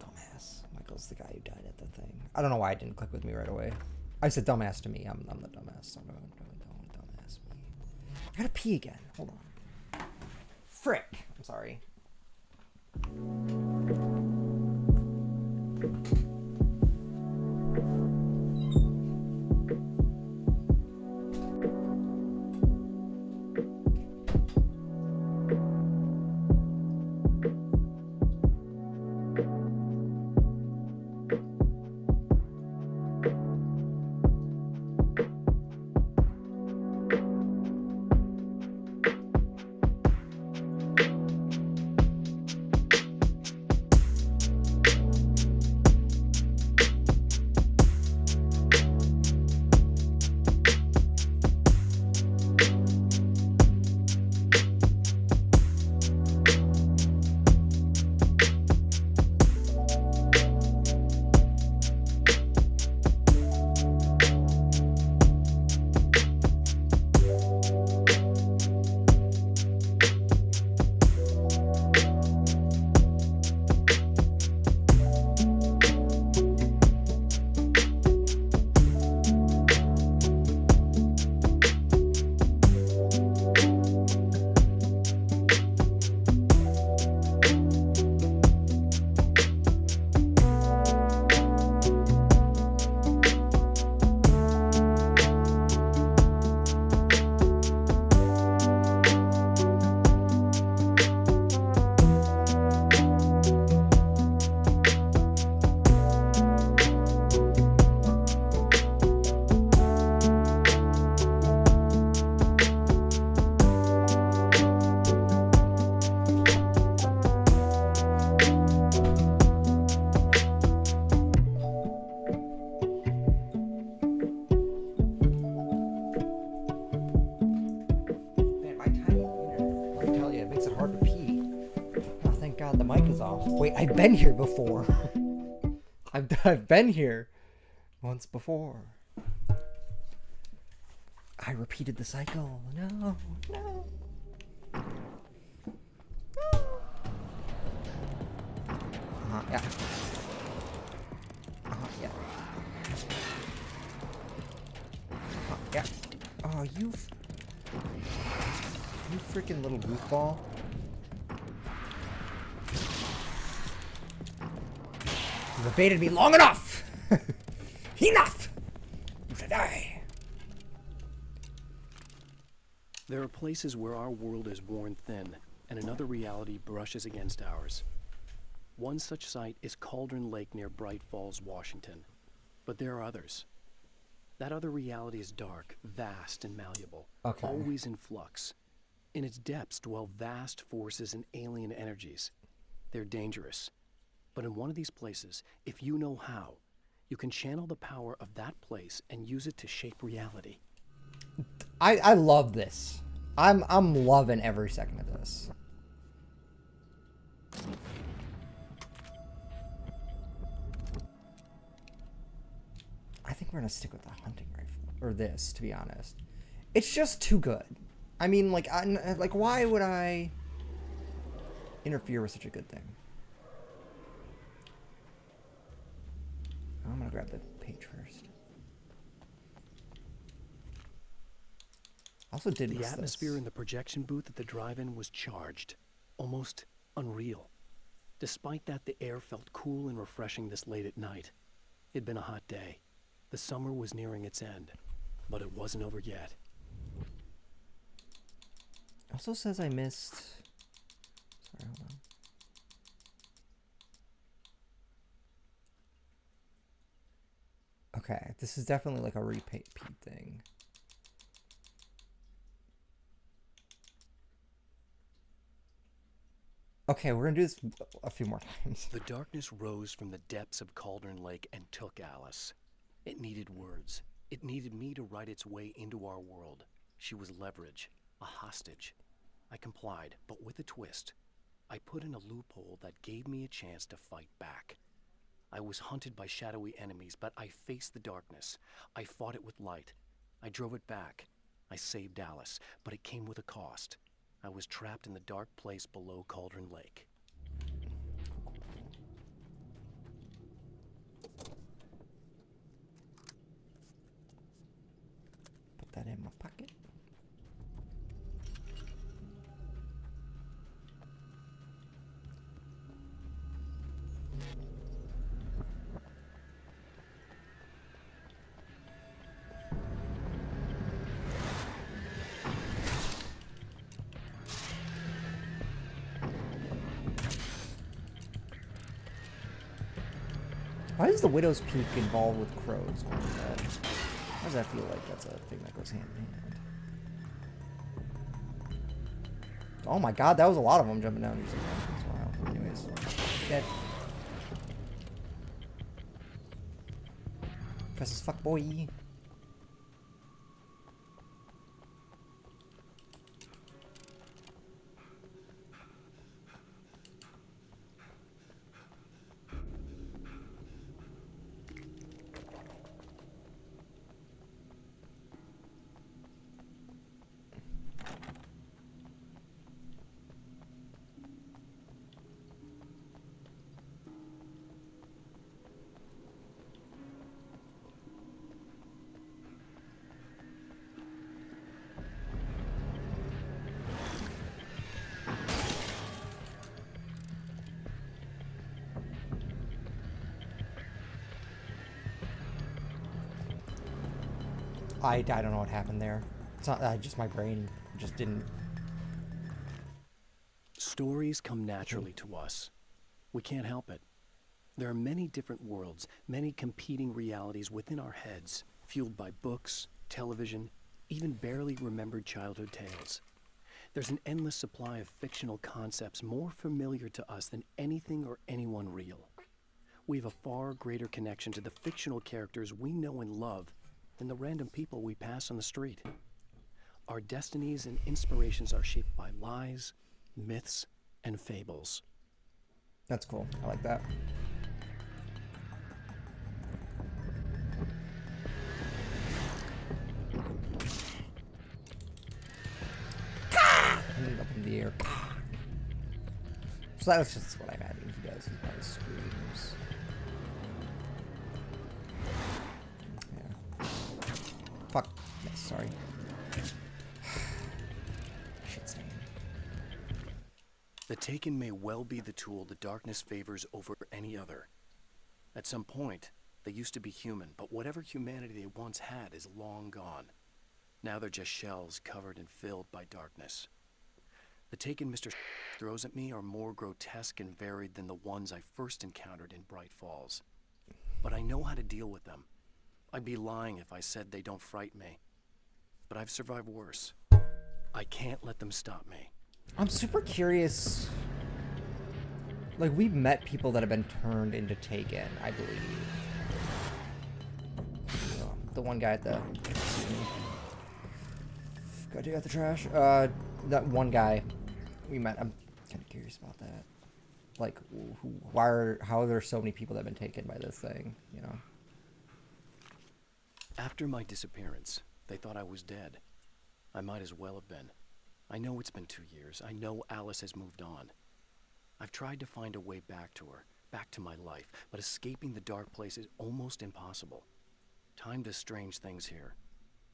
A: Dumbass. Michael's the guy who died at the thing. I don't know why it didn't click with me right away. I said dumbass to me. I'm the dumbass. So don't dumbass me. I gotta pee again. Hold on. Frick. I'm sorry. I've been here before. I've been here once before. I repeated the cycle. No, no. Yeah. Yeah. Yeah. Oh, you freaking little goofball. You've evaded me long enough! Enough! You should die.
D: There are places where our world is worn thin, and another reality brushes against ours. One such site is Cauldron Lake near Bright Falls, Washington. But there are others. That other reality is dark, vast, and malleable, always in flux. In its depths dwell vast forces and alien energies. They're dangerous. But in one of these places, if you know how, you can channel the power of that place and use it to shape reality.
A: I love this. I'm loving every second of this. I think we're gonna stick with the hunting rifle, or this, to be honest. It's just too good. I mean, like, why would I interfere with such a good thing? I'm gonna grab the page first. Also did
D: the atmosphere in the projection booth at the drive-in was charged, almost unreal. Despite that, the air felt cool and refreshing this late at night. It'd been a hot day. The summer was nearing its end, but it wasn't over yet.
A: Also says I missed... Sorry, hold on. Okay, this is definitely like a repeat thing. Okay, we're gonna do this a few more times.
D: The darkness rose from the depths of Cauldron Lake and took Alice. It needed words. It needed me to write its way into our world. She was leverage, a hostage. I complied, but with a twist. I put in a loophole that gave me a chance to fight back. I was hunted by shadowy enemies, but I faced the darkness. I fought it with light. I drove it back. I saved Alice, but it came with a cost. I was trapped in the dark place below Cauldron Lake.
A: Put that in my pocket. Why is the Widow's Peak involved with crows? Why does that feel like that's a thing that goes hand in hand? Oh my god, that was a lot of them jumping down these mountains. Wow. Anyways, dead. Fast as fuck, boy. I don't know what happened there. It's not just my brain just didn't.
D: Stories come naturally to us. We can't help it. There are many different worlds, many competing realities within our heads, fueled by books, television, even barely remembered childhood tales. There's an endless supply of fictional concepts more familiar to us than anything or anyone real. We have a far greater connection to the fictional characters we know and love than the random people we pass on the street. Our destinies and inspirations are shaped by lies, myths, and fables.
A: That's cool. I like that. Up in the air. So that's just what I imagine he does. He probably screams. Yeah. Fuck. Yes, sorry. Shit stain.
D: The Taken may well be the tool the darkness favors over any other. At some point, they used to be human, but whatever humanity they once had is long gone. Now they're just shells covered and filled by darkness. The Taken Mr. throws at me are more grotesque and varied than the ones I first encountered in Bright Falls. But I know how to deal with them. I'd be lying if I said they don't frighten me. But I've survived worse. I can't let them stop me.
A: I'm super curious. Like, we've met people that have been turned into Taken, I believe. The one guy at the... Go dig out the trash. That one guy we met. I'm kind of curious about that. Like, how are there so many people that have been taken by this thing, you know?
D: After my disappearance, they thought I was dead. I might as well have been. I know it's been 2 years. I know Alice has moved on. I've tried to find a way back to her, back to my life, but escaping the dark place is almost impossible. Time does strange things here.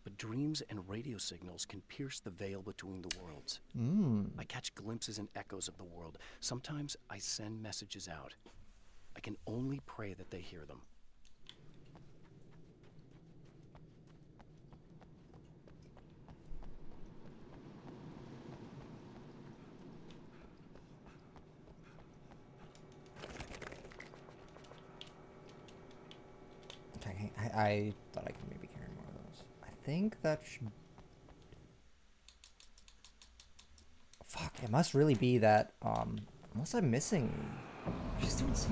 D: But dreams and radio signals can pierce the veil between the worlds. I catch glimpses and echoes of the world. Sometimes I send messages out. I can only pray that they hear them.
A: Okay, I thought I could maybe carry more of those. I think that should... Fuck, it must really be that, unless I'm missing... I just don't see...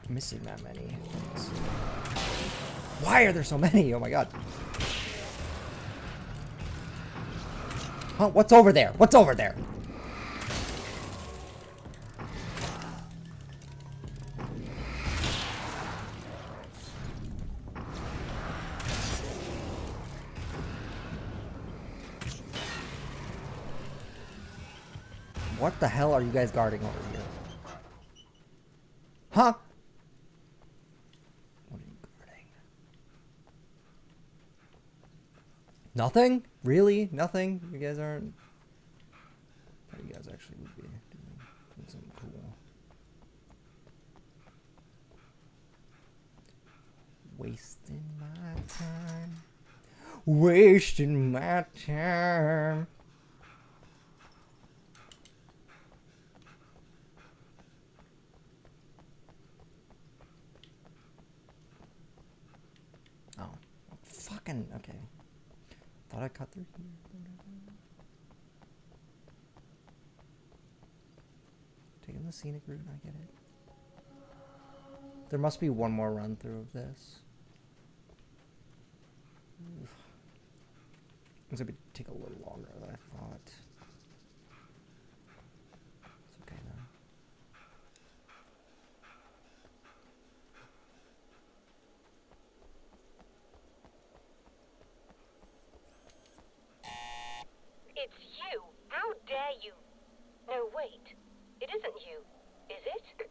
A: Missing that many things. Why are there so many? Oh my god. Huh? What's over there? What's over there? What the hell are you guys guarding over here? Huh? What are you guarding? Nothing? Really? Nothing? You guys aren't... I thought you guys actually would be doing something cool. Wasting my time. Wasting my time. Oh. Fucking... Okay. Thought I cut through here. Taking the scenic route, I get it. There must be one more run through of this. It's gonna take a little longer than I thought. It's okay though.
M: It's you! How dare you! No, wait. It isn't you, is it?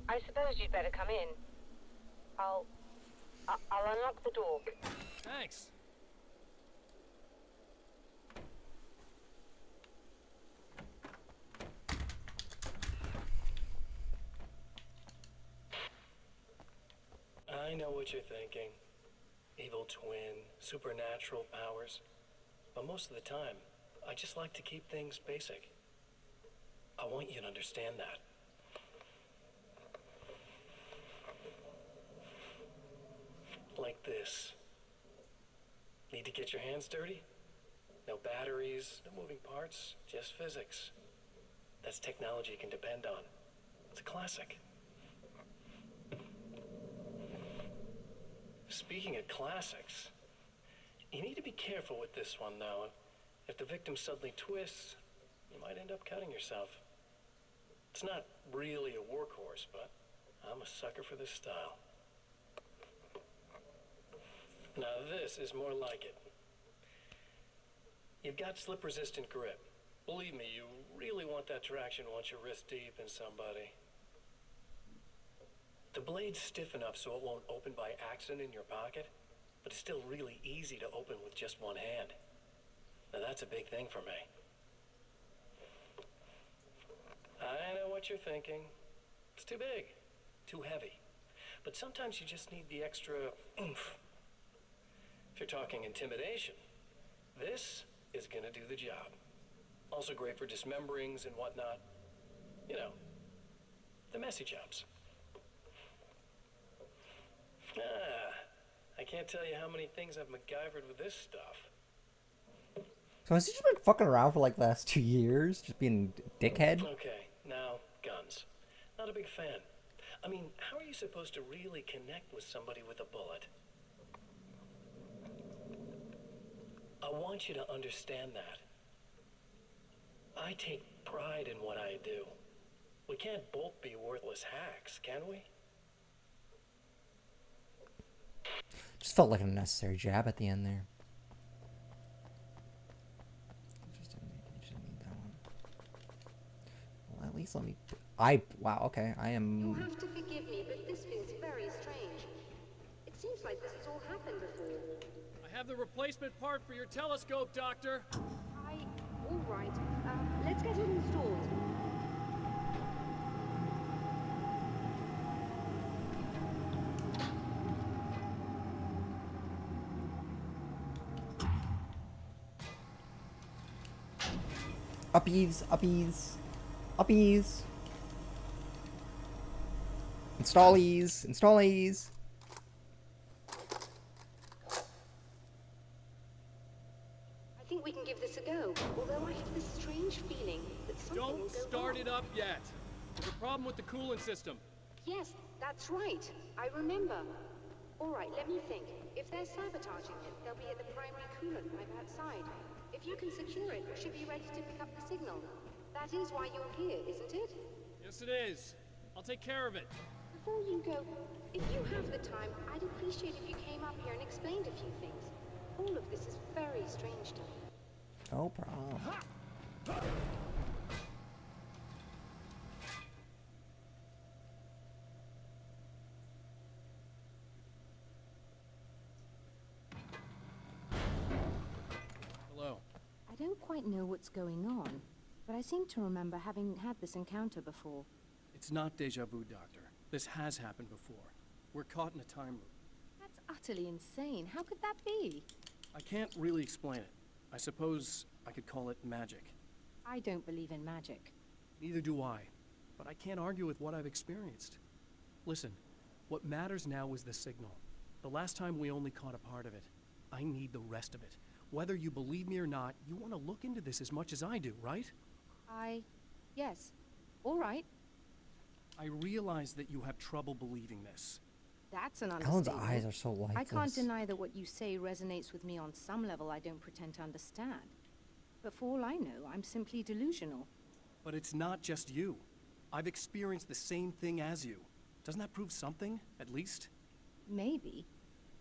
M: I suppose you'd better come in. I'll unlock the door.
E: Thanks.
F: I know what you're thinking. Evil twin, supernatural powers. But most of the time, I just like to keep things basic. I want you to understand that. Like this. Need to get your hands dirty? No batteries, no moving parts, just physics. That's technology you can depend on. It's a classic. Speaking of classics, You need to be careful with this one, though. If the victim suddenly twists, you might end up cutting yourself. It's not really a workhorse, but I'm a sucker for this style. Now this is more like it. You've got slip-resistant grip. Believe me, you really want that traction once you're wrist deep in somebody. The blade's stiff enough so it won't open by accident in your pocket, but it's still really easy to open with just one hand. Now that's a big thing for me. I know what you're thinking. It's too big, too heavy. But sometimes you just need the extra oomph. If you're talking intimidation, this is gonna do the job. Also great for dismemberings and whatnot. You know, the messy jobs. I can't tell you how many things I've MacGyvered with this stuff.
A: So has he just been fucking around for like the last 2 years? Just being a dickhead?
F: Okay, now, guns. Not a big fan. I mean, how are you supposed to really connect with somebody with a bullet? I want you to understand that. I take pride in what I do. We can't both be worthless hacks, can we?
A: Just felt like an unnecessary jab at the end there. Just didn't need that one. Well, at least let me... Wow, okay, I am...
K: You'll have to forgive me, but this feels very strange. It seems like this has all happened before.
E: I have the replacement part for your telescope, Doctor.
K: All right. Let's get it installed.
A: Uppies, uppies, uppies. Installies, installies.
K: I think we can give this a go, although I have this strange feeling that something will
E: Don't
K: go
E: start
K: wrong.
E: it up yet. There's a problem with the coolant system.
K: Yes, that's right. I remember. All right, let me think. If they're sabotaging it, they'll be at the primary coolant pipe outside. If you can secure it, we should be ready to pick up the signal. That is why you're here, isn't it?
E: Yes, it is. I'll take care of it.
K: Before you go, if you have the time, I'd appreciate if you came up here and explained a few things. All of this is very strange to me.
A: No problem.
E: Hello.
L: I don't quite know what's going on, but I seem to remember having had this encounter before.
D: It's not deja vu, Doctor. This has happened before. We're caught in a time loop.
L: That's utterly insane. How could that be?
D: I can't really explain it. I suppose I could call it magic.
L: I don't believe in magic.
D: Neither do I. But I can't argue with what I've experienced. Listen, what matters now is the signal. The last time we only caught a part of it. I need the rest of it. Whether you believe me or not, you want to look into this as much as I do, right?
L: Yes. All right.
D: I realize that you have trouble believing this.
L: That's an
A: Alan's
L: understatement.
A: eyes are so lifeless.
L: I can't deny that what you say resonates with me on some level I don't pretend to understand. But for all I know, I'm simply delusional.
D: But it's not just you. I've experienced the same thing as you. Doesn't that prove something, at least?
L: Maybe.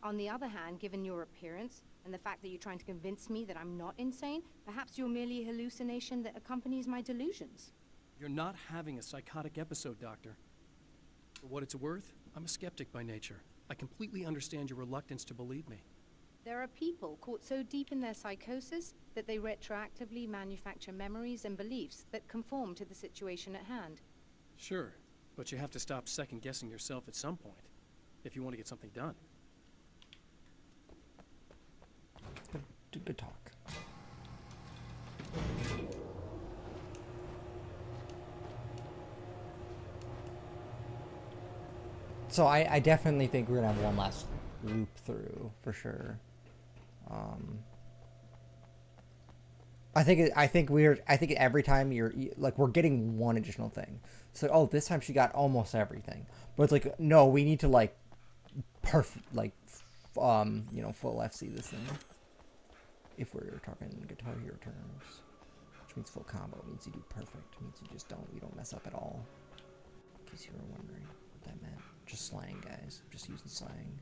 L: On the other hand, given your appearance, and the fact that you're trying to convince me that I'm not insane, perhaps you're merely a hallucination that accompanies my delusions.
D: You're not having a psychotic episode, Doctor. For what it's worth, I'm a skeptic by nature. I completely understand your reluctance to believe me.
L: There are people caught so deep in their psychosis that they retroactively manufacture memories and beliefs that conform to the situation at hand.
D: Sure, but you have to stop second-guessing yourself at some point, if you want to get something done.
A: Good talk. So I definitely think we're gonna have one last loop through for sure. I think every time like we're getting one additional thing. So oh, this time she got almost everything, but it's like no, we need to like full FC this thing. if we're talking Guitar Hero terms. Which means full combo. It means you do perfect. It means you don't mess up at all. In case you were wondering what that meant. Just slang, guys. Just using slang.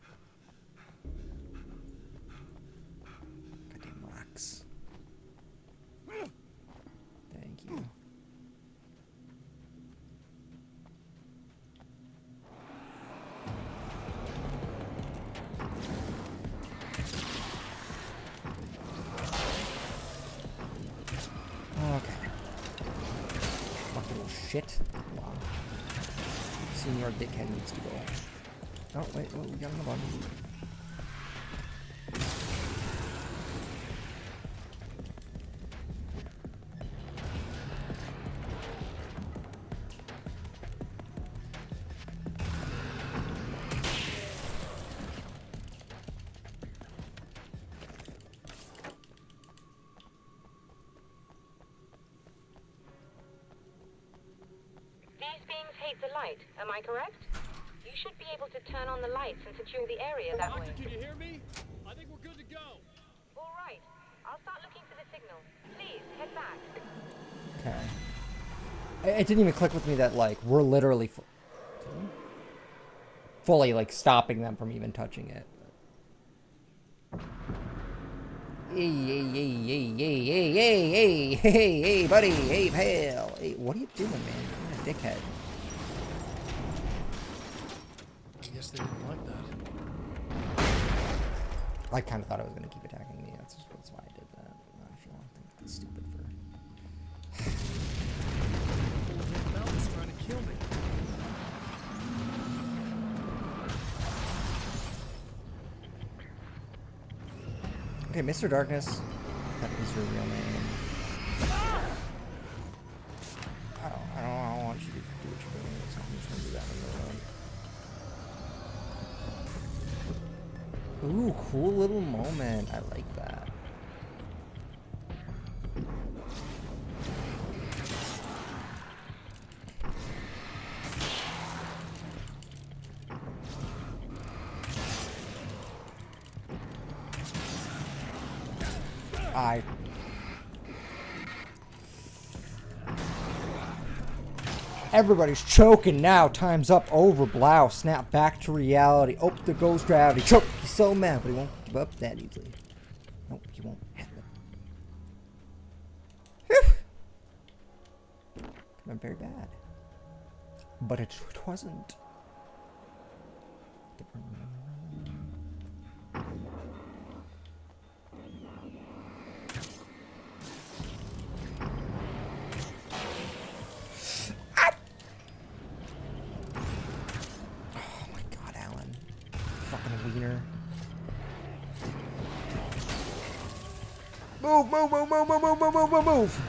A: Goddamn rocks. Thank you. Okay. Fucking little shit. Wow. Senior dickhead needs to go. Oh, wait, oh, we got him on.
M: The light, am I correct? You should be able to turn on the lights and secure the area that way.
E: Can you hear me? I think we're good to go.
M: All right. I'll start looking for the signal. Please, head back.
A: Okay. It didn't even click with me that, like, we're literally fully, like, stopping them from even touching it. Hey, buddy. Hey, pal. Hey, what are you doing, man? You're a dickhead.
E: I guess they didn't like that.
A: I kind of thought it was going to keep attacking me. That's why I did that. I feel that's stupid for...
E: Mountain's trying to kill me.
A: Okay, Mr. Darkness. That is your real name. I don't want you to do what you're doing. So I'm just going to do that in the road. Ooh, cool little moment. I like that. Everybody's choking now. Time's up. Over. Blow. Snap back to reality. Oh, there goes gravity. Choke. He's so mad, but he won't give up that easily. Nope, he won't have it. Whew. Could have been very bad. But it wasn't. Wiener. Move, move, move, move, move, move, move, move, move.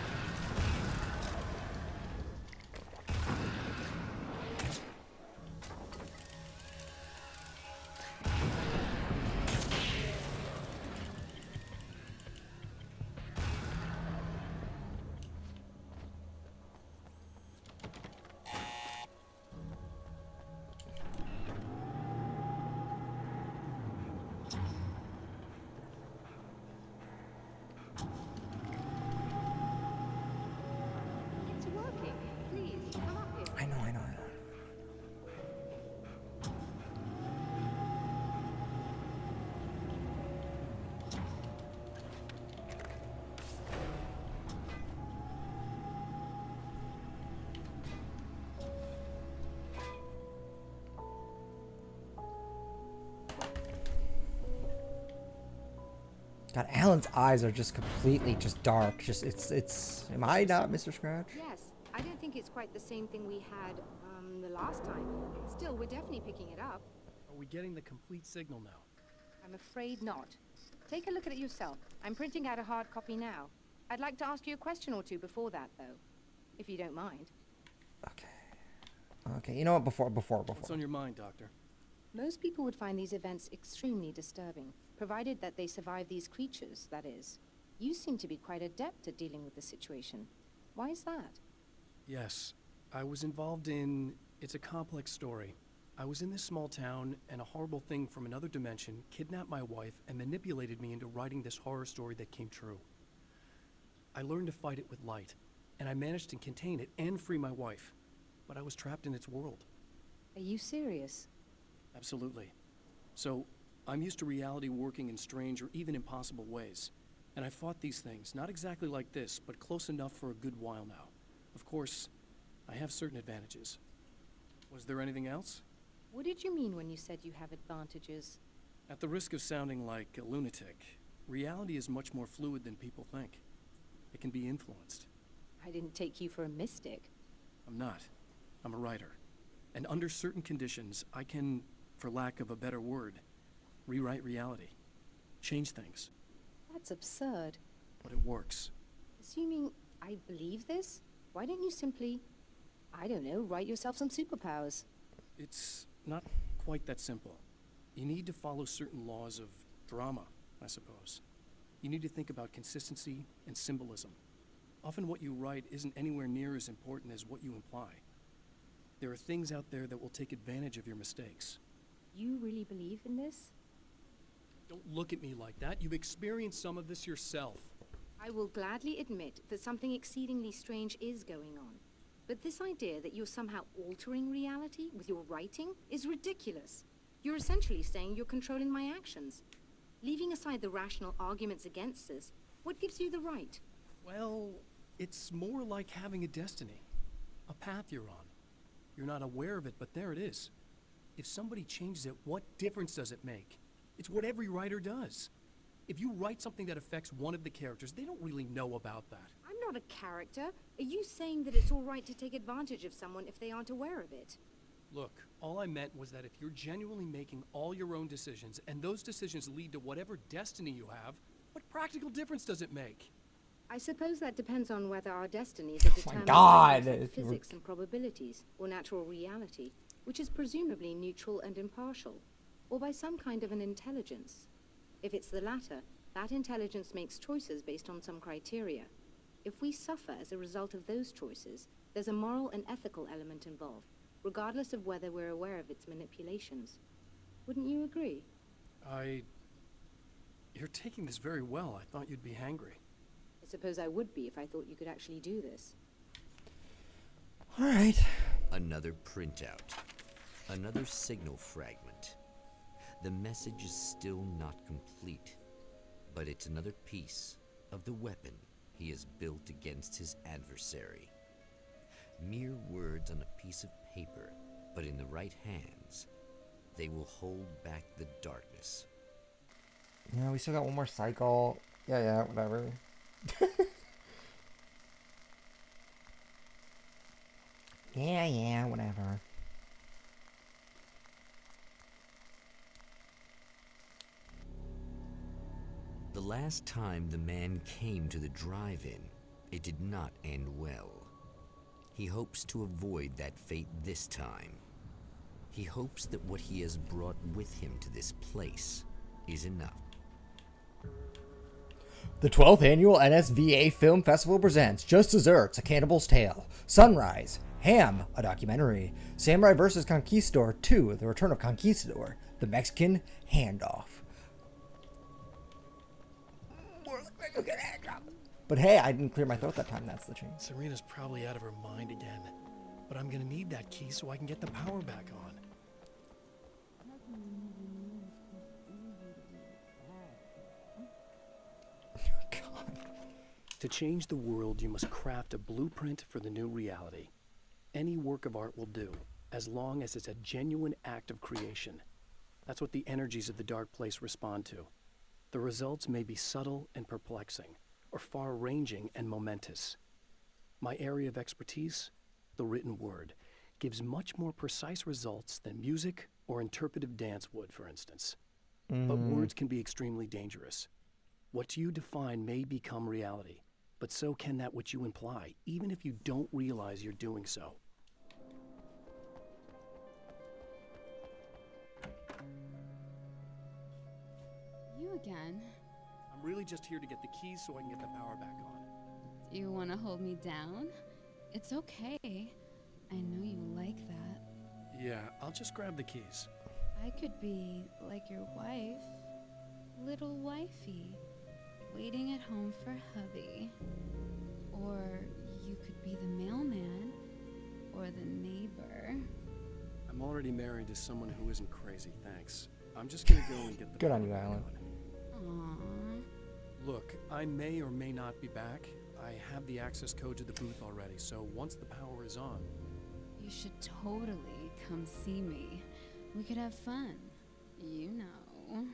A: God, Alan's eyes are just completely just dark. Just it's. Am I not Mr. Scratch?
L: Yes, I don't think it's quite the same thing we had the last time. Still, we're definitely picking it up.
E: Are we getting the complete signal now?
L: I'm afraid not. Take a look at it yourself. I'm printing out a hard copy now. I'd like to ask you a question or two before that, though, if you don't mind.
A: Okay. You know what? Before.
E: What's on your mind, Doctor?
L: Most people would find these events extremely disturbing, provided that they survive these creatures, that is. You seem to be quite adept at dealing with the situation. Why is that?
E: Yes. I was involved in... It's a complex story.
D: I was in this small town, and a horrible thing from another dimension kidnapped my wife and manipulated me into writing this horror story that came true. I learned to fight it with light, and I managed to contain it and free my wife. But I was trapped in its world.
L: Are you serious?
D: Absolutely. So, I'm used to reality working in strange or even impossible ways. And I fought these things, not exactly like this, but close enough for a good while now. Of course, I have certain advantages. Was there anything else?
L: What did you mean when you said you have advantages?
D: At the risk of sounding like a lunatic, reality is much more fluid than people think. It can be influenced.
L: I didn't take you for a mystic.
D: I'm not. I'm a writer. And under certain conditions, I can, for lack of a better word, rewrite reality. Change things.
L: That's absurd.
D: But it works.
L: Assuming I believe this, why don't you simply, I don't know, write yourself some superpowers?
D: It's not quite that simple. You need to follow certain laws of drama, I suppose. You need to think about consistency and symbolism. Often what you write isn't anywhere near as important as what you imply. There are things out there that will take advantage of your mistakes.
L: You really believe in this?
D: Don't look at me like that. You've experienced some of this yourself.
L: I will gladly admit that something exceedingly strange is going on. But this idea that you're somehow altering reality with your writing is ridiculous. You're essentially saying you're controlling my actions. Leaving aside the rational arguments against this, what gives you the right?
D: Well, it's more like having a destiny. A path you're on. You're not aware of it, but there it is. If somebody changes it, what difference does it make? It's what every writer does. If you write something that affects one of the characters, they don't really know about that.
L: I'm not a character. Are you saying that it's all right to take advantage of someone if they aren't aware of it?
D: Look, all I meant was that if you're genuinely making all your own decisions, and those decisions lead to whatever destiny you have, what practical difference does it make?
L: I suppose that depends on whether our destinies are determined
A: God,
L: by physics and probabilities, or natural reality, which is presumably neutral and impartial, or by some kind of an intelligence. If it's the latter, that intelligence makes choices based on some criteria. If we suffer as a result of those choices, there's a moral and ethical element involved, regardless of whether we're aware of its manipulations. Wouldn't you agree?
D: You're taking this very well. I thought you'd be hangry.
L: I suppose I would be if I thought you could actually do this.
A: All right.
B: Another printout. Another signal fragment. The message is still not complete, but it's another piece of the weapon he has built against his adversary. Mere words on a piece of paper, but in the right hands, they will hold back the darkness.
A: Yeah, we still got one more cycle. Yeah, whatever. Yeah, whatever.
B: The last time the man came to the drive-in, it did not end well. He hopes to avoid that fate this time. He hopes that what he has brought with him to this place is enough.
A: The 12th Annual NSVA Film Festival presents Just Desserts, A Cannibal's Tale, Sunrise, Ham, a documentary, Samurai vs. Conquistador 2, The Return of Conquistador, The Mexican Handoff. But hey, I didn't clear my throat that time, that's the change.
D: Serena's probably out of her mind again. But I'm gonna need that key so I can get the power back on.
A: God.
D: To change the world, you must craft a blueprint for the new reality. Any work of art will do, as long as it's a genuine act of creation. That's what the energies of the dark place respond to. The results may be subtle and perplexing, or far-ranging and momentous. My area of expertise, the written word, gives much more precise results than music or interpretive dance would, for instance. But words can be extremely dangerous. What you define may become reality, but so can that which you imply, even if you don't realize you're doing so.
N: You again?
D: I'm really just here to get the keys so I can get the power back on.
N: Do you want to hold me down? It's okay. I know you like that.
D: Yeah, I'll just grab the keys.
N: I could be like your wife, little wifey, waiting at home for hubby. Or you could be the mailman, or the neighbor.
D: I'm already married to someone who isn't crazy, thanks. I'm just gonna go and get the
A: Good on
D: power
A: you,
D: back
A: Alan.
D: on.
N: Aww.
D: Look, I may or may not be back. I have the access code to the booth already, so once the power is on...
N: You should totally come see me. We could have fun. You know.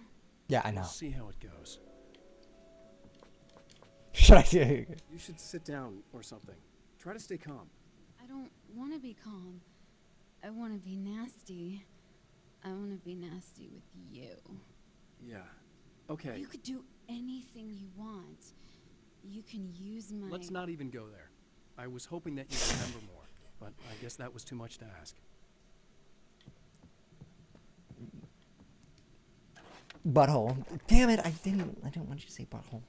A: Yeah, I know.
D: We'll see how it goes.
A: Should I do?
D: You should sit down or something. Try to stay calm.
N: I don't want to be calm. I want to be nasty. I want to be nasty with you.
D: Yeah. Okay.
N: You could do anything you want. You can use my...
D: Let's not even go there. I was hoping that you'd remember more, but I guess that was too much to ask.
A: Butthole. Damn it! I didn't want you to say butthole.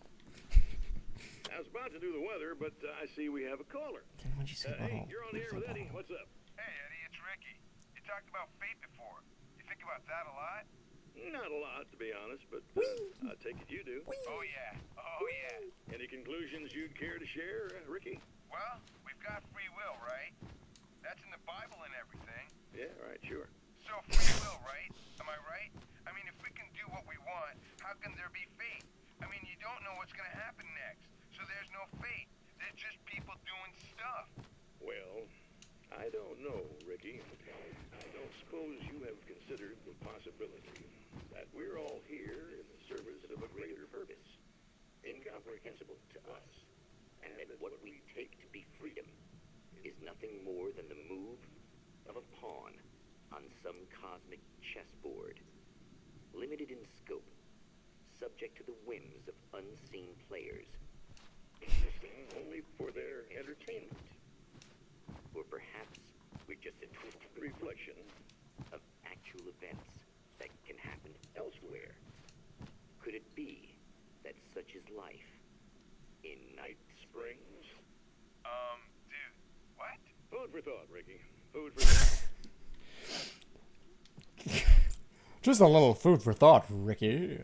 G: I was about to do the weather, but I see we have a caller.
A: Didn't want you to say
G: Hey,
A: butthole.
G: you're on the air with Eddie. What's up?
P: Hey, Eddie, it's Ricky. You talked about fate before. You think about that a lot?
G: Not a lot, to be honest, but I take it you do.
P: Oh, yeah. Oh, yeah.
G: Any conclusions you'd care to share, Ricky?
P: Well, we've got free will, right? That's in the Bible and everything.
G: Yeah, right, sure.
P: So free will, right? Am I right? I mean, if we can do what we want, how can there be fate? I mean, you don't know what's going to happen next, so there's no fate. There's just people doing stuff.
G: Well, I don't know, Ricky. I don't suppose you have considered the possibility that we're all here in the service of a greater purpose, incomprehensible to us,
B: And that what we take to be freedom is nothing more than the move of a pawn on some cosmic chessboard, limited in scope, subject to the whims of unseen players.
G: existing only for their entertainment.
B: Or perhaps we're just a twisted
G: reflection
B: of actual events that can happen elsewhere. Could it be that such is life in Night
G: Springs?
P: Dude, what?
G: Food for thought, Ricky. Food for thought.
A: Just a little food for thought, Ricky.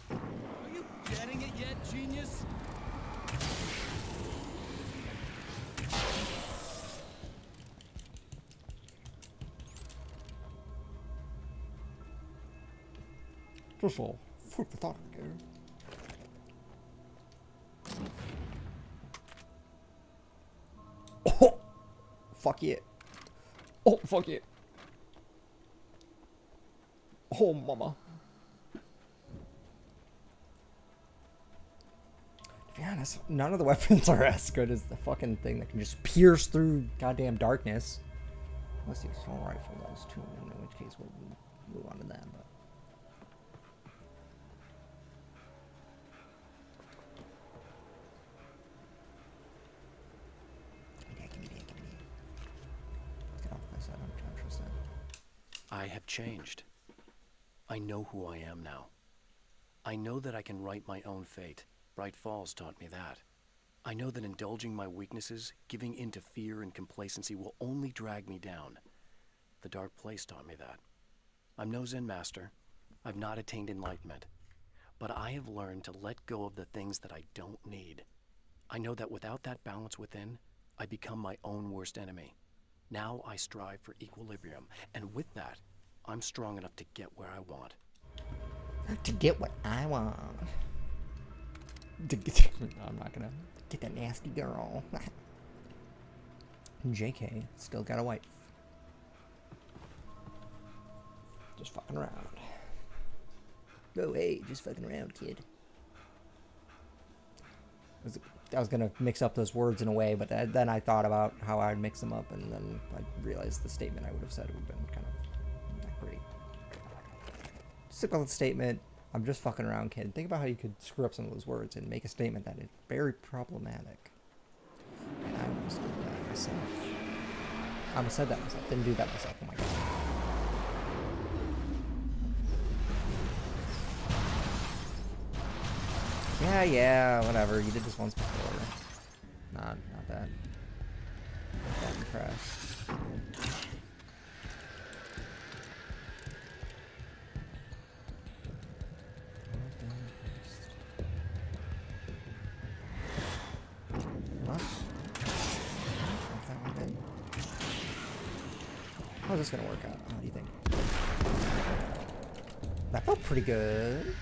E: Are you getting it yet, genius?
A: Just a little food for thought, Ricky. Oh, fuck yeah. Oh, fuck yeah. Oh, mama. To be honest, none of the weapons are as good as the fucking thing that can just pierce through goddamn darkness. Unless the assault rifle does too, in which case we'll move on to that. But
D: I have changed. I know who I am now. I know that I can write my own fate. Bright Falls taught me that. I know that indulging my weaknesses, giving in to fear and complacency will only drag me down. The Dark Place taught me that. I'm no Zen master. I've not attained enlightenment. But I have learned to let go of the things that I don't need. I know that without that balance within, I become my own worst enemy. Now I strive for equilibrium, and with that, I'm strong enough to get where I want.
A: to get what I want. I'm not gonna get that nasty girl. JK still got a wife. Just fucking around. Oh hey, just fucking around, kid. I was gonna mix up those words in a way, but then I thought about how I'd mix them up, and then I realized the statement I would have said would have been kind of not great. Stick with the statement. I'm just fucking around, kid. Think about how you could screw up some of those words and make a statement that is very problematic. And I almost did that myself. I almost said that myself. Didn't do that myself. Oh my god. Yeah, whatever. You did this once before. Not that impressed. What? How's this gonna work out? How do you think? That felt pretty good.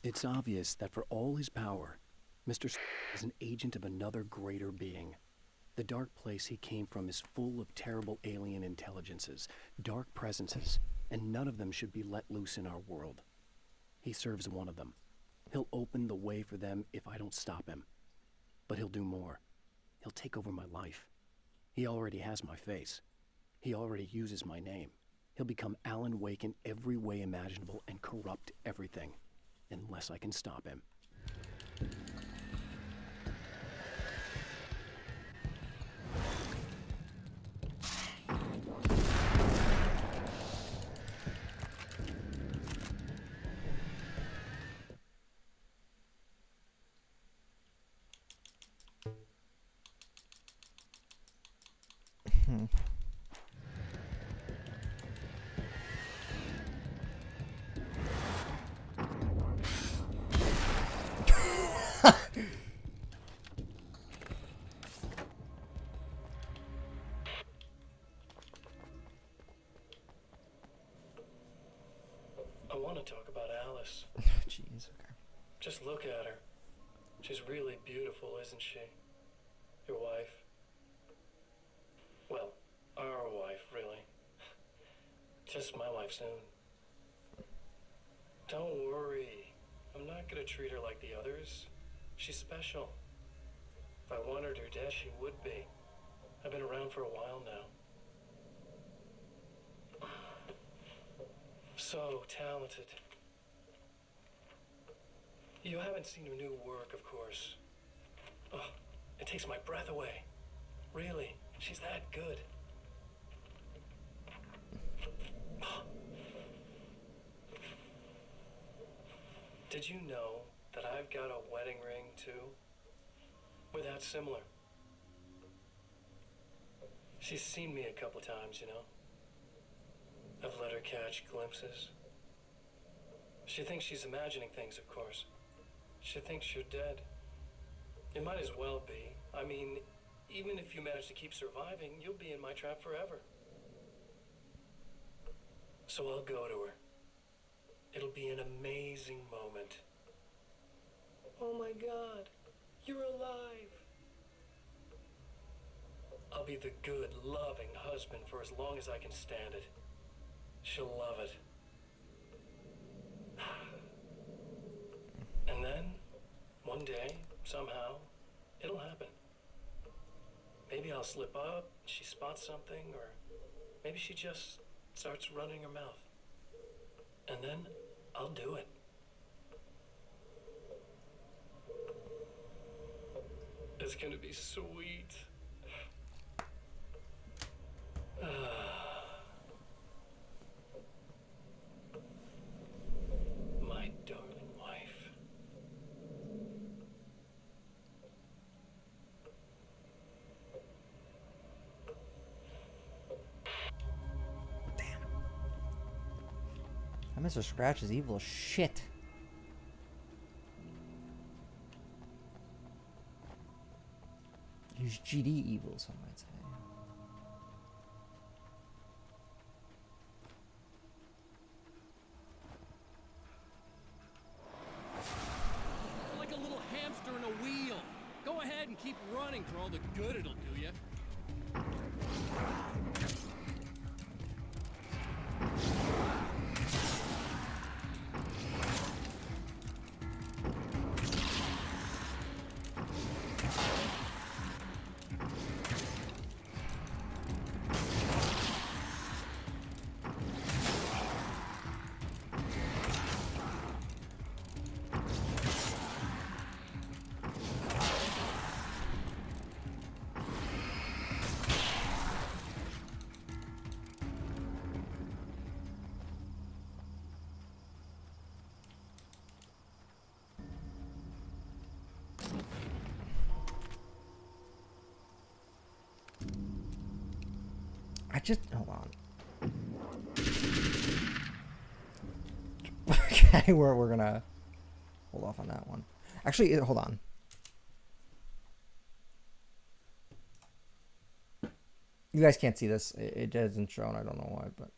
D: It's obvious that for all his power, Mr. is an agent of another greater being. The dark place he came from is full of terrible alien intelligences, dark presences, and none of them should be let loose in our world. He serves one of them. He'll open the way for them if I don't stop him. But he'll do more. He'll take over my life. He already has my face. He already uses my name. He'll become Alan Wake in every way imaginable and corrupt everything. Unless I can stop him.
F: I want to talk about Alice.
A: Jeez, okay.
F: Just look at her. She's really beautiful, isn't she? Your wife. Well, our wife, really. Just my wife soon. Don't worry. I'm not gonna treat her like the others. She's special. If I wanted her dead, she would be. I've been around for a while now. So talented. You haven't seen her new work, of course. Oh, it takes my breath away. Really, she's that good. Did you know that I've got a wedding ring, too? We're that similar. She's seen me a couple times, you know. I've let her catch glimpses. She thinks she's imagining things, of course. She thinks you're dead. It might as well be. I mean, even if you manage to keep surviving, you'll be in my trap forever. So I'll go to her. It'll be an amazing moment. Oh my God, you're alive. I'll be the good, loving husband for as long as I can stand it. She'll love it. And then, one day, somehow, it'll happen. Maybe I'll slip up, she spots something, or maybe she just starts running her mouth. And then, I'll do it. It's gonna be sweet. My darling wife.
A: That Mr. Scratch is evil as shit. He's GD evil, some might say.
E: You're like a little hamster in a wheel. Go ahead and keep running for all the good it'll do you.
A: hold on. Okay, we're gonna hold off on that one. Actually, hold on. You guys can't see this. It doesn't show, and I don't know why, but.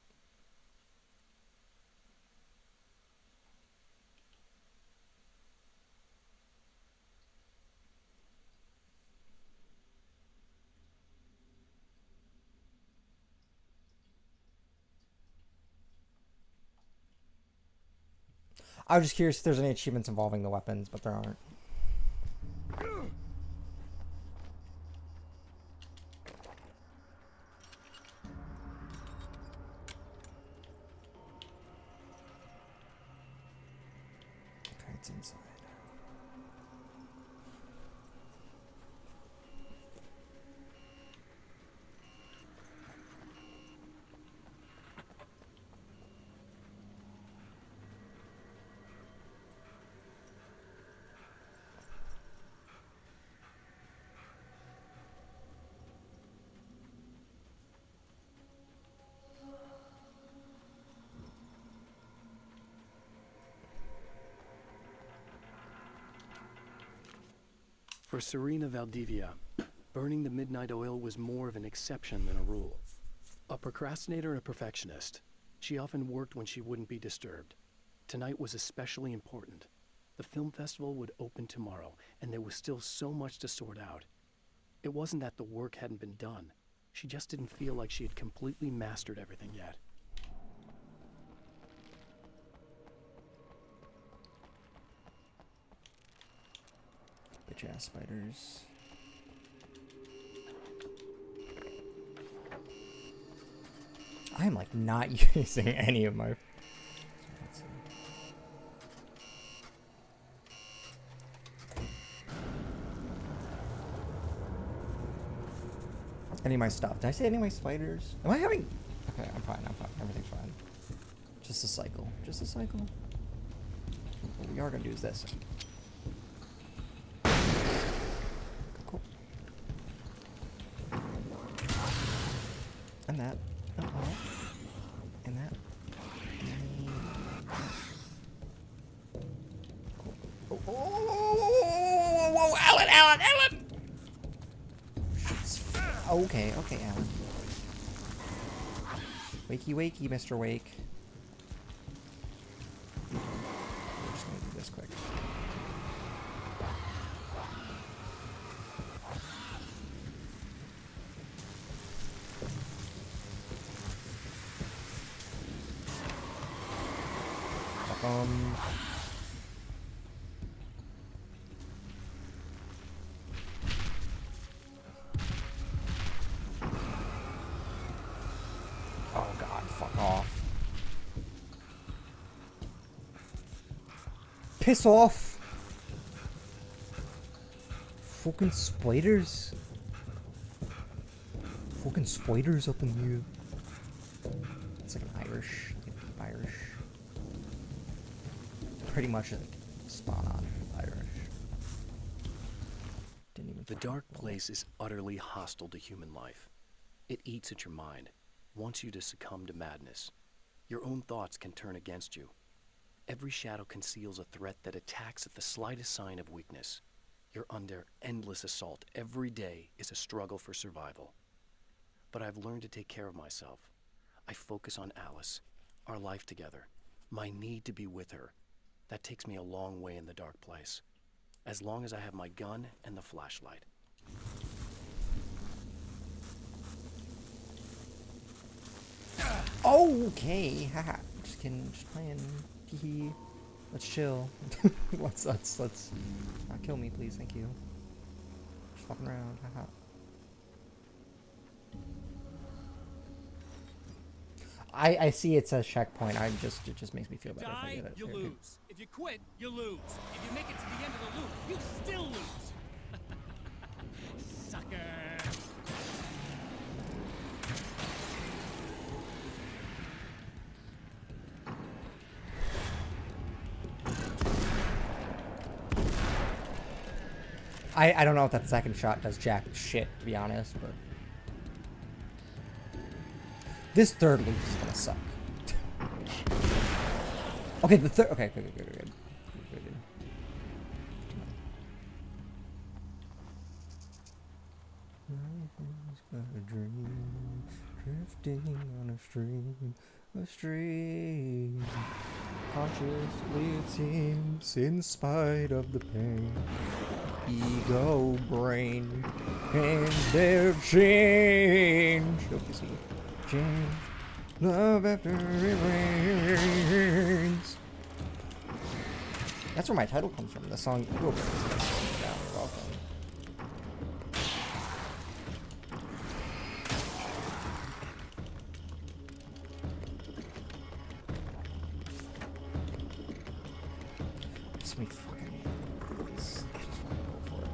A: I was just curious if there's any achievements involving the weapons, but there aren't. Okay, it's inside.
D: For Serena Valdivia, burning the midnight oil was more of an exception than a rule. A procrastinator and a perfectionist, she often worked when she wouldn't be disturbed. Tonight was especially important. The film festival would open tomorrow, and there was still so much to sort out. It wasn't that the work hadn't been done. She just didn't feel like she had completely mastered everything yet.
A: Bitch ass spiders. I am like not using any of my. Let's see. Any of my stuff. Did I say any of my spiders? Am I having? Okay, I'm fine. I'm fine. Everything's fine. Just a cycle. Just a cycle. What we are gonna do is this. Cool. And that. And that. Cool. Oh, Alan! Okay, Alan. Wakey, Mr. Wake. We're just gonna do this quick. Oh god, fuck off. Piss off! Fucking spiders. Fucking spiders up in here. It's like an Irish. Pretty much a spot on Irish. Didn't even.
D: The dark place is utterly hostile to human life. It eats at your mind, wants you to succumb to madness. Your own thoughts can turn against you. Every shadow conceals a threat that attacks at the slightest sign of weakness. You're under endless assault. Every day is a struggle for survival. But I've learned to take care of myself. I focus on Alice, our life together, my need to be with her. That takes me a long way in the dark place, as long as I have my gun and the flashlight.
A: Okay, haha. Just kidding, just playing. Hee. Let's chill. let's not kill me, please. Thank you. Just fucking around, haha. I see it says checkpoint. It just makes me feel better if I get it.
E: You lose. If you quit, you lose. If you make it to the end of the loop, you still lose. Sucker.
A: I don't know if that second shot does jack shit, to be honest, but This third loop is gonna suck. Okay, the third. Okay, good. A dream, drifting on a stream. Consciously it seems, in spite of the pain. Ego, brain, and their change. Okay, see, change. Love after it rains. That's where my title comes from. The song Ego Brain. Yeah, you're welcome. Let me fucking just fucking go for it.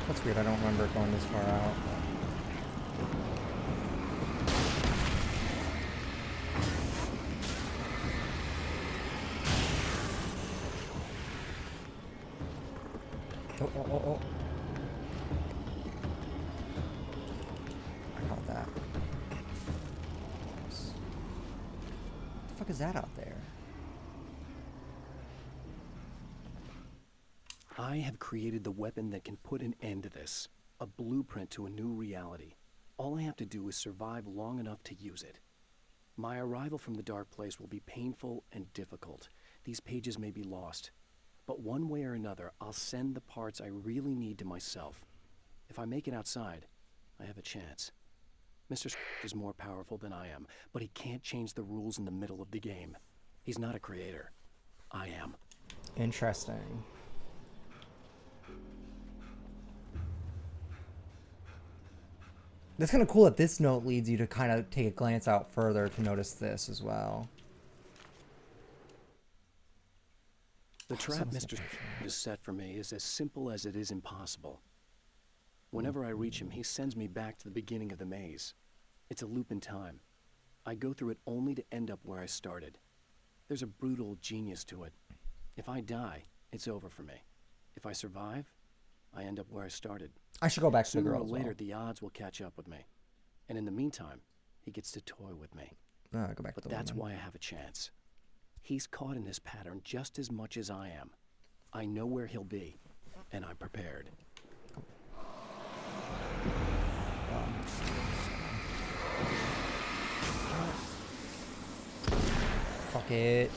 A: That's weird, I don't remember it going this far out. Oh. I caught that. What the fuck is that out there?
D: I have created the weapon that can put an end to this. A blueprint to a new reality. All I have to do is survive long enough to use it. My arrival from the dark place will be painful and difficult. These pages may be lost. But one way or another, I'll send the parts I really need to myself. If I make it outside, I have a chance. Mr. is more powerful than I am, but he can't change the rules in the middle of the game. He's not a creator. I am.
A: Interesting. That's kind of cool that this note leads you to kind of take a glance out further to notice this as well.
D: The trap Mr. has set for me is as simple as it is impossible. Whenever I reach him, he sends me back to the beginning of the maze. It's a loop in time. I go through it only to end up where I started. There's a brutal genius to it. If I die, it's over for me. If I survive, I end up where I started.
A: I should go back to the girl
D: Sooner
A: as
D: or later,
A: well.
D: the odds will catch up with me. And in the meantime, he gets to toy with me.
A: Go back
D: But
A: to the
D: that's
A: woman.
D: why I have a chance. He's caught in this pattern just as much as I am. I know where he'll be, and I'm prepared.
A: Fuck it.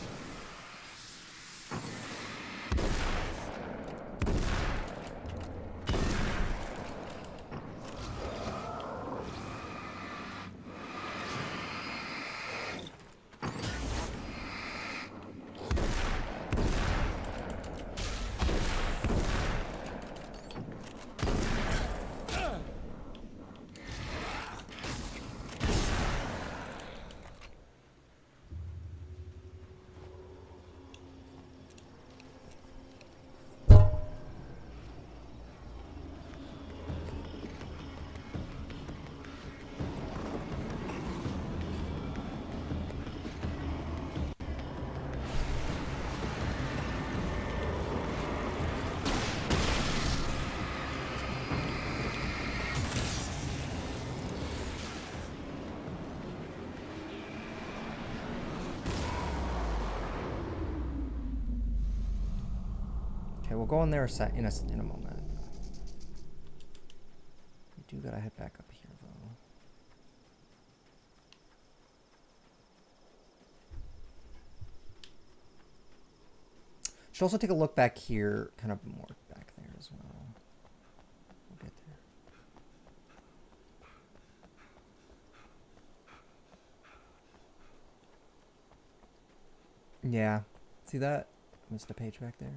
A: Okay, we'll go in there in a moment. We do gotta head back up here, though. Should also take a look back here, kind of more back there as well. We'll get there. Yeah, see that? Missed a page back there.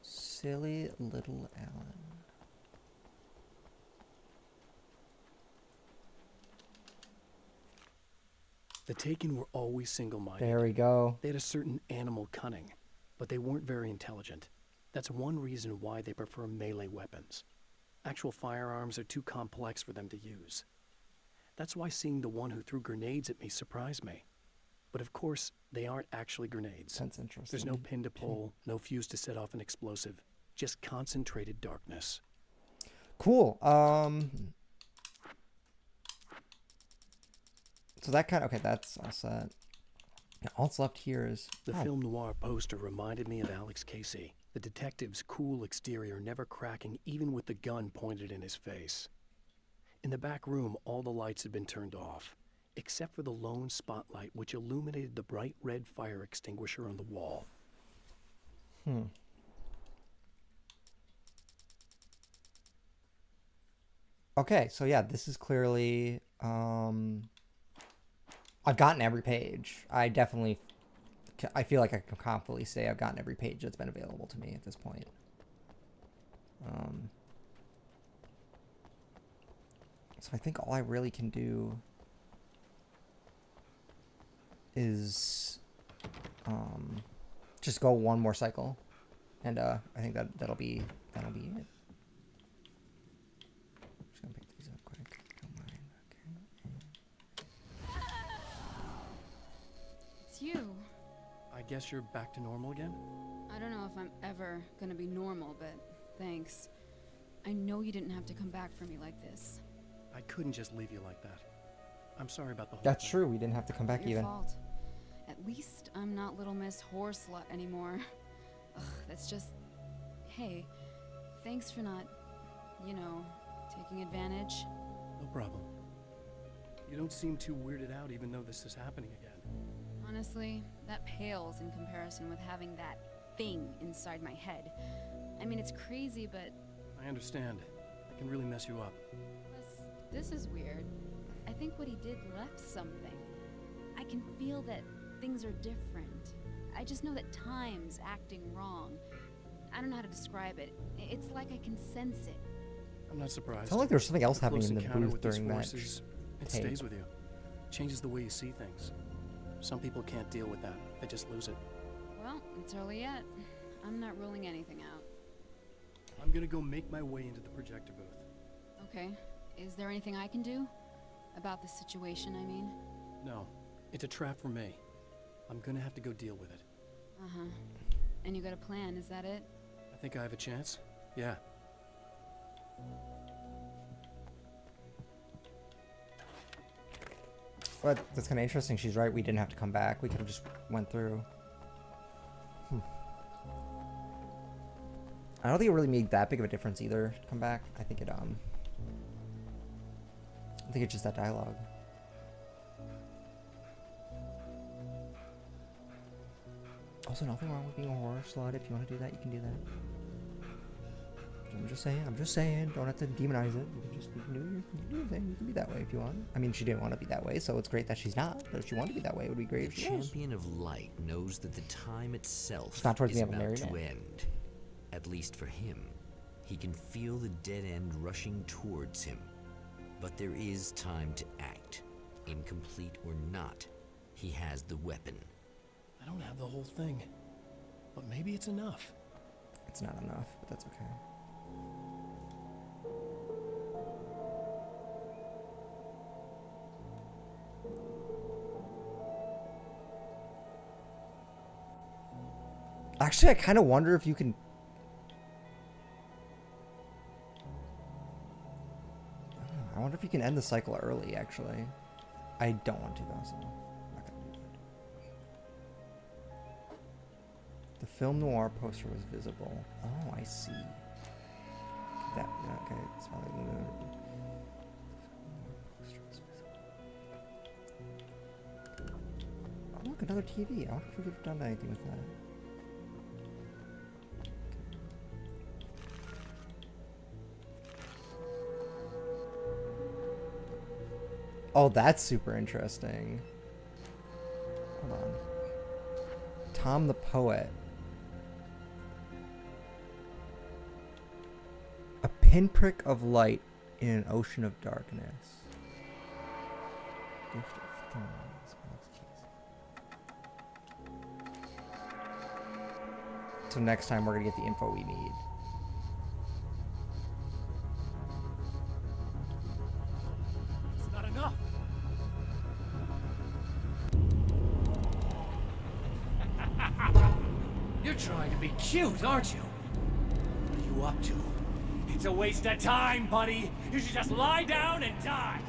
A: Silly little Alan.
D: The Taken were always single-minded.
A: There we go.
D: They had a certain animal cunning, but they weren't very intelligent. That's one reason why they prefer melee weapons. Actual firearms are too complex for them to use. That's why seeing the one who threw grenades at me surprised me. But of course, they aren't actually grenades.
A: That's interesting.
D: There's no pin to pull, no fuse to set off an explosive. Just concentrated darkness.
A: Cool. So that kind of... Okay, that's all set. Yeah, all that's left here is...
D: The film noir poster reminded me of Alex Casey. The detective's cool exterior never cracking even with the gun pointed in his face. In the back room, all the lights had been turned off, except for the lone spotlight which illuminated the bright red fire extinguisher on the wall.
A: Okay, so yeah, this is clearly... I've gotten every page. I feel like I can confidently say I've gotten every page that's been available to me at this point. So I think all I really can do is just go one more cycle, and I think that'll be it. Just gonna pick these up quick. Don't mind. Okay.
N: It's you.
D: I guess you're back to normal again?
N: I don't know if I'm ever gonna be normal, but thanks. I know you didn't have to come back for me like this.
D: I couldn't just leave you like that. I'm sorry about the whole
A: That's
D: thing.
A: true. We didn't have to come back
N: Your
A: even.
N: fault. At least I'm not Little Miss Horse-Slut anymore. Ugh, that's just... Hey, thanks for not, taking advantage.
D: No problem. You don't seem too weirded out even though this is happening again.
N: Honestly, that pales in comparison with having that thing inside my head. I mean, it's crazy, but...
D: I understand. It can really mess you up.
N: This is weird. I think what he did left something. I can feel that things are different. I just know that time's acting wrong. I don't know how to describe it. It's like I can sense it.
D: I'm not surprised.
A: It sounds like there's something else
D: A close
A: happening in the
D: encounter
A: booth
D: with these
A: during that
D: forces, it
A: tape.
D: stays with you. Changes the way you see things. Some people can't deal with that. They just lose it.
N: Well, it's early yet. I'm not ruling anything out.
D: I'm gonna go make my way into the projector booth.
N: Okay. Is there anything I can do? About the situation, I mean?
D: No. It's a trap for me. I'm gonna have to go deal with it.
N: Uh-huh. And you got a plan, is that it?
D: I think I have a chance. Yeah.
A: But that's kind of interesting. She's right. We didn't have to come back. We could have just went through. I don't think it really made that big of a difference either to come back. I think it's just that dialogue. Also, nothing wrong with being a horror slut. If you want to do that, you can do that. I'm just saying. Don't have to demonize it. You can do your thing. You can be that way if you want. I mean, she didn't want to be that way, so it's great that she's not. But if she wanted to be that way, it would be great if
B: The
A: she was.
B: champion of light knows that the time itself
A: It's not towards
B: is
A: the end of
B: about
A: Mary
B: to
A: Ann.
B: end. At least for him. He can feel the dead end rushing towards him. But there is time to act. Incomplete or not, he has the weapon.
D: I don't have the whole thing. But maybe it's enough.
A: It's not enough, but that's okay. Actually, I kind of wonder if you can... I wonder if you can end the cycle early, actually. I don't want to, though, so I'm not going to do that. The film noir poster was visible. Oh, I see. That, okay, it's probably the moon. Oh, look, another TV. I wonder if we could have done anything with that. Oh, that's super interesting. Hold on. Tom the Poet. A pinprick of light in an ocean of darkness. Gift of thorns. So next time we're gonna get the info we need.
C: It's not enough. You're trying to be cute, aren't you? What are you up to? It's a waste of time, buddy. You should just lie down and die.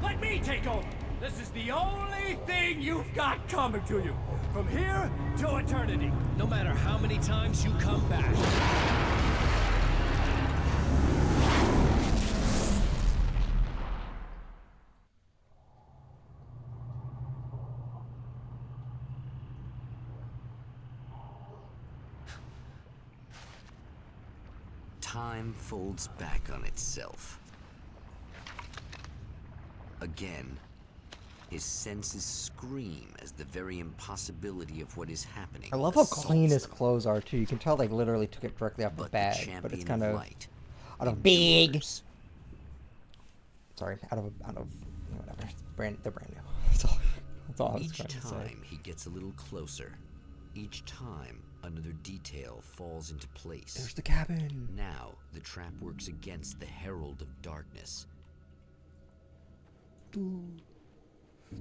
C: Let me take over. This is the only thing you've got coming to you. From here to eternity.
E: No matter how many times you come back.
B: Time folds back on itself. Again, his senses scream as the very impossibility of what is happening.
A: I love how
B: assaults
A: clean his
B: them.
A: close are too. You can tell they literally took it directly off the bag, but it's kind of
B: light
A: out of big. Sorry, out of whatever. They're brand new. That's all I was
B: Each
A: trying to say.
B: time he gets a little closer. Each time another detail falls into place.
A: There's the cabin.
B: Now the trap works against the herald of darkness.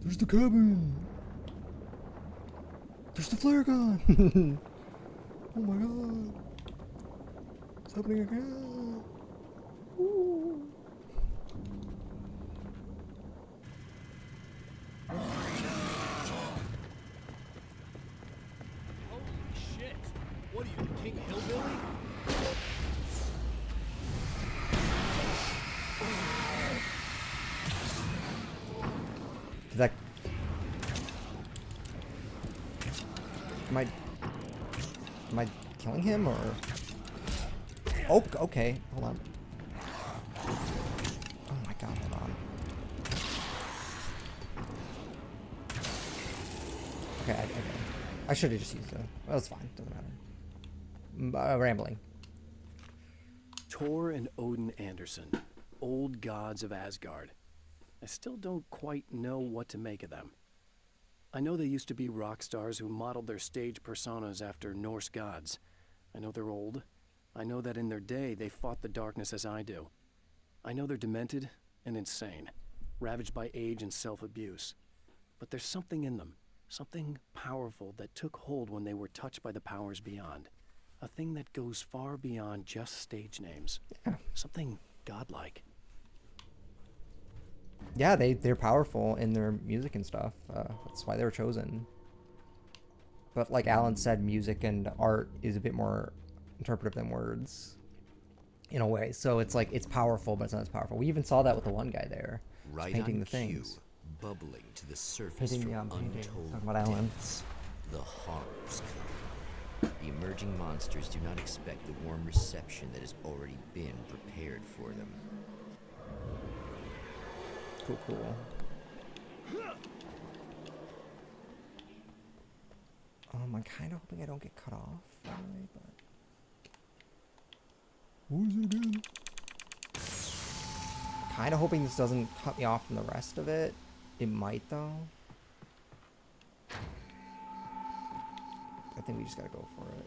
A: There's the cabin. There's the flare gun. Oh my god. It's happening again. Ooh.
E: Holy shit! What are you, the King Hillbilly?
A: Is that... Am I killing him, or... Oh, okay. Hold on. Oh my god, hold on. Okay, I should have just used it. Well, it's fine. Doesn't matter. Rambling.
D: Thor and Odin Anderson, old gods of Asgard. I still don't quite know what to make of them. I know they used to be rock stars who modeled their stage personas after Norse gods. I know they're old. I know that in their day they fought the darkness as I do. I know they're demented and insane, ravaged by age and self-abuse. But there's something in them, something powerful that took hold when they were touched by the powers beyond. A thing that goes far beyond just stage names.
A: Yeah.
D: Something godlike.
A: Yeah, they're powerful in their music and stuff. That's why they were chosen. But like Alan said, music and art is a bit more interpretive than words, in a way. So it's like, it's powerful, but it's not as powerful. We even saw that with the one guy there,
B: Right
A: painting
B: on
A: the things.
B: cue, bubbling to the surface
A: Painting
B: from
A: the painting.
B: untold
A: Talking about Alan.
B: depths, the horrors come. The emerging monsters do not expect the warm reception that has already been prepared for them.
A: Cool. I'm kind of hoping I don't get cut off, finally, but... Who is it again? Kind of hoping this doesn't cut me off from the rest of it. It might, though. I think we just gotta go for it.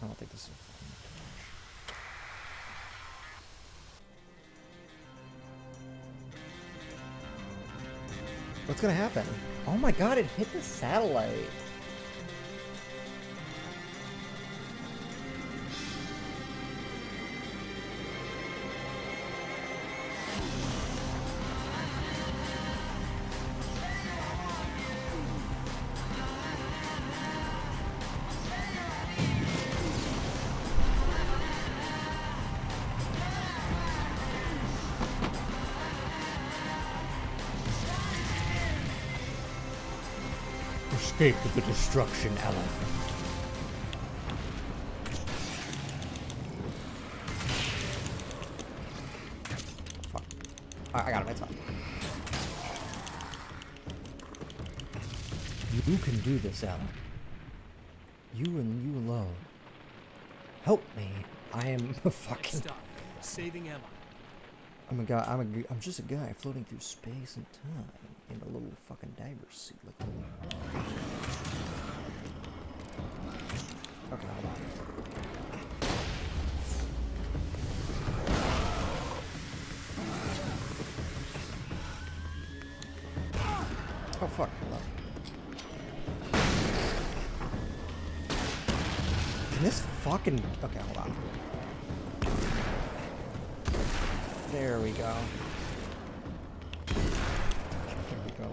A: I don't think this is... What's gonna happen? Oh my god, it hit the satellite. Escape to the destruction, Alan. Fuck. I got him, it's fine. You can do this, Alan. You and you alone. Help me. I am fucking...
E: Stop. Saving Emma.
A: I'm a guy. I'm just a guy floating through space and time in a little fucking diver suit. Like Okay, hold on. Oh fuck, hold on. Can this fucking... Okay, hold on. There we go. There we go.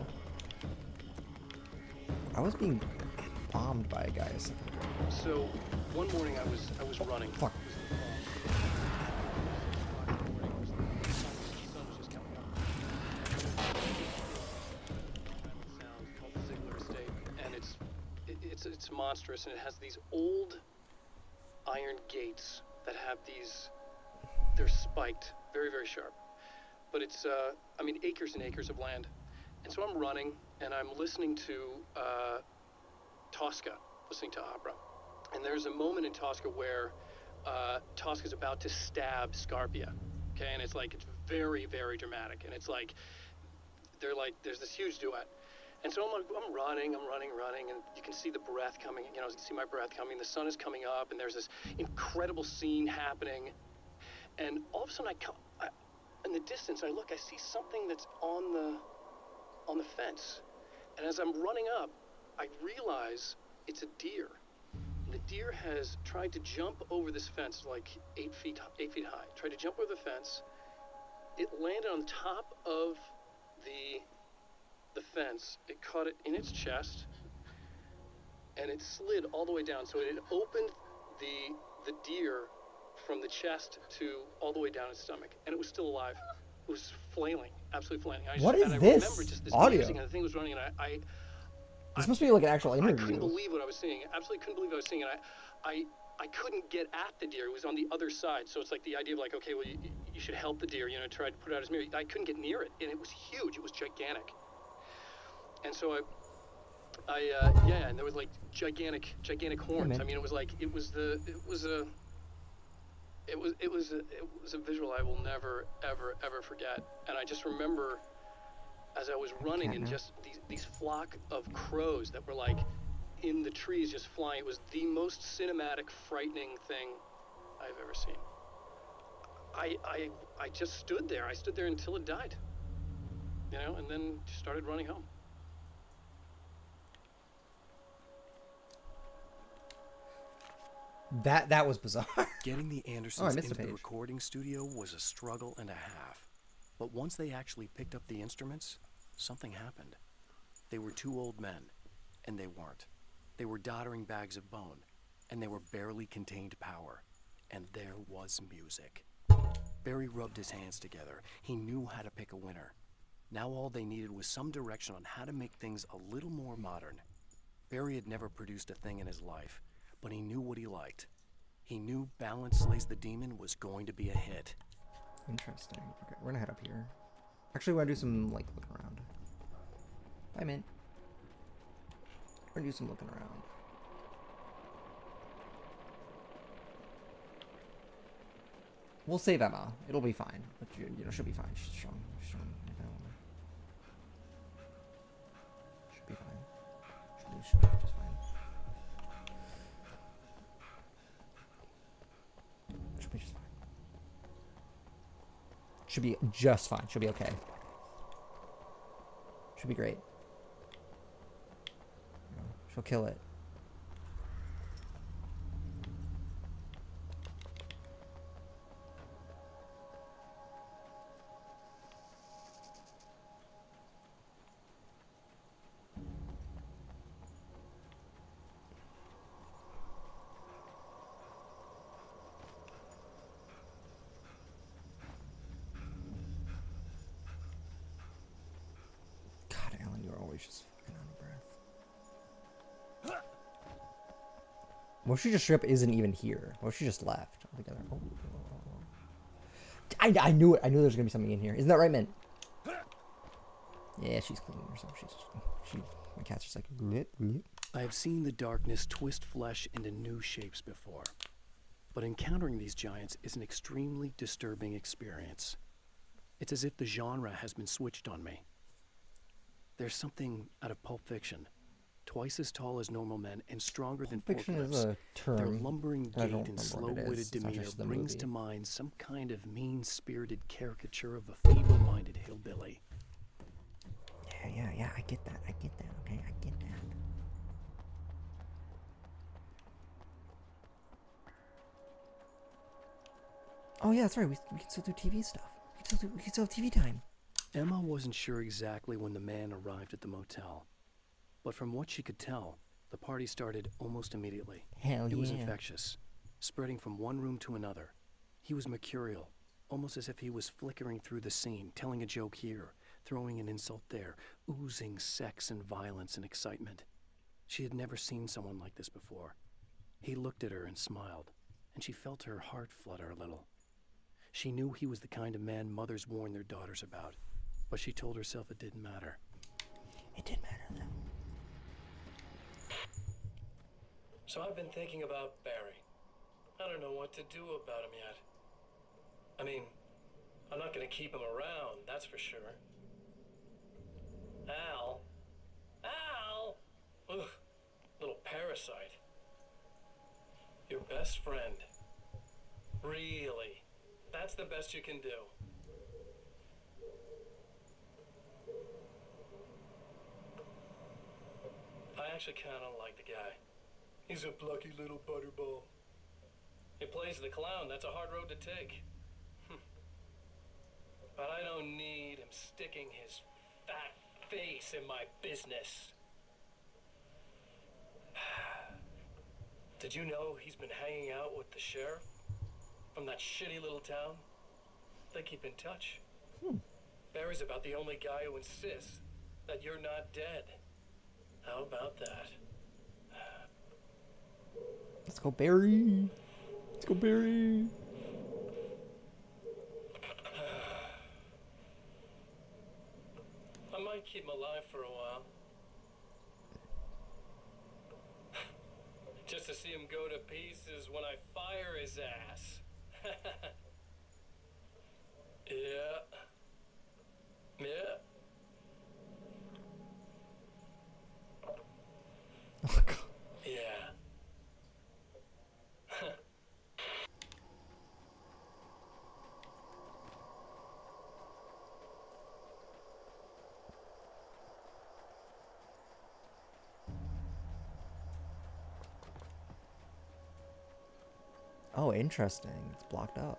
A: I was being bombed by a guy a second ago.
D: So, one morning I was running.
A: Fuck.
D: It's monstrous, and it has these old iron gates that have these, they're spiked, very, very sharp. But it's, I mean, acres and acres of land. And so I'm running, and I'm listening to Tosca, listening to opera. And there's a moment in Tosca where Tosca's about to stab Scarpia, okay? And it's very, very dramatic. And it's like, there's this huge duet. And so I'm running, and you can see the breath coming, you can see my breath coming, the sun is coming up, and there's this incredible scene happening. And all of a sudden, in the distance, I look, I see something that's on the fence. And as I'm running up, I realize it's a deer. And the deer has tried to jump over this fence, like 8 feet high, tried to jump over the fence. It landed on top of the fence. It caught it in its chest, and it slid all the way down. So it had opened the deer from the chest to all the way down its stomach, and it was still alive. It was flailing, absolutely flailing.
A: What is
D: I
A: this
D: remember just this
A: audio?
D: music, and the thing was running, and
A: This must be like an actual
D: I
A: interview.
D: couldn't believe what I was seeing. Absolutely couldn't believe what I was seeing, and I couldn't get at the deer. It was on the other side, so it's like the idea of like, okay, well, you should help the deer, try to put it out his mirror. I couldn't get near it, and it was huge. It was gigantic. And so yeah, and there was like gigantic horns. I mean, it was a visual I will never, ever forget. And I just remember as I was running, and just these flock of crows that were like in the trees just flying. It was the most cinematic, frightening thing I've ever seen. I just stood there. I stood there until it died, and then just started running home.
A: That was bizarre.
D: Getting the Andersons into the
A: page.
D: recording studio was a struggle and a half. But once they actually picked up the instruments, something happened. They were two old men, and they weren't. They were doddering bags of bone, and they were barely contained power. And there was music. Barry rubbed his hands together. He knew how to pick a winner. Now all they needed was some direction on how to make things a little more modern. Barry had never produced a thing in his life, but he knew what he liked. He knew Balance Slays the Demon was going to be a hit.
A: Interesting. Okay, we're gonna head up here. Actually, we want to do some, looking around. Bye, Mint. We're gonna do some looking around. We'll save Emma. It'll be fine. But, she'll be fine. She's strong. She's strong. She'll be fine. She'll be just fine. She'll be just fine. She'll be just fine. She'll be okay. She'll be great. She'll kill it. Just fucking out of breath. What if she just straight up isn't even here? What if she just left altogether? Oh. I knew it. I knew there was gonna be something in here. Isn't that right, Mint? Yeah, she's cleaning herself. My cat's just like blip, blip.
D: I have seen the darkness twist flesh into new shapes before, but encountering these giants is an extremely disturbing experience. It's as if the genre has been switched on me. There's something out of Pulp Fiction, twice as tall as normal men and stronger than
A: Fiction is
D: forklifts.
A: a term.
D: Their lumbering
A: I don't
D: gait and
A: remember what it is.
D: slow-witted
A: It's not
D: demeanor
A: just the
D: brings
A: movie.
D: to mind some kind of mean-spirited caricature of a feeble-minded hillbilly.
A: Yeah, I get that, okay, I get that. Oh yeah, that's right, we can still do TV stuff. We can still have TV time.
D: Emma wasn't sure exactly when the man arrived at the motel, but from what she could tell, the party started almost immediately.
A: Hell
D: It was
A: yeah.
D: infectious, spreading from one room to another. He was mercurial, almost as if he was flickering through the scene, telling a joke here, throwing an insult there, oozing sex and violence and excitement. She had never seen someone like this before. He looked at her and smiled, and she felt her heart flutter a little. She knew he was the kind of man mothers warn their daughters about, but she told herself it didn't matter.
A: It did matter, though.
F: So I've been thinking about Barry. I don't know what to do about him yet. I mean, I'm not gonna keep him around, that's for sure. Al? Ugh, little parasite. Your best friend. Really? That's the best you can do. I actually kind of like the guy. He's a plucky little butterball. He plays the clown. That's a hard road to take. But I don't need him sticking his fat face in my business. Did you know he's been hanging out with the sheriff from that shitty little town? They keep in touch. Barry's about the only guy who insists that you're not dead. How about that?
A: Let's go, Barry. Let's go, Barry.
F: I might keep him alive for a while. Just to see him go to pieces when I fire his ass. Yeah.
A: Oh, God.
F: Yeah.
A: Oh, interesting. It's blocked up.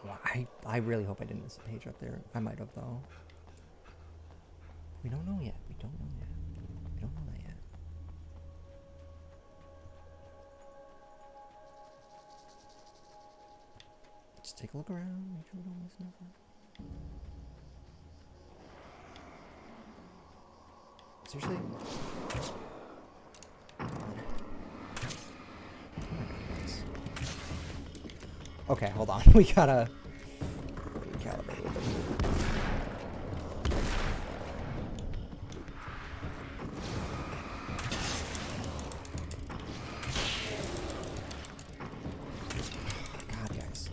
A: Oh, I really hope I didn't miss a page up there. I might have, though. We don't know yet. We don't know yet. We don't know that yet. Just take a look around. Make sure we don't miss nothing. Seriously? Okay, hold on. We gotta recalibrate a bit. God, guys.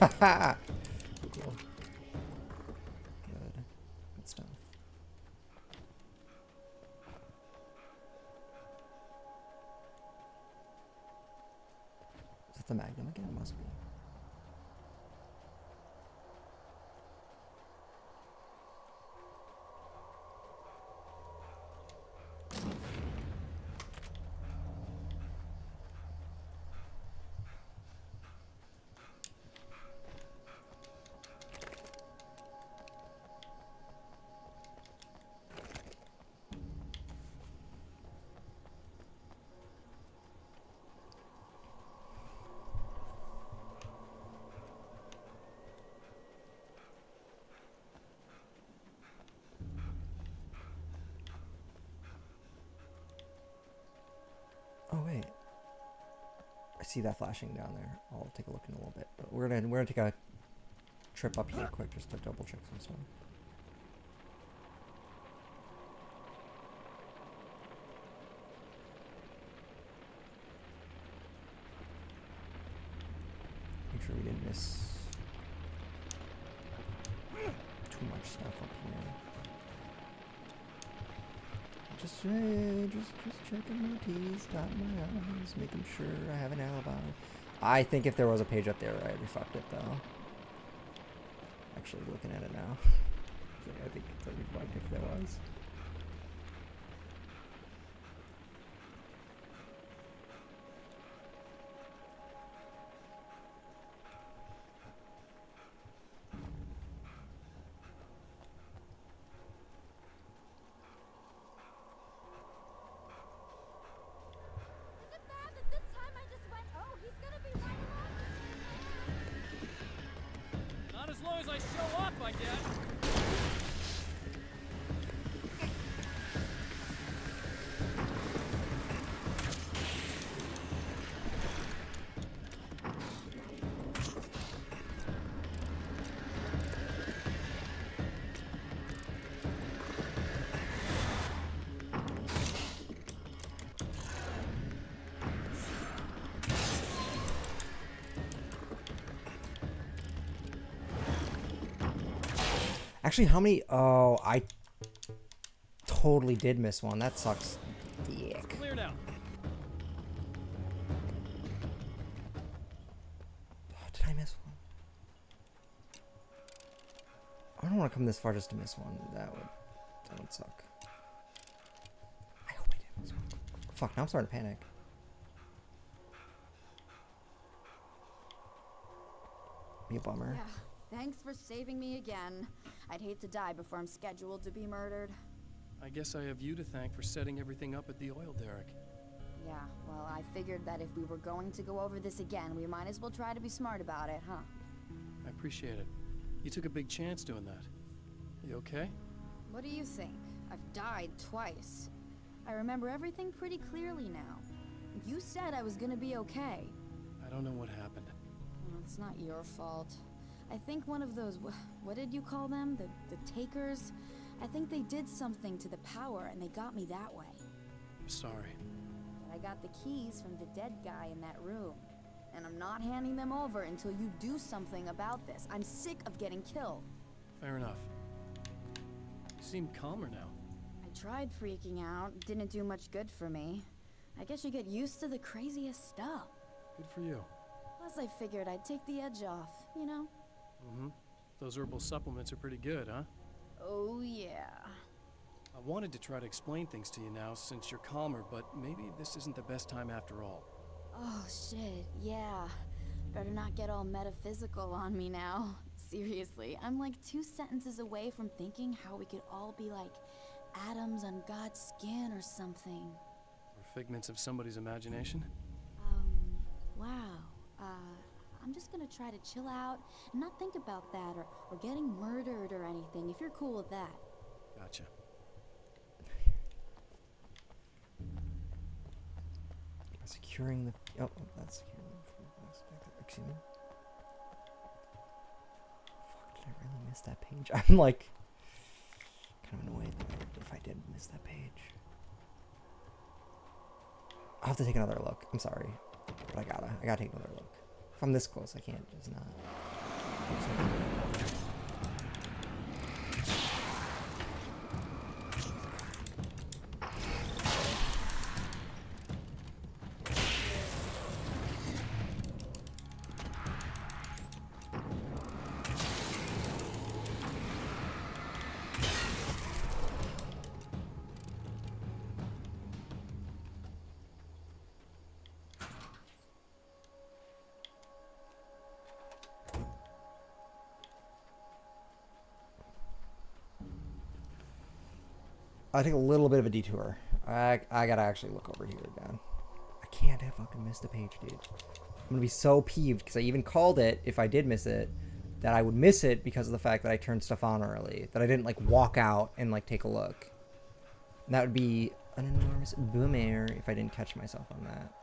A: Haha. Cool. Good. Good stuff. Is it the Magnum again? It must be. Oh wait, I see that flashing down there. I'll take a look in a little bit. But we're gonna take a trip up here quick just to double check some stuff. Make sure we didn't miss too much stuff up here. Just checking my T's, dotting my I's, making sure I have an alibi. I think if there was a page up there, I already fucked it though. Actually, looking at it now, I think it's already fucked if there was.
E: Not as long as I show up, I guess.
A: Actually, how many? Oh, I totally did miss one. That sucks. Dick.
E: Clear now.
A: Oh, did I miss one? I don't want to come this far just to miss one. That would suck. I hope I did miss one. Fuck, now I'm starting to panic. Be a bummer.
I: Yeah, thanks for saving me again. I'd hate to die before I'm scheduled to be murdered.
D: I guess I have you to thank for setting everything up at the oil derrick.
I: Yeah, well, I figured that if we were going to go over this again, we might as well try to be smart about it, huh?
D: I appreciate it. You took a big chance doing that. You okay?
I: What do you think? I've died twice. I remember everything pretty clearly now. You said I was gonna be okay.
D: I don't know what happened.
I: Well, it's not your fault. I think one of those, what did you call them? The takers? I think they did something to the power and they got me that way.
D: I'm sorry.
I: But I got the keys from the dead guy in that room. And I'm not handing them over until you do something about this. I'm sick of getting killed.
D: Fair enough. You seem calmer now.
I: I tried freaking out. Didn't do much good for me. I guess you get used to the craziest stuff.
D: Good for you.
I: Plus I figured I'd take the edge off, you know?
D: Mm-hmm. Those herbal supplements are pretty good, huh?
I: Oh, yeah.
D: I wanted to try to explain things to you now since you're calmer, but maybe this isn't the best time after all.
I: Oh, shit, yeah. Better not get all metaphysical on me now. Seriously, I'm like 2 sentences away from thinking how we could all be like atoms on God's skin or something.
D: Or figments of somebody's imagination?
I: Wow. I'm just gonna try to chill out and not think about that or getting murdered or anything, if you're cool with that.
D: Gotcha.
A: Securing the... Oh, that's securing the... Excuse me. Fuck, did I really miss that page? I'm like... kind of annoyed if I did miss that page. I'll have to take another look. I'm sorry. But I gotta take another look. If I'm this close, I can't just not. I take a little bit of a detour. I gotta actually look over here again. I can't have fucking missed the page, dude. I'm gonna be so peeved because I even called it, if I did miss it, that I would miss it because of the fact that I turned stuff on early. That I didn't like walk out and like take a look. And that would be an enormous boomer if I didn't catch myself on that.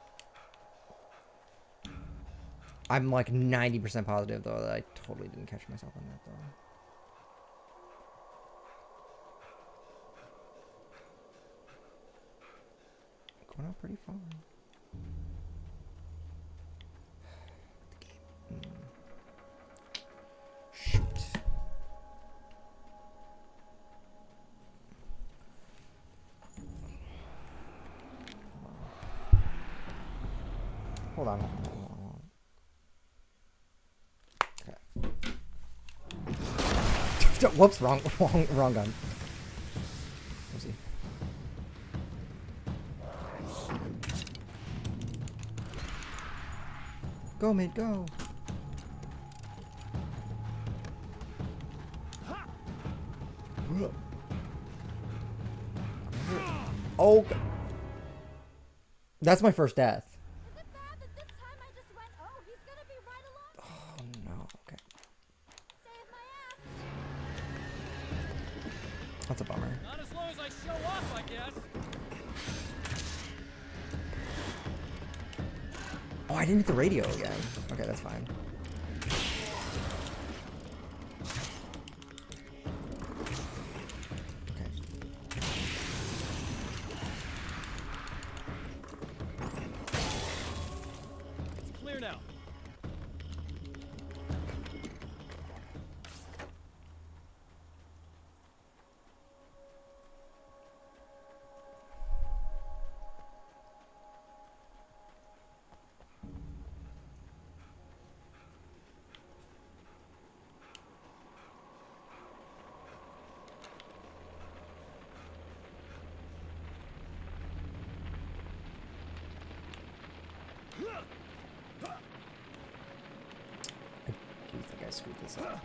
A: I'm like 90% positive though that I totally didn't catch myself on that though. Going out pretty far. Shoot. Hold on. Okay. Whoops, wrong gun. Oopsie. Go, mate, go. Oh, that's my first death. Oh no, okay. That's a bummer.
C: Not as long as I show up, I guess.
A: Oh, I didn't hit the radio again. Okay, that's fine. I do think I screwed this up.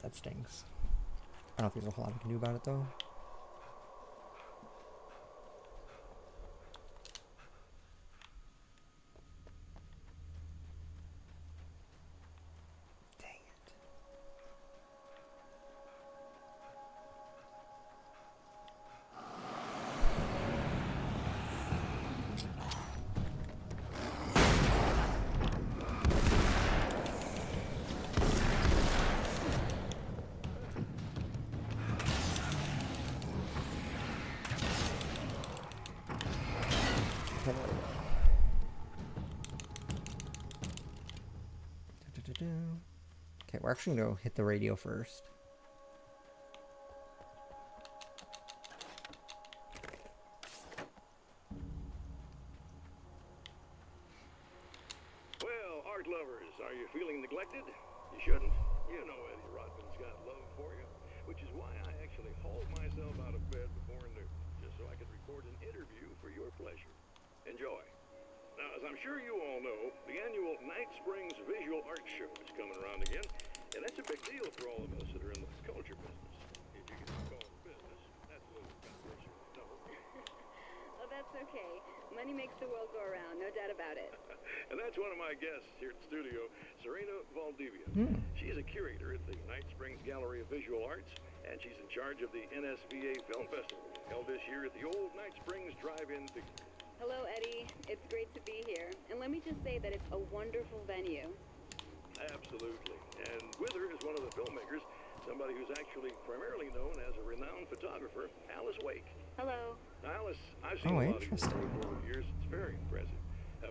A: That stings. I don't think there's a whole lot I can do about it though. Okay, we're actually gonna hit the radio first.
G: Well, art lovers, are you feeling neglected? You shouldn't. You know Eddie Rodman's got love for you, which is why I actually hauled myself out of bed before noon, just so I could record an interview for your pleasure. Enjoy. Now, as I'm sure you all know, the annual Night Springs Visual Arts Show is coming around again, and that's a big deal for all of us that are in the culture business. If you can call it business, that's a little controversial, no.
Q: Oh, that's okay. Money makes the world go around, no doubt about it.
G: And that's one of my guests here at the studio, Serena Valdivia. She's a curator at the Night Springs Gallery of Visual Arts, and she's in charge of the NSVA Film Festival, held this year at the old Night Springs Drive-In Theater.
Q: Hello, Eddie. It's great to be here. And let me just say that it's a wonderful venue.
G: Absolutely. And with her is one of the filmmakers, somebody who's actually primarily known as a renowned photographer, Alice Wake.
Q: Hello.
G: Now, Alice, I've seen a lot of your work over the years. It's very impressive.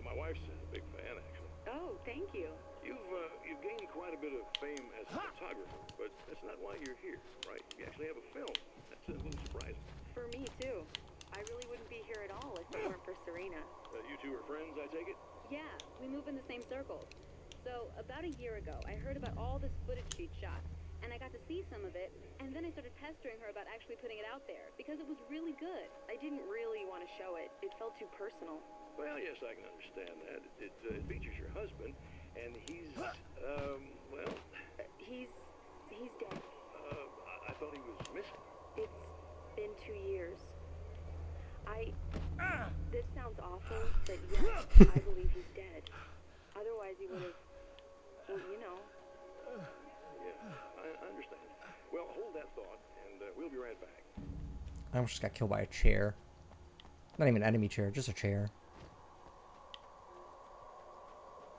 G: My wife's a big fan, actually.
Q: Oh, thank you.
G: You've gained quite a bit of fame as a photographer, but that's not why you're here, right? You actually have a film. That's a little surprising.
Q: For me, too. I really wouldn't be here at all if it weren't for Serena.
G: You two are friends, I take it?
Q: Yeah, we move in the same circles. So, about a year ago, I heard about all this footage she'd shot, and I got to see some of it, and then I started pestering her about actually putting it out there, because it was really good. I didn't really want to show it. It felt too personal.
G: Well, yes, I can understand that. It features your husband, And he's, well...
Q: He's dead.
G: I thought he was missing.
Q: It's been 2 years. This sounds awful, but yes, I believe he's dead. Otherwise he would have, well, you know.
G: Yeah, I understand. Well, hold that thought, and we'll be right back.
A: I almost just got killed by a chair. Not even an enemy chair, just a chair.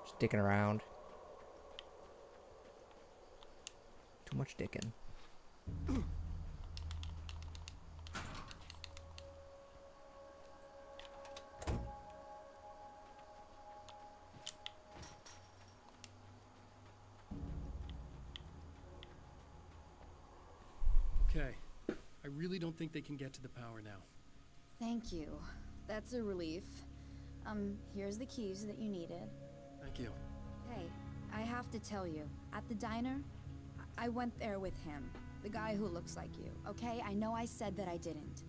A: Just dicking around. Too much dicking.
E: Okay. I really don't think they can get to the power now.
I: Thank you. That's a relief. Here's the keys that you needed.
E: Thank you.
I: Hey, I have to tell you, at the diner, I went there with him. The guy who looks like you, okay? I know I said that I didn't.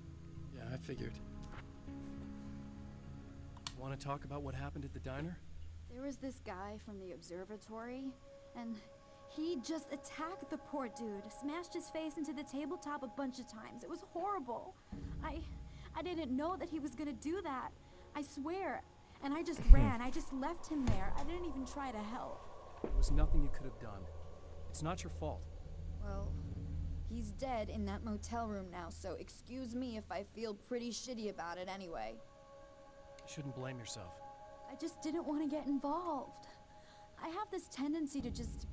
E: Yeah, I figured. Want to talk about what happened at the diner?
I: There was this guy from the observatory, and he just attacked the poor dude, smashed his face into the tabletop a bunch of times. It was horrible. I didn't know that he was gonna do that. I swear. And I just ran. I just left him there. I didn't even try to help.
E: There was nothing you could have done. It's not your fault.
I: Well, he's dead in that motel room now, so excuse me if I feel pretty shitty about it anyway.
E: You shouldn't blame yourself.
I: I just didn't want to get involved. I have this tendency to just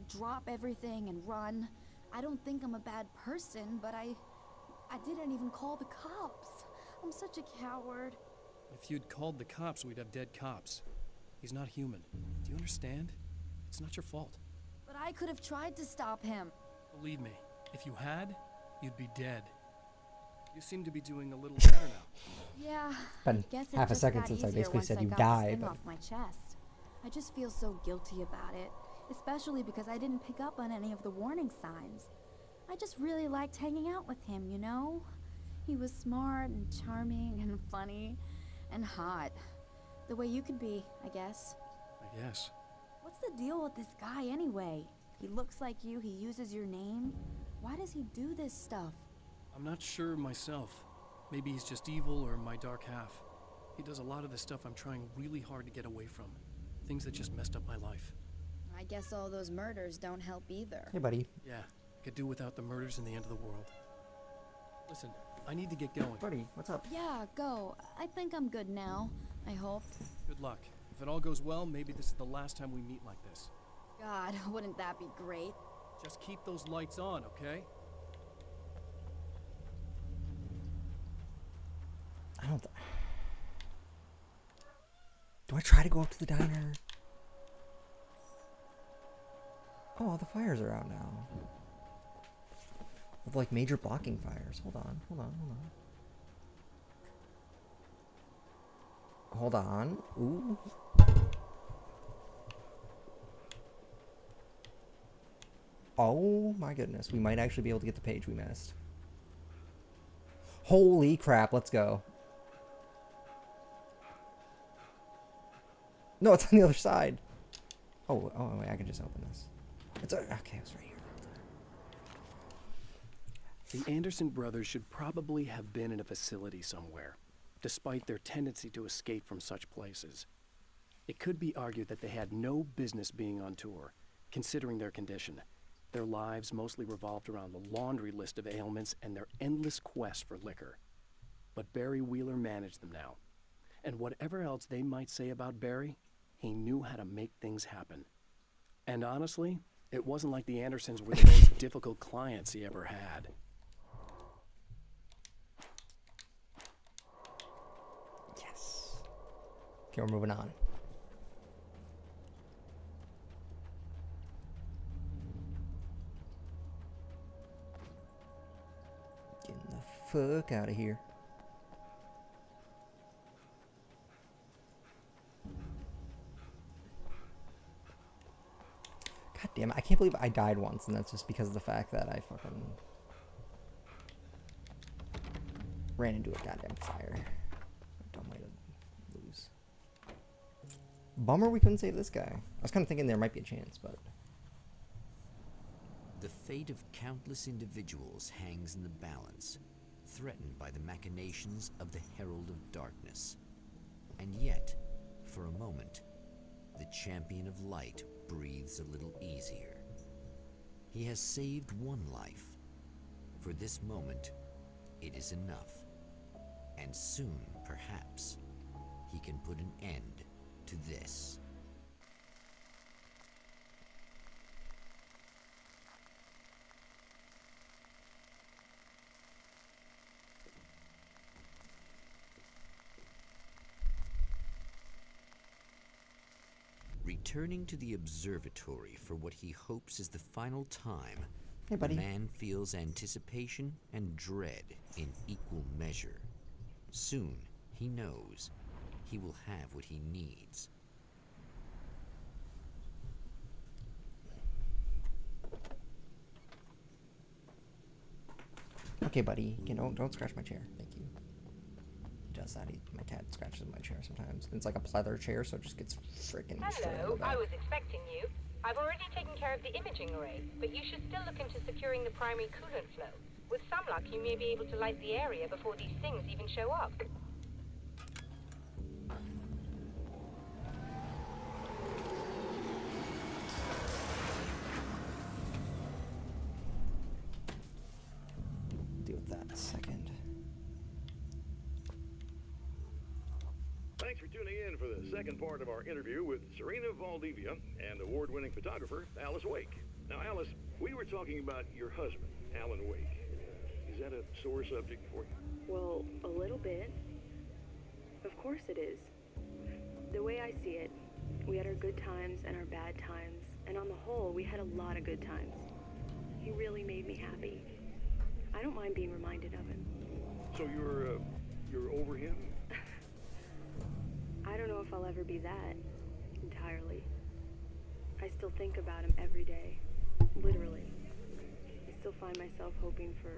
I: drop everything and run. I don't think I'm a bad person, but I didn't even call the cops. I'm such a coward.
E: If you'd called the cops, we'd have dead cops. He's not human. Do you understand? It's not your fault.
I: But I could have tried to stop him.
E: Believe me, if you had, you'd be dead. You seem to be doing a little better now.
I: Yeah,
A: Been
I: I guess it
A: half a
I: just
A: second
I: got
A: since I
I: easier
A: basically
I: once
A: said
I: I
A: you
I: got
A: die,
I: this thing
A: but-
I: off my chest. I just feel so guilty about it, especially because I didn't pick up on any of the warning signs. I just really liked hanging out with him, you know? He was smart and charming and funny and hot. The way you could be, I guess.
E: I guess.
I: What's the deal with this guy anyway? He looks like you, he uses your name. Why does he do this stuff?
E: I'm not sure myself. Maybe he's just evil or my dark half. He does a lot of the stuff I'm trying really hard to get away from. Things that just messed up my life.
I: I guess all those murders don't help either.
A: Hey, buddy.
E: Yeah, I could do without the murders and the end of the world. Listen, I need to get going.
A: Buddy, what's up?
I: Yeah, go. I think I'm good now. I hope.
E: Good luck. If it all goes well, maybe this is the last time we meet like this.
I: God, wouldn't that be great?
E: Just keep those lights on, okay?
A: I don't... Do I try to go up to the diner? Oh, the fires are out now. With like major blocking fires. Hold on. Hold on. Ooh. Oh my goodness. We might actually be able to get the page we missed. Holy crap. Let's go. No, it's on the other side. Oh, wait, I can just open this. It's okay, it's right here.
D: The Anderson brothers should probably have been in a facility somewhere, despite their tendency to escape from such places. It could be argued that they had no business being on tour, considering their condition. Their lives mostly revolved around the laundry list of ailments and their endless quest for liquor. But Barry Wheeler managed them now. And whatever else they might say about Barry, he knew how to make things happen. And honestly, it wasn't like the Andersons were the most difficult clients he ever had.
A: Yes. Okay, we're moving on. Getting the fuck out of here. God damn it, I can't believe I died once, and that's just because of the fact that I fucking ran into a goddamn fire. Dumb way to lose. Bummer we couldn't save this guy. I was kind of thinking there might be a chance, but...
B: The fate of countless individuals hangs in the balance, threatened by the machinations of the Herald of Darkness. And yet, for a moment, the Champion of Light breathes a little easier. He has saved one life. For this moment, it is enough. And soon, perhaps, he can put an end to this. Returning to the observatory for what he hopes is the final time,
A: hey, buddy.
B: The man feels anticipation and dread in equal measure. Soon, he knows, he will have what he needs.
A: Okay, buddy. You know, don't scratch my chair. Thank you. He does that. My cat scratches my chair sometimes. It's like a pleather chair, so it just gets freaking destroyed.
M: Hello, I was expecting you. I've already taken care of the imaging array, but you should still look into securing the primary coolant flow. With some luck, you may be able to light the area before these things even show up.
A: Deal with that in a second.
G: Thanks for tuning in for the second part of our interview with Serena Valdivia and award-winning photographer Alice Wake. Now, Alice, we were talking about your husband, Alan Wake. Is that a sore subject for you?
Q: Well, a little bit. Of course it is. The way I see it, we had our good times and our bad times, and on the whole, we had a lot of good times. He really made me happy. I don't mind being reminded of him.
G: So you're over him?
Q: I don't know if I'll ever be that, entirely. I still think about him every day, literally. I still find myself hoping for...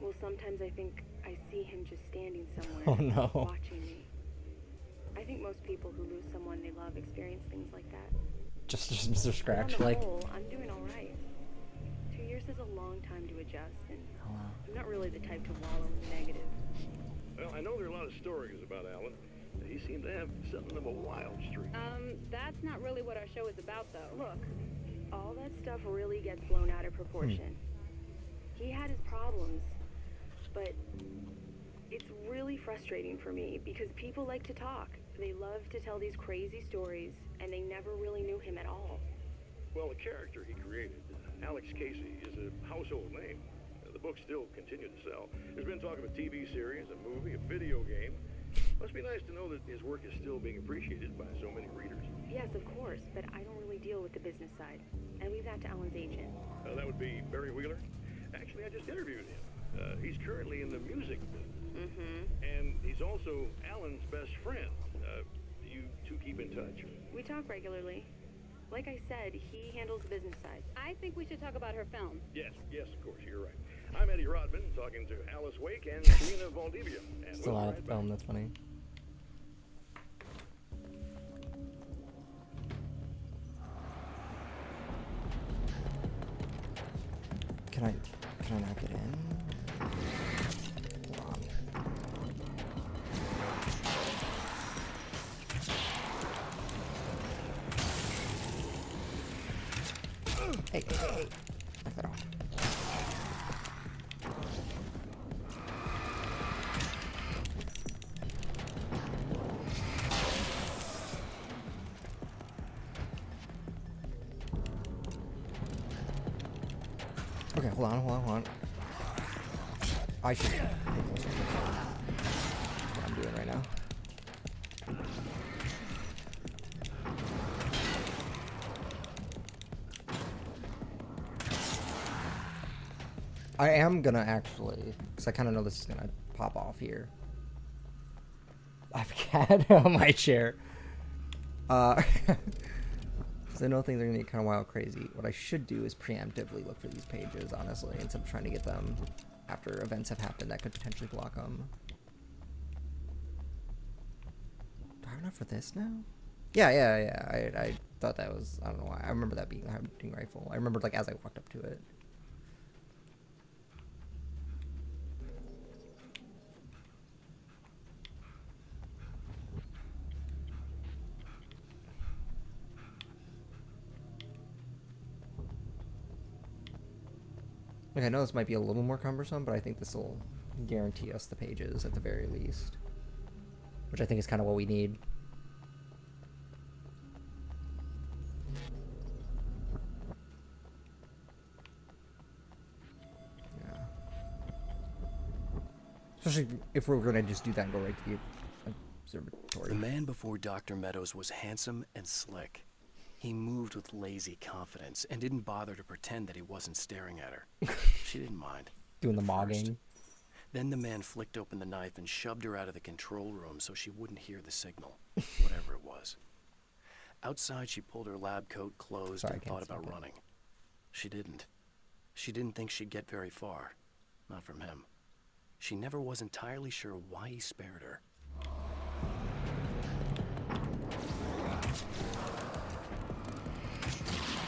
Q: Well, sometimes I think I see him just standing somewhere, watching me. I think most people who lose someone they love experience things like that.
A: Just Mr. Scratch,
Q: on the
A: like...
Q: whole, I'm doing all right. 2 years is a long time to adjust, and I'm not really the type to wallow in the negative.
G: Well, I know there are a lot of stories about Alan. He seemed to have something of a wild streak.
Q: That's not really what our show is about, though. Look, all that stuff really gets blown out of proportion. He had his problems, but it's really frustrating for me because people like to talk. They love to tell these crazy stories, and they never really knew him at all.
G: Well, the character he created, Alex Casey, is a household name. The books still continue to sell. There's been talk of a TV series, a movie, a video game. Must be nice to know that his work is still being appreciated by so many readers.
Q: Yes, of course, but I don't really deal with the business side. I leave that to Alan's agent.
G: That would be Barry Wheeler. Actually, I just interviewed him. He's currently in the music business. And he's also Alan's best friend. Do you two keep in touch?
Q: We talk regularly. Like I said, he handles the business side.
R: I think we should talk about her film.
G: Yes, of course, you're right. I'm Eddie Rodman, talking to Alice Wake and Serena Valdivia. And
A: Still out of the film, that's funny. Can I not get in? Hold on. Hey. Knock that off. Okay, hold on. I should pay closer attention to what I'm doing right now. I am gonna actually, because I kind of know this is gonna pop off here. I have a cat on my chair. Because I know things are gonna get kind of wild crazy. What I should do is preemptively look for these pages, honestly, instead of trying to get them after events have happened that could potentially block them. Do I have enough for this now? Yeah. I thought that was, I don't know why. I remember that being a hunting rifle. I remembered, like, as I walked up to it. Like, I know this might be a little more cumbersome, but I think this will guarantee us the pages at the very least. Which I think is kind of what we need. Yeah. Especially if we're going to just do that and go right to the observatory.
D: The man before Dr. Meadows was handsome and slick. He moved with lazy confidence and didn't bother to pretend that he wasn't staring at her. She didn't mind.
A: Doing the mogging.
D: Then the man flicked open the knife and shoved her out of the control room so she wouldn't hear the signal, whatever it was. Outside, she pulled her lab coat closed and thought about running. She didn't. She didn't think she'd get very far. Not from him. She never was entirely sure why he spared her.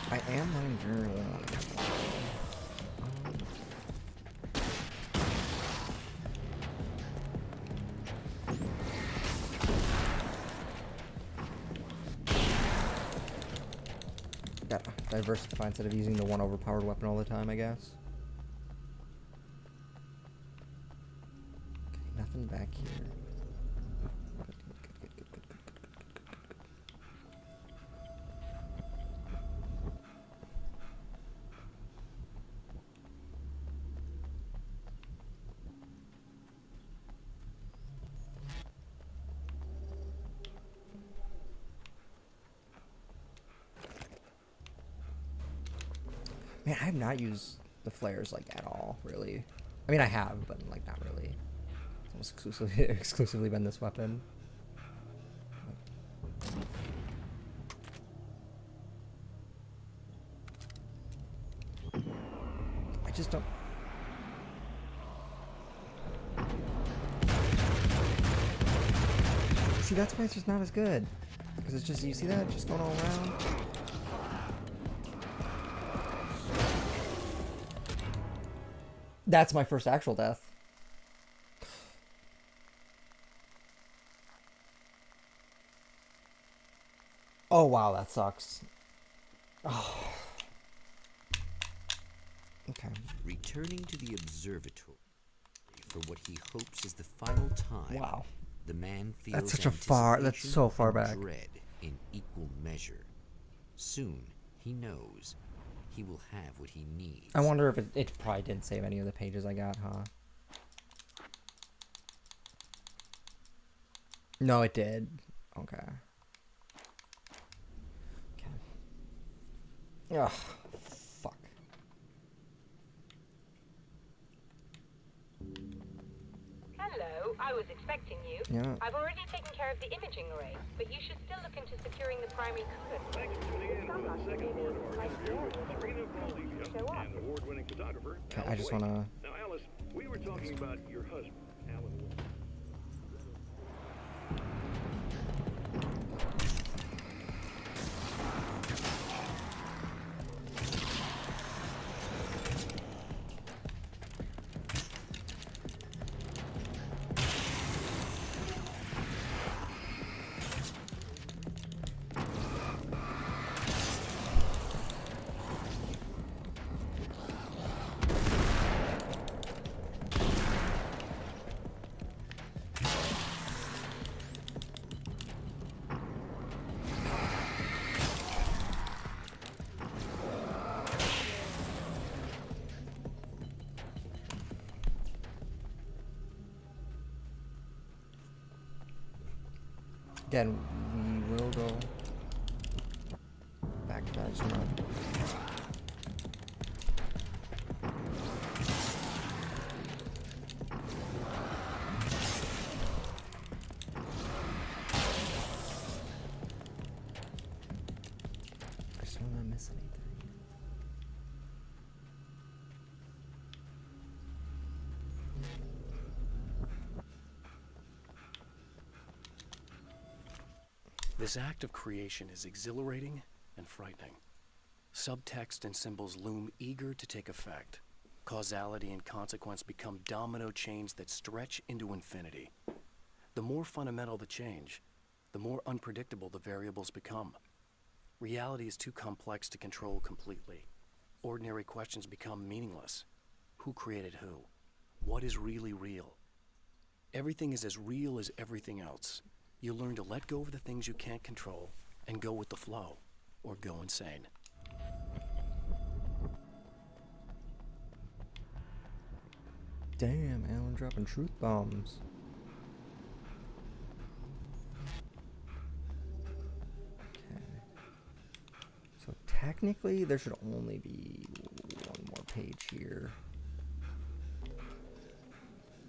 A: I am running very long. Gotta diversify instead of using the one overpowered weapon all the time, I guess. Okay, nothing back here. Man, I have not used the flares, like, at all, really. I mean, I have, but, like, not really. It's almost exclusively been this weapon. I just don't... See, that's why it's just not as good. Because it's just, you see that? Just going all around. That's my first actual death. Oh, wow, that sucks. Oh. Okay.
B: Returning to the observatory for what he hopes is the final time.
A: Wow.
B: The man feels
A: That's such a far, that's so far back.
B: dread in equal measure. Soon, he knows he will have what he needs.
A: I wonder if it probably didn't save any of the pages I got, huh? No, it did. Okay. Okay. Ugh. Fuck.
M: Hello, I was expecting you.
A: Yeah.
M: I've already taken care of the imaging array, but you should still look into securing the primary coolant.
G: Thanks for tuning in for the second part of our interview with Sabrina Valdivia and award-winning photographer,
A: Okay,
G: Alan
A: I just
G: Wake.
A: wanna...
G: Now, Alice, we were talking about your husband, Alan Wake.
A: Again, we will go back to that zone. I just want to not miss anything.
D: This act of creation is exhilarating and frightening. Subtext and symbols loom eager to take effect. Causality and consequence become domino chains that stretch into infinity. The more fundamental the change, the more unpredictable the variables become. Reality is too complex to control completely. Ordinary questions become meaningless. Who created who? What is really real? Everything is as real as everything else. You learn to let go of the things you can't control and go with the flow, or go insane.
A: Damn, Alan dropping truth bombs. Okay. So technically, there should only be one more page here.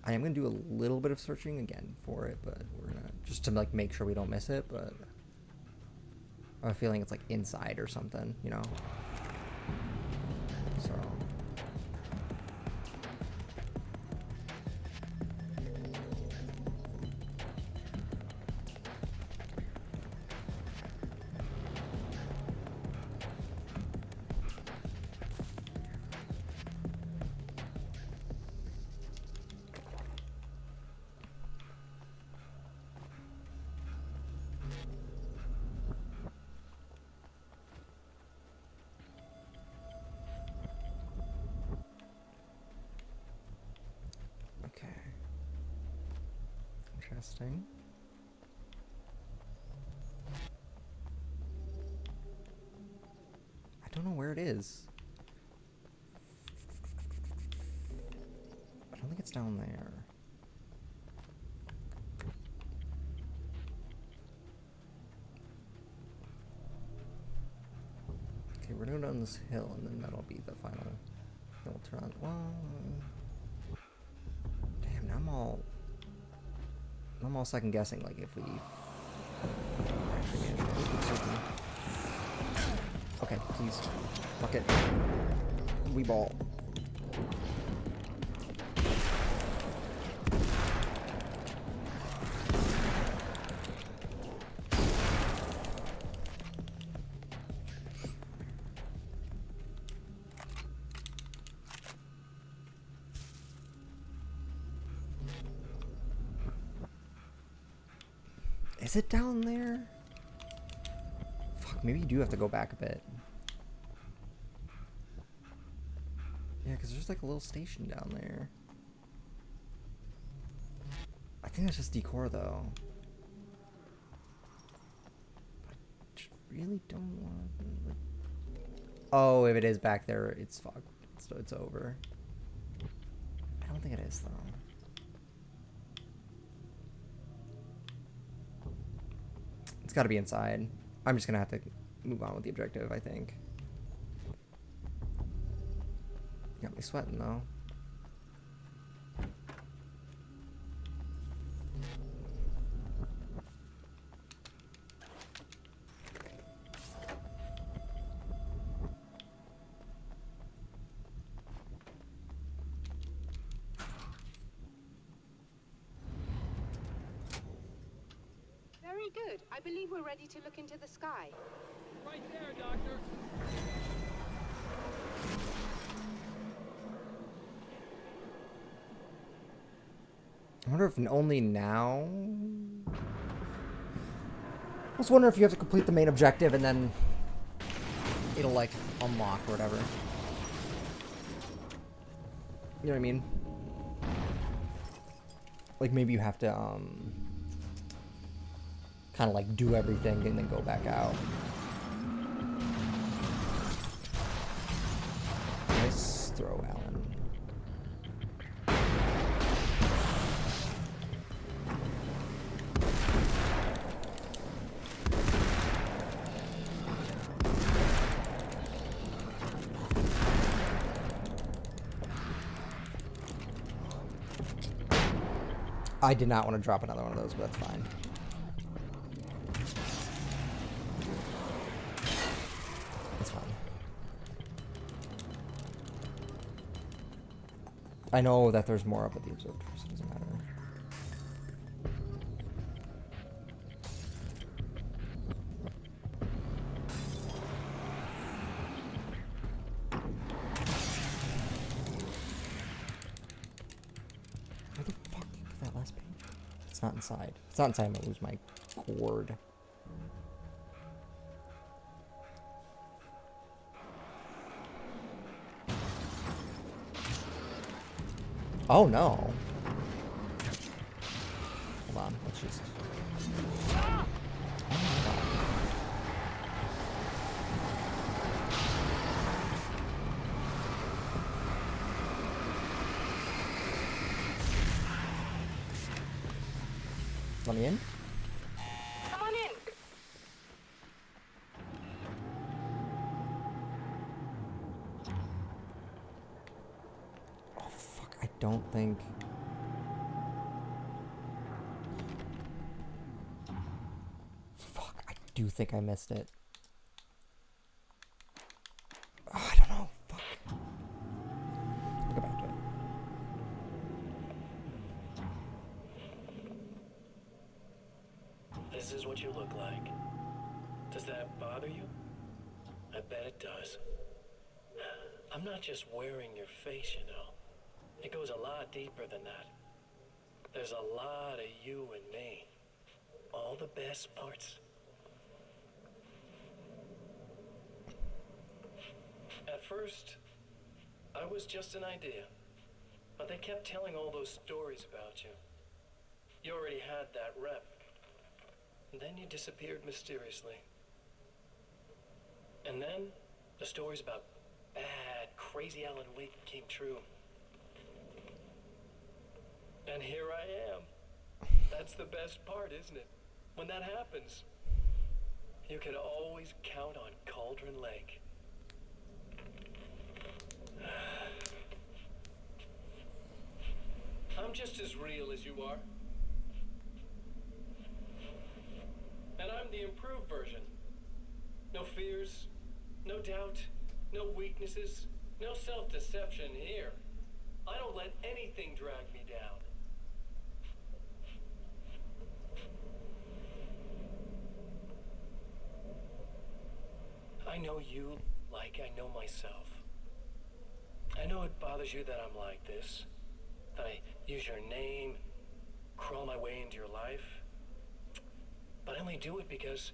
A: I am gonna do a little bit of searching again for it, but we're gonna just to like make sure we don't miss it. But I have a feeling it's like inside or something, you know. So. Interesting. I don't know where it is. I don't think it's down there. Okay, we're gonna go down this hill and then that'll be the final. Then we'll turn on. Well, damn, now I'm all second guessing, like if we actually manage to. Okay, please. Fuck it. We ball. Is it down there? Fuck, maybe you do have to go back a bit. Yeah, because there's like a little station down there. I think that's just decor though. I just really don't want to... Oh, if it is back there, it's fucked. It's over. I don't think it is though. It's got to be inside. I'm just gonna have to move on with the objective, I think. Got me sweating though.
K: Very good. I believe we're ready to look into the sky.
E: Right there, Doctor.
A: I wonder if only now... I was wondering if you have to complete the main objective and then it'll like unlock or whatever. You know what I mean? Like maybe you have to kind of like do everything and then go back out. Nice throw, Alan. I did not want to drop another one of those, but that's fine. That's fine. I know that there's more up at the observed, so it doesn't matter. it's not inside. If it's not inside, I'm gonna lose my cord. Oh no. Hold on, let's just... Oh my god. Let me in?
M: Come on in.
A: Oh fuck, I don't think... Fuck, I do think I missed it. Oh, I don't know, fuck. I'll go back to it.
F: This is what you look like. Does that bother you? I bet it does. I'm not just wearing your face, you know. It goes a lot deeper than that. There's a lot of you and me. All the best parts. At first, I was just an idea. But they kept telling all those stories about you. You already had that rep. And then you disappeared mysteriously. And then, the stories about bad, crazy Alan Wake came true. And here I am. That's the best part, isn't it? When that happens, you can always count on Cauldron Lake. I'm just as real as you are. And I'm the improved version. No fears, no doubt, no weaknesses, no self-deception here. I don't let anything drag me down. I know you like I know myself. I know it bothers you that I'm like this, that I use your name, crawl my way into your life. But I only do it because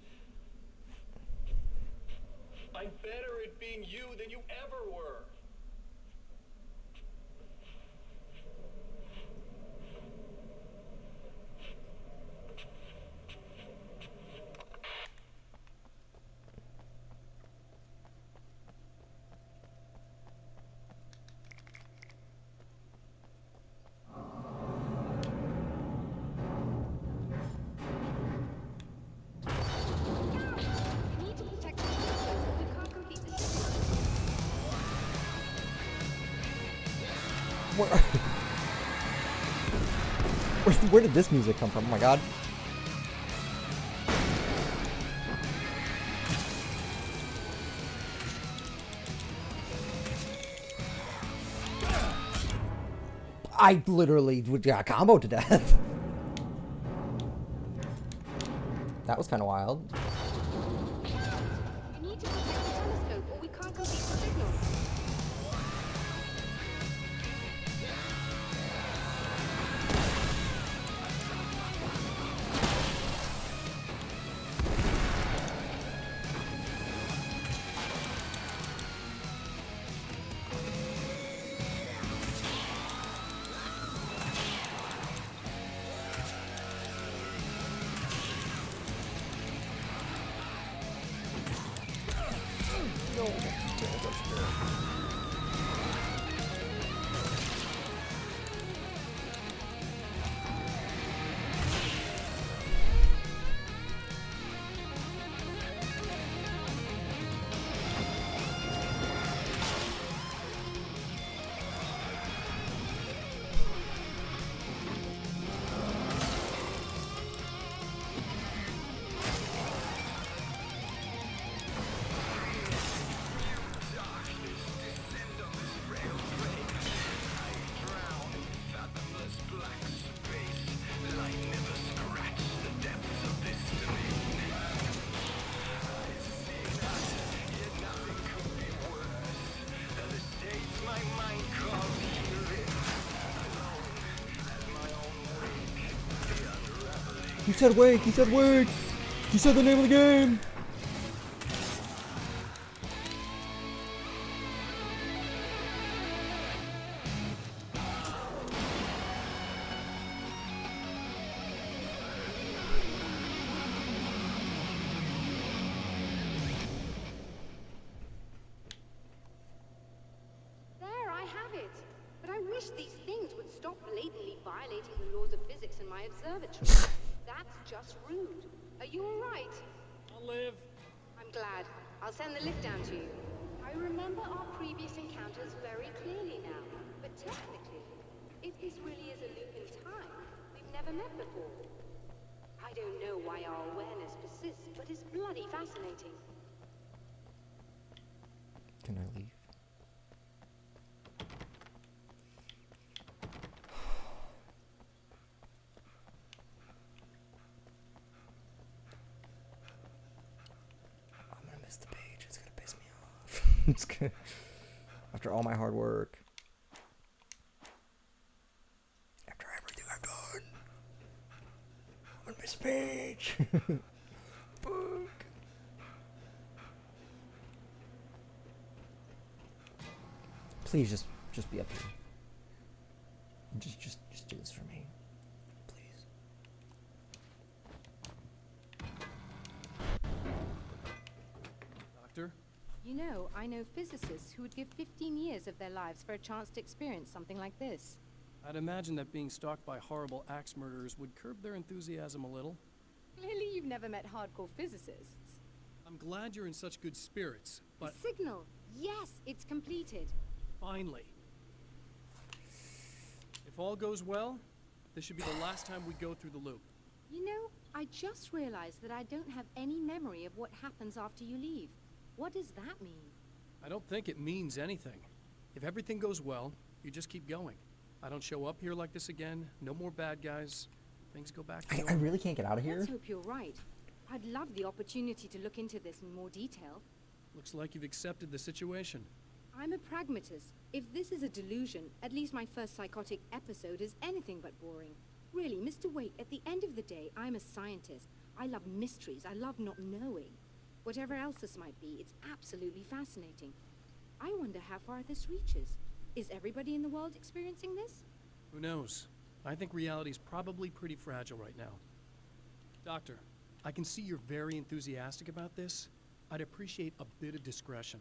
F: I'm better at being you than you ever were.
K: We need to protect the telescope. We can't complete the signal.
A: Where did this music come from? Oh my god. I literally got comboed to death. That was kind of wild.
K: We need to protect the telescope or we can't complete the signal.
A: He said wake! He said wake! He said the name of the game!
K: There, I have it. But I wish these things would stop blatantly violating the laws of physics in my observatory. That's just rude. Are you all right?
E: I'll live.
K: I'm glad. I'll send the lift down to you. I remember our previous encounters very clearly now. But technically, if this really is a loop in time, we've never met before. I don't know why our awareness persists, but it's bloody fascinating.
A: Can I leave? I'm gonna miss the page. It's gonna piss me off. It's gonna... After all my hard work. After everything I've done. I'm gonna miss the page. Fuck. Please just be up here. Just do this for me. Please.
E: Doctor?
L: You know, I know physicists who would give 15 years of their lives for a chance to experience something like this.
E: I'd imagine that being stalked by horrible axe murderers would curb their enthusiasm a little.
L: Clearly you've never met hardcore physicists.
E: I'm glad you're in such good spirits, but...
L: The signal! Yes, it's completed.
E: Finally. If all goes well, this should be the last time we go through the loop.
L: You know, I just realized that I don't have any memory of what happens after you leave. What does that mean?
E: I don't think it means anything. If everything goes well, you just keep going. I don't show up here like this again. No more bad guys. Things go back to
A: I
E: normal.
A: really can't get out of here.
L: Let's hope you're right. I'd love the opportunity to look into this in more detail.
E: Looks like you've accepted the situation.
L: I'm a pragmatist. If this is a delusion, at least my first psychotic episode is anything but boring. Really, Mr. Wake, at the end of the day, I'm a scientist. I love mysteries. I love not knowing. Whatever else this might be, it's absolutely fascinating. I wonder how far this reaches. Is everybody in the world experiencing this?
E: Who knows? I think reality's probably pretty fragile right now. Doctor, I can see you're very enthusiastic about this. I'd appreciate a bit of discretion.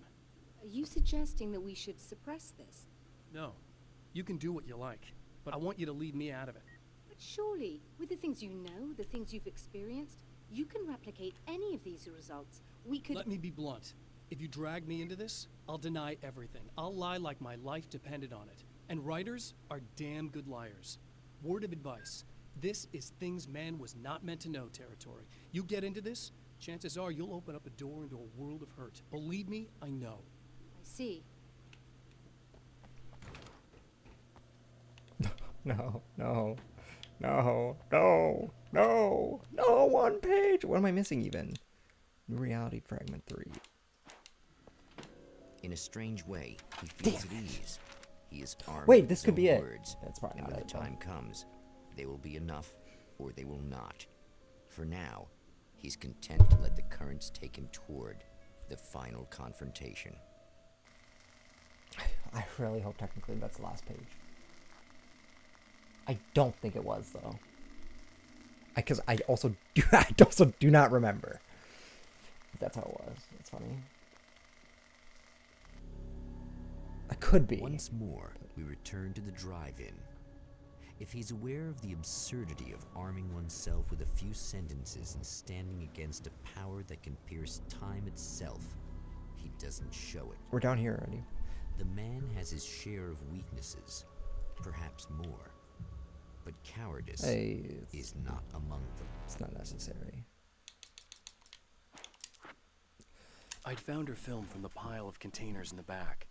L: Are you suggesting that we should suppress this?
E: No. You can do what you like, but I want you to leave me out of it.
L: But surely, with the things you know, the things you've experienced, you can replicate any of these results. We could—
E: Let me be blunt. If you drag me into this, I'll deny everything. I'll lie like my life depended on it. And writers are damn good liars. Word of advice. This is things man was not meant to know territory. You get into this, chances are you'll open up a door into a world of hurt. Believe me, I know.
L: I see.
A: No, no, no, no, no, no, one page. What am I missing even? New Reality Fragment 3.
B: In a strange way, he feels at ease. He is armed
A: Wait,
B: with
A: this
B: his
A: could
B: own
A: be it.
B: words,
A: That's probably
B: and
A: not
B: when
A: it,
B: the
A: though.
B: time comes, they will be enough, or they will not. For now, he's content to let the currents take him toward the final confrontation.
A: I really hope technically that's the last page. I don't think it was, though. Because I also do not remember. That's how it was. That's funny. I could be.
B: Once more, we return to the drive-in. If he's aware of the absurdity of arming oneself with a few sentences and standing against a power that can pierce time itself, he doesn't show it.
A: We're down here already.
B: The man has his share of weaknesses, perhaps more. But cowardice is not among them.
A: It's not necessary.
D: I'd found her film from the pile of containers in the back.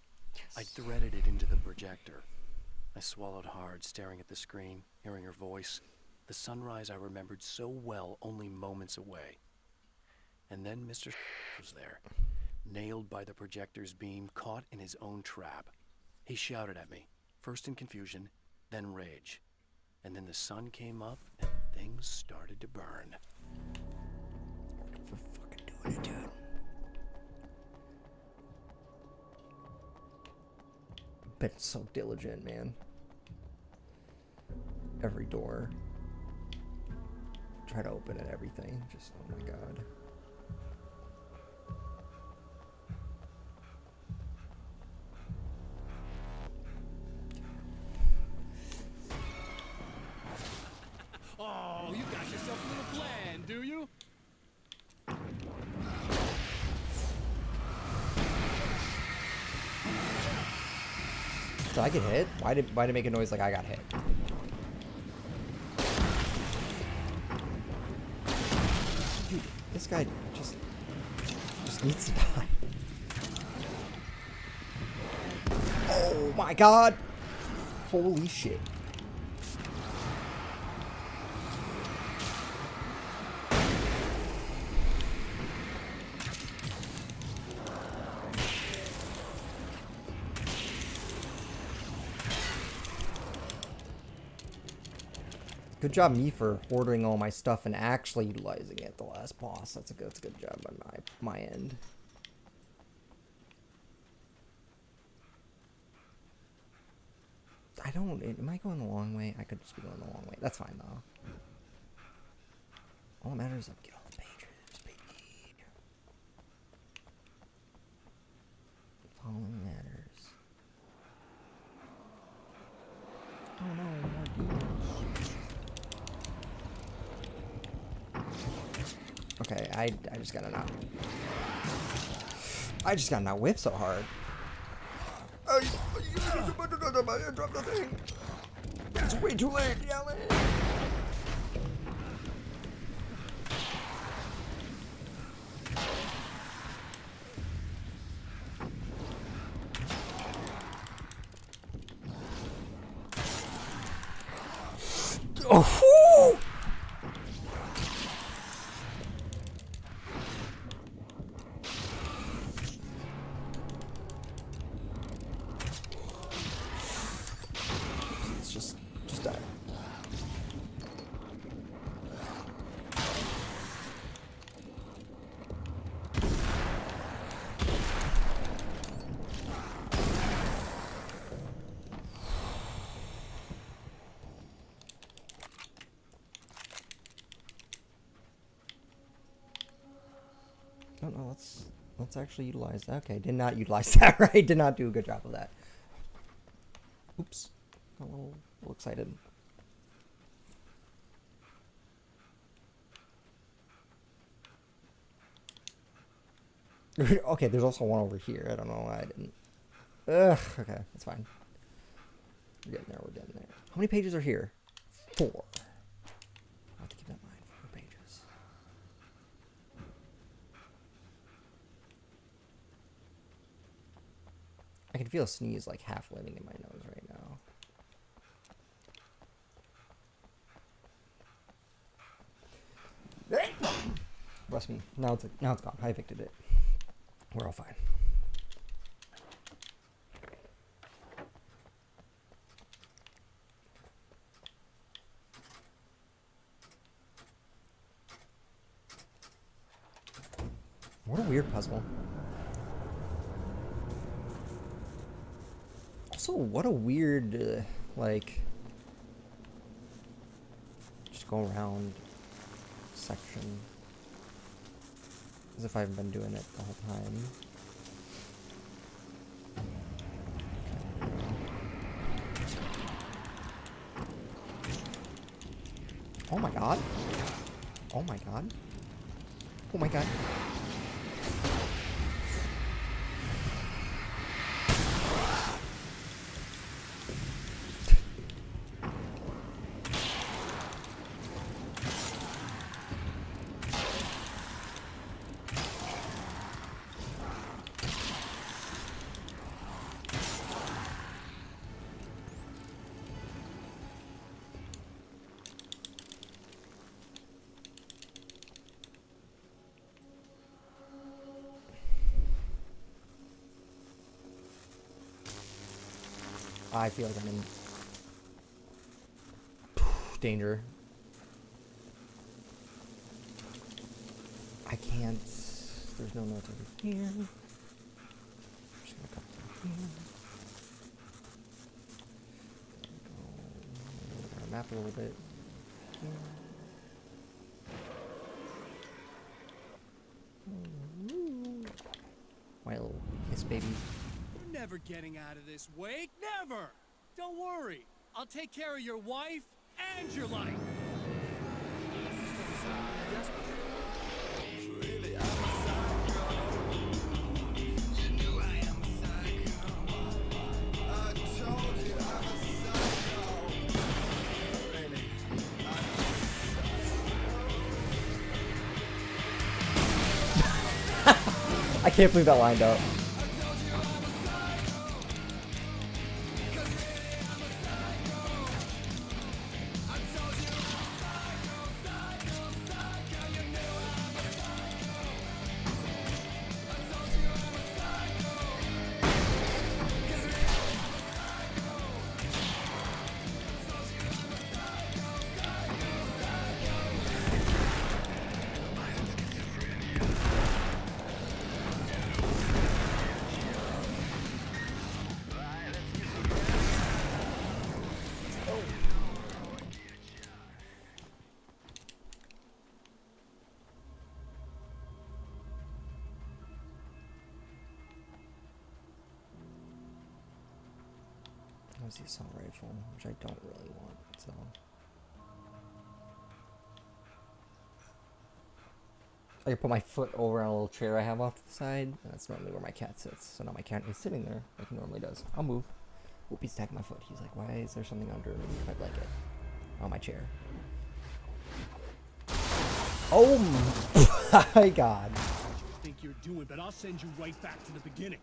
D: I'd threaded it into the projector. I swallowed hard, staring at the screen, hearing her voice. The sunrise I remembered so well, only moments away. And then Mr. was there, nailed by the projector's beam, caught in his own trap. He shouted at me, first in confusion, then rage. And then the sun came up, and things started to burn.
A: For fucking doing it, dude. Been so diligent, man. Every door. Try to open it, everything. Just, oh my god.
E: Oh, you got yourself a little plan, do you?
A: Did I get hit? Why did it make a noise like I got hit? Dude, this guy just needs to die. Oh my god! Holy shit. Good job me for hoarding all my stuff and actually utilizing it, the last boss. That's a good job on my end. I don't... Am I going the long way? I could just be going the long way. That's fine, though. All that matters is I get all the pages, baby. Following matters. Oh no, more demons. Okay, I just gotta not... I just gotta not whip so hard. I dropped the thing. It's way too late, yelling. Oh, just die. No, let's actually utilize that. Okay, did not utilize that right. Did not do a good job of that. Oops, got a little excited. Okay, there's also one over here. I don't know why I didn't. Ugh. Okay, that's fine. We're getting there. We're getting there. How many pages are here? 4. I'll have to keep that in mind. 4 pages. I can feel a sneeze like half living in my nose right now. Bless me. Now it's gone. I evicted it. We're all fine. What a weird puzzle. Also, what a weird, like, just go around section. As if I haven't been doing it the whole time. Oh my god. Oh my god. Oh my god. I feel like I'm in danger. I can't. There's no notes over here. I'm just gonna come through here. Go map a little bit here. My little kiss baby.
C: You're never getting out of this, Wake. Never! Don't worry. I'll take care of your wife and your life.
A: I can't believe that lined up. There's the assault rifle, which I don't really want, so. I can put my foot over on a little chair I have off to the side, and that's normally where my cat sits. So now my cat is sitting there like he normally does. I'll move. Whoop, he's attacking my foot. He's like, why is there something under me? I'd like it. On my chair. Oh my god.
C: What you think you're doing, but I'll send you right back to the beginning.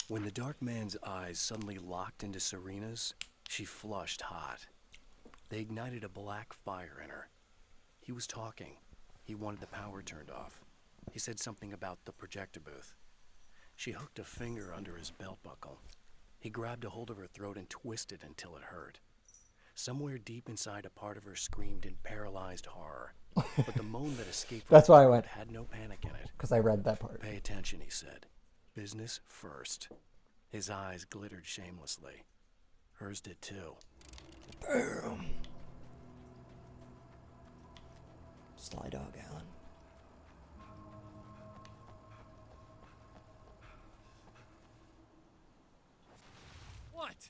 D: When the dark man's eyes suddenly locked into Serena's, she flushed hot. They ignited a black fire in her. He was talking. He wanted the power turned off. He said something about the projector booth. She hooked a finger under his belt buckle. He grabbed a hold of her throat and twisted until it hurt. Somewhere deep inside, a part of her screamed in paralyzed horror. But the moan that escaped from
A: That's why I
D: her
A: went.
D: had no panic in it.
A: Because I read that part.
D: Pay attention, he said. Business first. His eyes glittered shamelessly. Hers did too.
A: Boom. Sly dog, Alan.
C: What?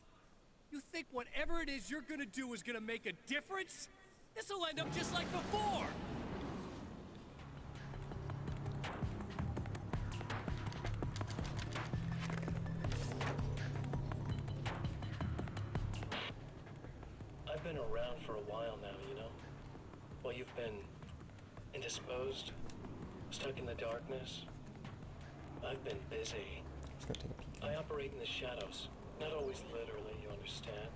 C: You think whatever it is you're gonna do is gonna make a difference? This'll end up just like before!
F: I've been around for a while now, you know? Well, you've been indisposed, stuck in the darkness. I've been busy. I operate in the shadows. Not always literally, you understand?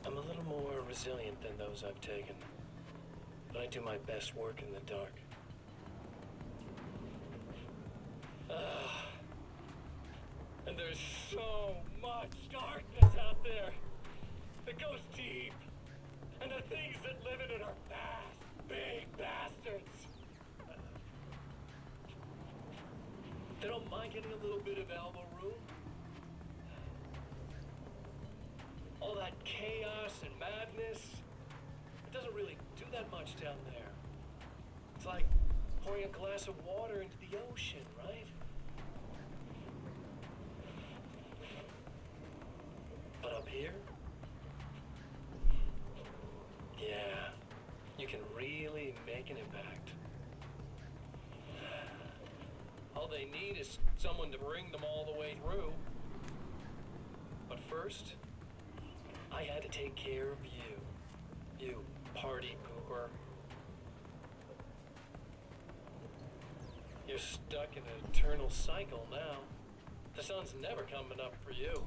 F: I'm a little more resilient than those I've taken. But I do my best work in the dark. And there's so much darkness out there that goes deep. And the things that live in it are fast, big bastards. They don't mind getting a little bit of elbow room. All that chaos and madness, it doesn't really do that much down there. It's like pouring a glass of water into the ocean, right? But up here, yeah, you can really make an impact. All they need is someone to bring them all the way through. But first, I had to take care of you. You party pooper. You're stuck in an eternal cycle now. The sun's never coming up for you.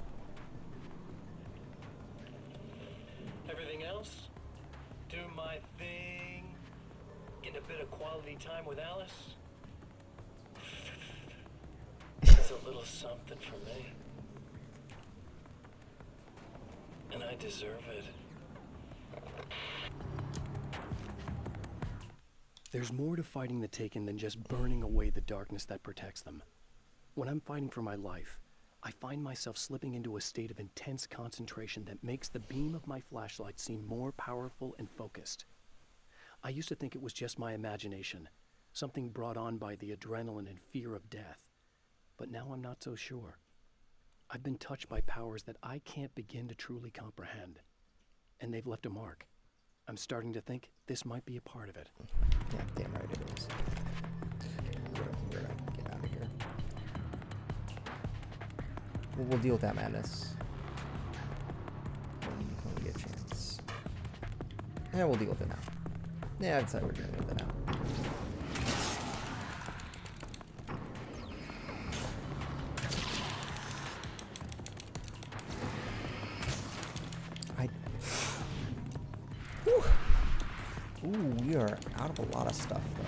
F: Everything else do my thing, get a bit of quality time with Alice. That's a little something for me. And I deserve it.
D: There's more to fighting the Taken than just burning away the darkness that protects them. When I'm fighting for my life, I find myself slipping into a state of intense concentration that makes the beam of my flashlight seem more powerful and focused. I used to think it was just my imagination, something brought on by the adrenaline and fear of death. But now I'm not so sure. I've been touched by powers that I can't begin to truly comprehend. And they've left a mark. I'm starting to think this might be a part of it.
A: Yeah, damn right it is. We're gonna get out of here. We'll deal with that madness when we get a chance. Yeah, we'll deal with it now. Yeah, I'd say we're dealing with it now. Ooh, we are out of a lot of stuff, though.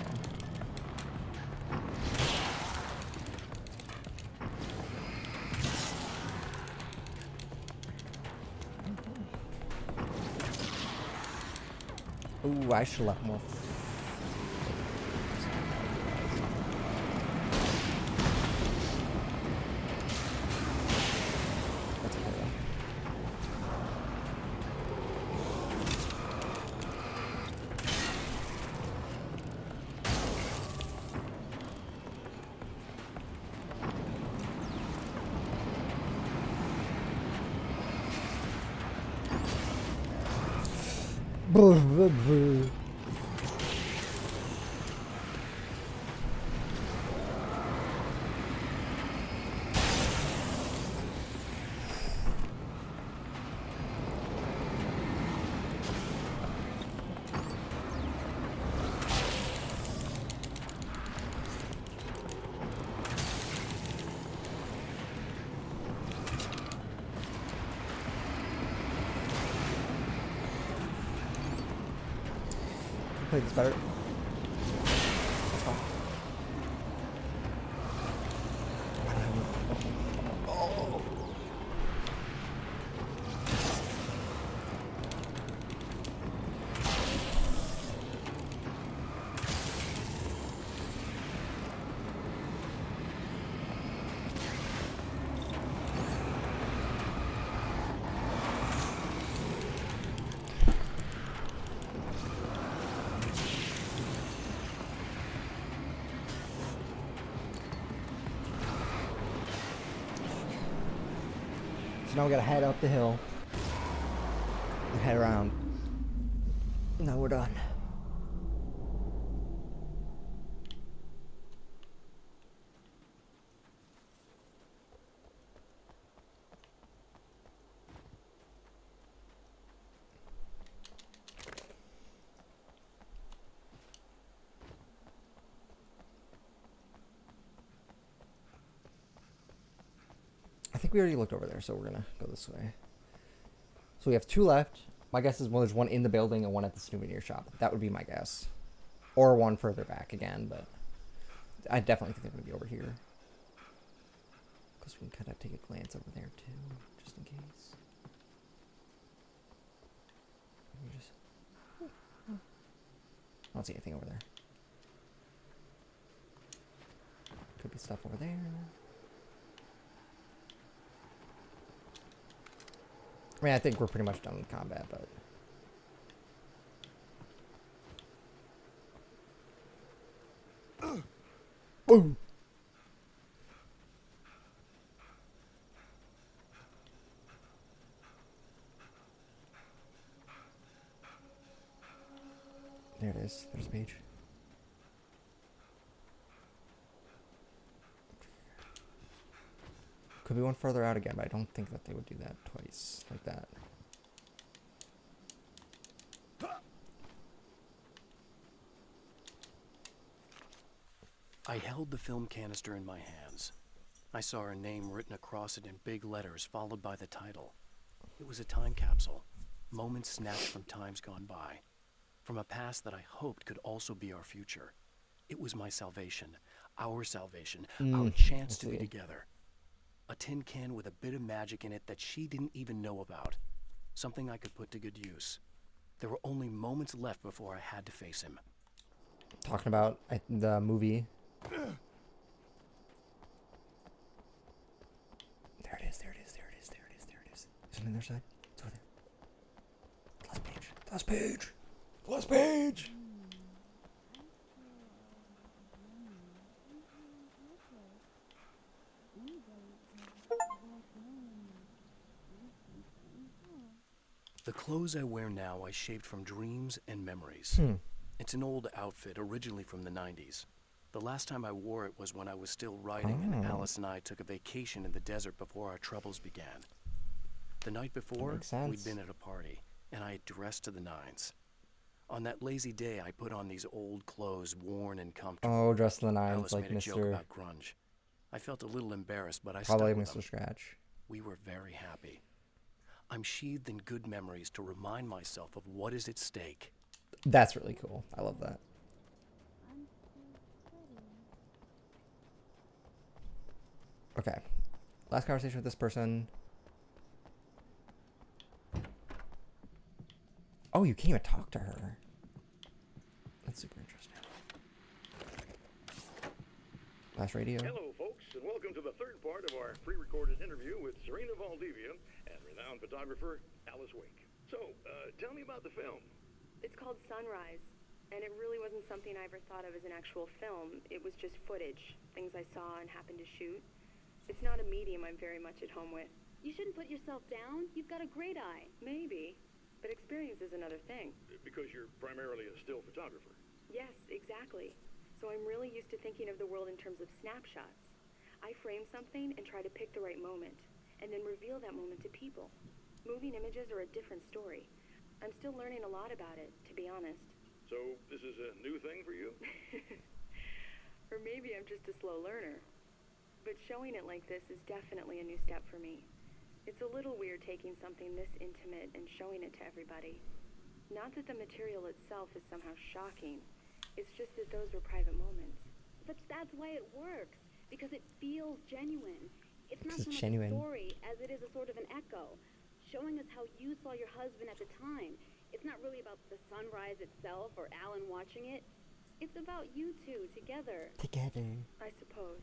A: Ooh, I should have left more. That's okay, though. Play this better. That's fine. Oh. So now we gotta head up the hill and head around. Now we're done. I think we already looked over there, so we're gonna go this way. So we have two left. My guess is, well, there's one in the building and one at the souvenir shop. That would be my guess. Or one further back again, but I definitely think they're gonna be over here. Because we can kind of take a glance over there too, just in case. I don't see anything over there. Could be stuff over there. I mean, I think we're pretty much done with combat, but... Boom! There it is. There's a page. Could be one further out again, but I don't think that they would do that twice like that.
D: I held the film canister in my hands. I saw her name written across it in big letters, followed by the title. It was a time capsule. Moments snatched from times gone by. from a past that I hoped could also be our future. It was my salvation, our chance to be together. A tin can with a bit of magic in it that she didn't even know about. Something I could put to good use. There were only moments left before I had to face him.
A: Talking about the movie. There it is, there it is, there it is, there it is, there it is. Is it on their side? It's over there. Last page. Last page. Last page.
D: The clothes I wear now I shaped from dreams and memories. It's an old outfit, originally from the 90s. The last time I wore it was when I was still writing and Alice and I took a vacation in the desert before our troubles began. The night before, we'd been at a party, and I had dressed to the nines. On that lazy day, I put on these old clothes, worn and comfortable.
A: Oh, dressed to the nines,
D: Alice
A: like
D: made a joke
A: Mr.
D: about grunge. I felt a little embarrassed, but I
A: Probably
D: stuck with
A: Mr.
D: them.
A: Scratch.
D: We were very happy. I'm sheathed in good memories to remind myself of what is at stake.
A: That's really cool. I love that. Okay. Last conversation with this person. Oh, you can't even talk to her. That's super interesting. Last radio.
G: Hello, folks, and welcome to the third part of our pre-recorded interview with Serena Valdivia and renowned photographer Alice Wake. So, tell me about the film.
Q: It's called Sunrise, and it really wasn't something I ever thought of as an actual film. It was just footage, things I saw and happened to shoot. It's not a medium I'm very much at home with.
R: You shouldn't put yourself down. You've got a great eye.
Q: Maybe, but experience is another thing.
G: Because you're primarily a still photographer.
Q: Yes, exactly. So I'm really used to thinking of the world in terms of snapshots. I frame something and try to pick the right moment, and then reveal that moment to people. Moving images are a different story. I'm still learning a lot about it, to be honest.
G: So, this is a new thing for you?
Q: Or maybe I'm just a slow learner. But showing it like this is definitely a new step for me. It's a little weird taking something this intimate and showing it to everybody. Not that the material itself is somehow shocking. It's just that those were private moments.
R: But that's why it works, because it feels genuine. It's not
A: It's
R: so much
A: genuine.
R: a story as it is a sort of an echo, showing us how you saw your husband at the time. It's not really about the sunrise itself or Alan watching it. It's about you two together.
A: Together.
Q: I suppose.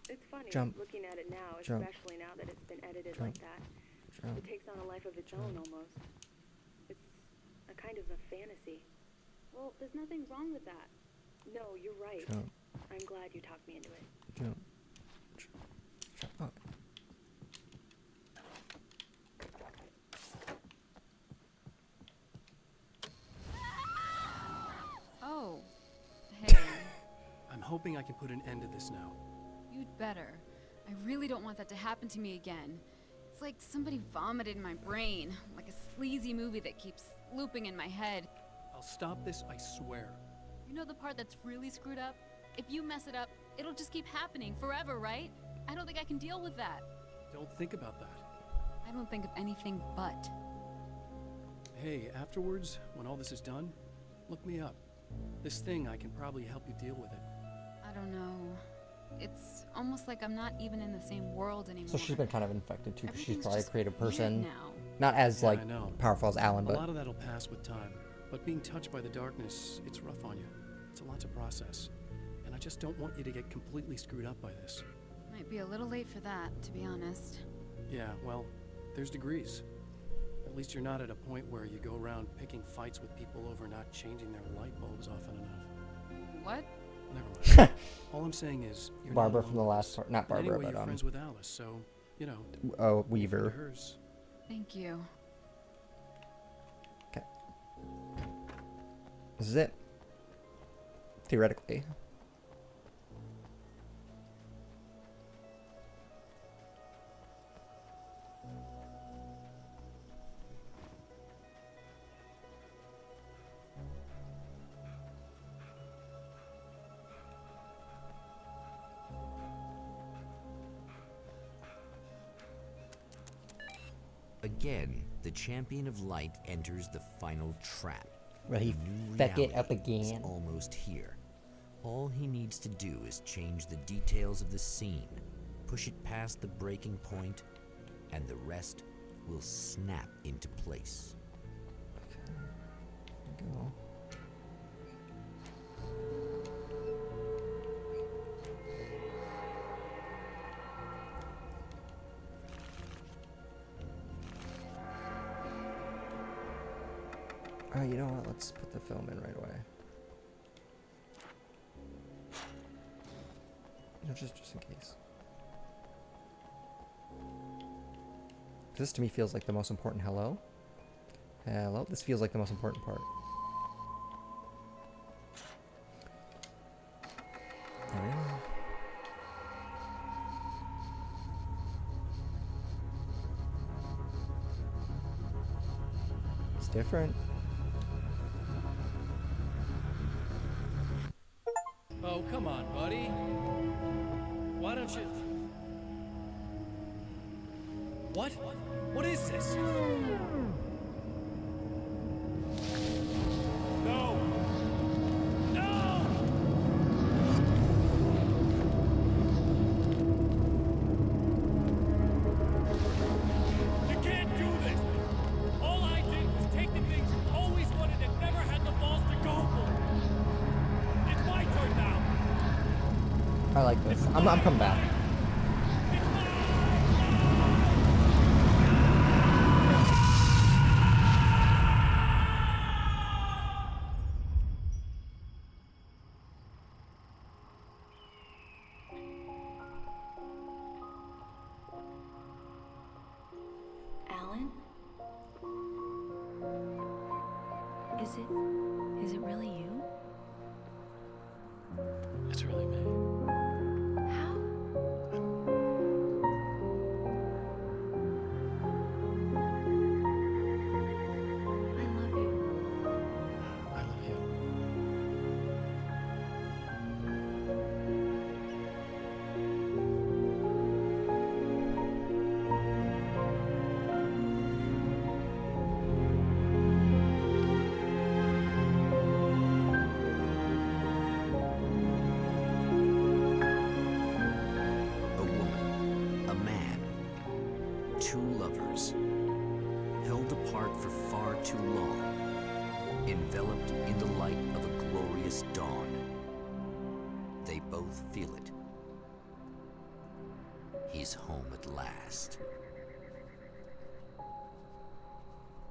Q: It's funny looking at it now,
A: Jump.
Q: especially now that it's been edited like that. It takes on a life of its own almost. It's a kind of a fantasy.
R: Well, there's nothing wrong with that.
Q: No, you're right.
A: Jump.
Q: I'm glad you talked me into it.
A: Jump. Shut up.
N: Oh, hey.
D: I'm hoping I can put an end to this now.
N: You'd better. I really don't want that to happen to me again. It's like somebody vomited in my brain, like a sleazy movie that keeps looping in my head.
D: I'll stop this, I swear.
N: You know the part that's really screwed up? If you mess it up, it'll just keep happening forever, right? I don't think I can deal with that.
D: Don't think about that.
N: I don't think of anything but.
D: Hey, afterwards, when all this is done, look me up. This thing, I can probably help you deal with it.
N: I don't know. It's almost like I'm not even in the same world anymore.
A: So she's been kind of infected too, because she's
N: Everything's
A: probably a
N: just
A: creative
N: weird
A: person.
N: now.
A: Not as
D: Yeah,
A: like
D: I know.
A: powerful as Alan,
D: A
A: but
D: lot of that'll pass with time. But being touched by the darkness, it's rough on you. It's a lot to process. And I just don't want you to get completely screwed up by this.
N: Might be a little late for that, to be honest.
D: Yeah, well, there's degrees. At least you're not at a point where you go around picking fights with people over not changing their light bulbs often enough.
N: What?
D: Never mind. All I'm saying is, you're
A: Barbara
D: not
A: from the
D: alone with
A: last
D: this.
A: part, not
D: And
A: Barbara,
D: anyway,
A: but
D: you're friends with Alice, so you know.
A: Oh,
D: you're a friend
A: Weaver.
D: of hers.
N: Thank you.
A: Okay. This is it. Theoretically.
B: Again, the champion of light enters the final trap.
A: Well, he
B: New
A: feck it
B: reality
A: up
B: is
A: again.
B: almost here. All he needs to do is change the details of the scene, push it past the breaking point, and the rest will snap into place.
A: Go. You know what? Let's put the film in right away. You know, just in case. This to me feels like the most important. Hello? Hello? This feels like the most important part. There we go. It's different.
E: Oh, come on, buddy. Why don't you... What? What is this? No! No! You can't do this! All I did was take the things you always wanted and never had the balls to go for. It's my turn now!
A: I like this. I'm coming back.
S: Alan? Is it really you?
D: It's really me.
S: How? I love you.
D: I love you.
B: A woman, a man, two lovers, held apart for far too long, enveloped in the light of a glorious dawn. They both feel it. He's home at last.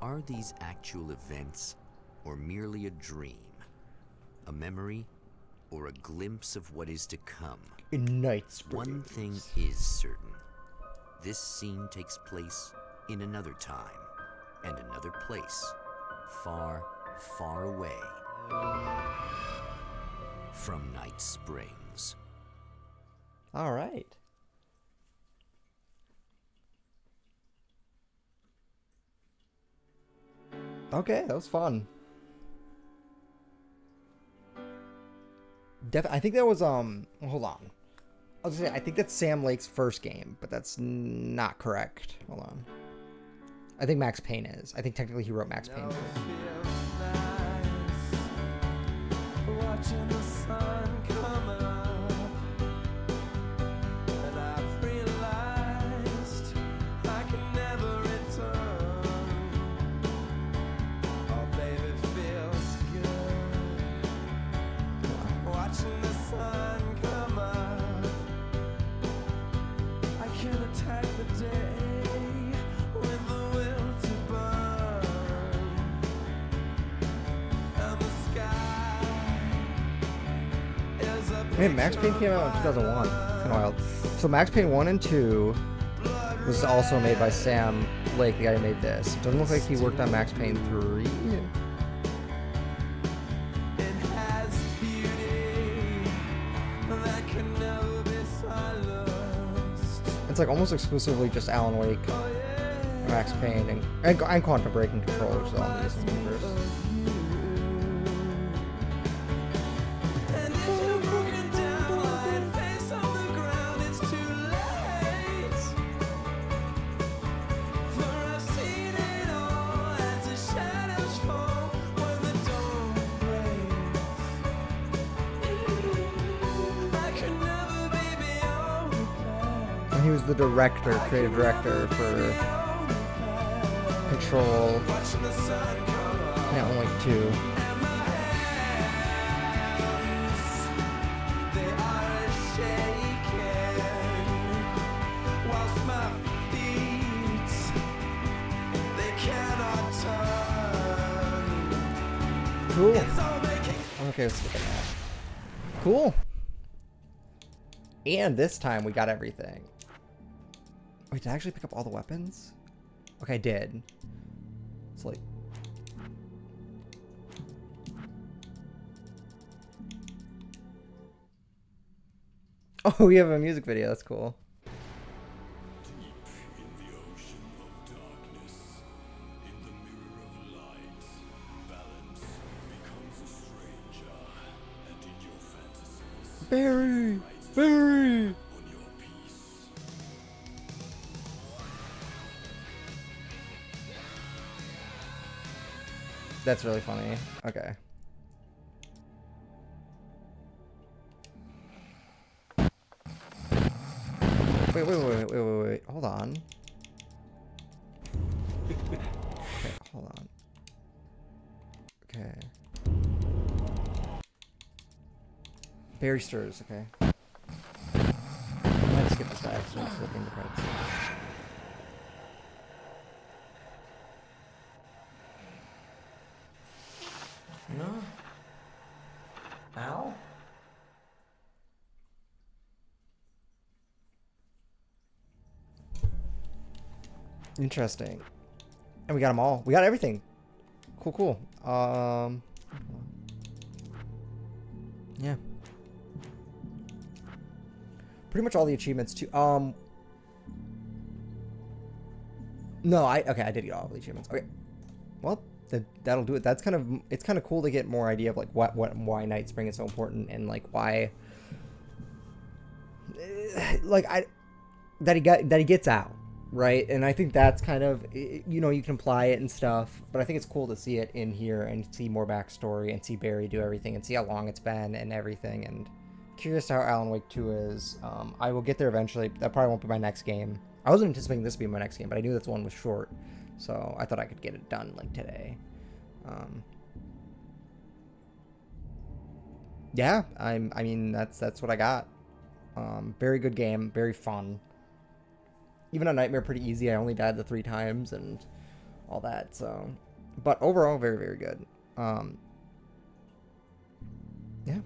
B: Are these actual events, or merely a dream? A memory, or a glimpse of what is to come?
A: In Night Springs.
B: One thing is certain. This scene takes place in another time, and another place, far, far away from Night Springs.
A: All right. Okay, that was fun. I think that was hold on. I was gonna say I think that's Sam Lake's first game, but that's not correct. Hold on. I think Max Payne is. I think technically he wrote Max Payne.
T: Watching the sun come up, and I've realized I can never return. Oh, baby, feels good. Watching the sun come up, I can attack the day with the will to burn, and the sky.
A: Man, Max Payne came out in 2001. It's kind of wild. So Max Payne 1 and 2 was also made by Sam Lake, the guy who made this. Doesn't look like he worked on Max Payne 3. It's like almost exclusively just Alan Wake, Max Payne, and Quantum Break and Control, which is all in the universe. He was the director, creative director for Control. Now only 2. Cool. Okay, let's look at that. Cool. And this time we got everything. Wait, did I actually pick up all the weapons? Okay, I did. It's like... Oh, we have a music video. That's cool. Barry! Barry! That's really funny. Okay. Wait. Hold on. Okay, hold on. Okay. Barry stirs, okay. Let's skip this actually, flipping the credits.
T: No? Al?
A: Interesting. And we got them all. We got everything. Cool. Yeah. Pretty much all the achievements too. No, I did get all the achievements. Okay. Well, that'll do it. It's kind of cool to get more idea of like why Night Spring is so important and like why that he gets out, right? And I think that's kind of, you know, you can apply it and stuff, but I think it's cool to see it in here and see more backstory and see Barry do everything and see how long it's been and everything. And curious how Alan Wake 2 is. I will get there eventually. That probably won't be my next game. I wasn't anticipating this to be my next game, but I knew this one was short, so I thought I could get it done like today. Yeah, I mean that's what I got. Very good game, very fun. Even on Nightmare, pretty easy. I only died the 3 times and all that. So, but overall, very, very good. Yeah.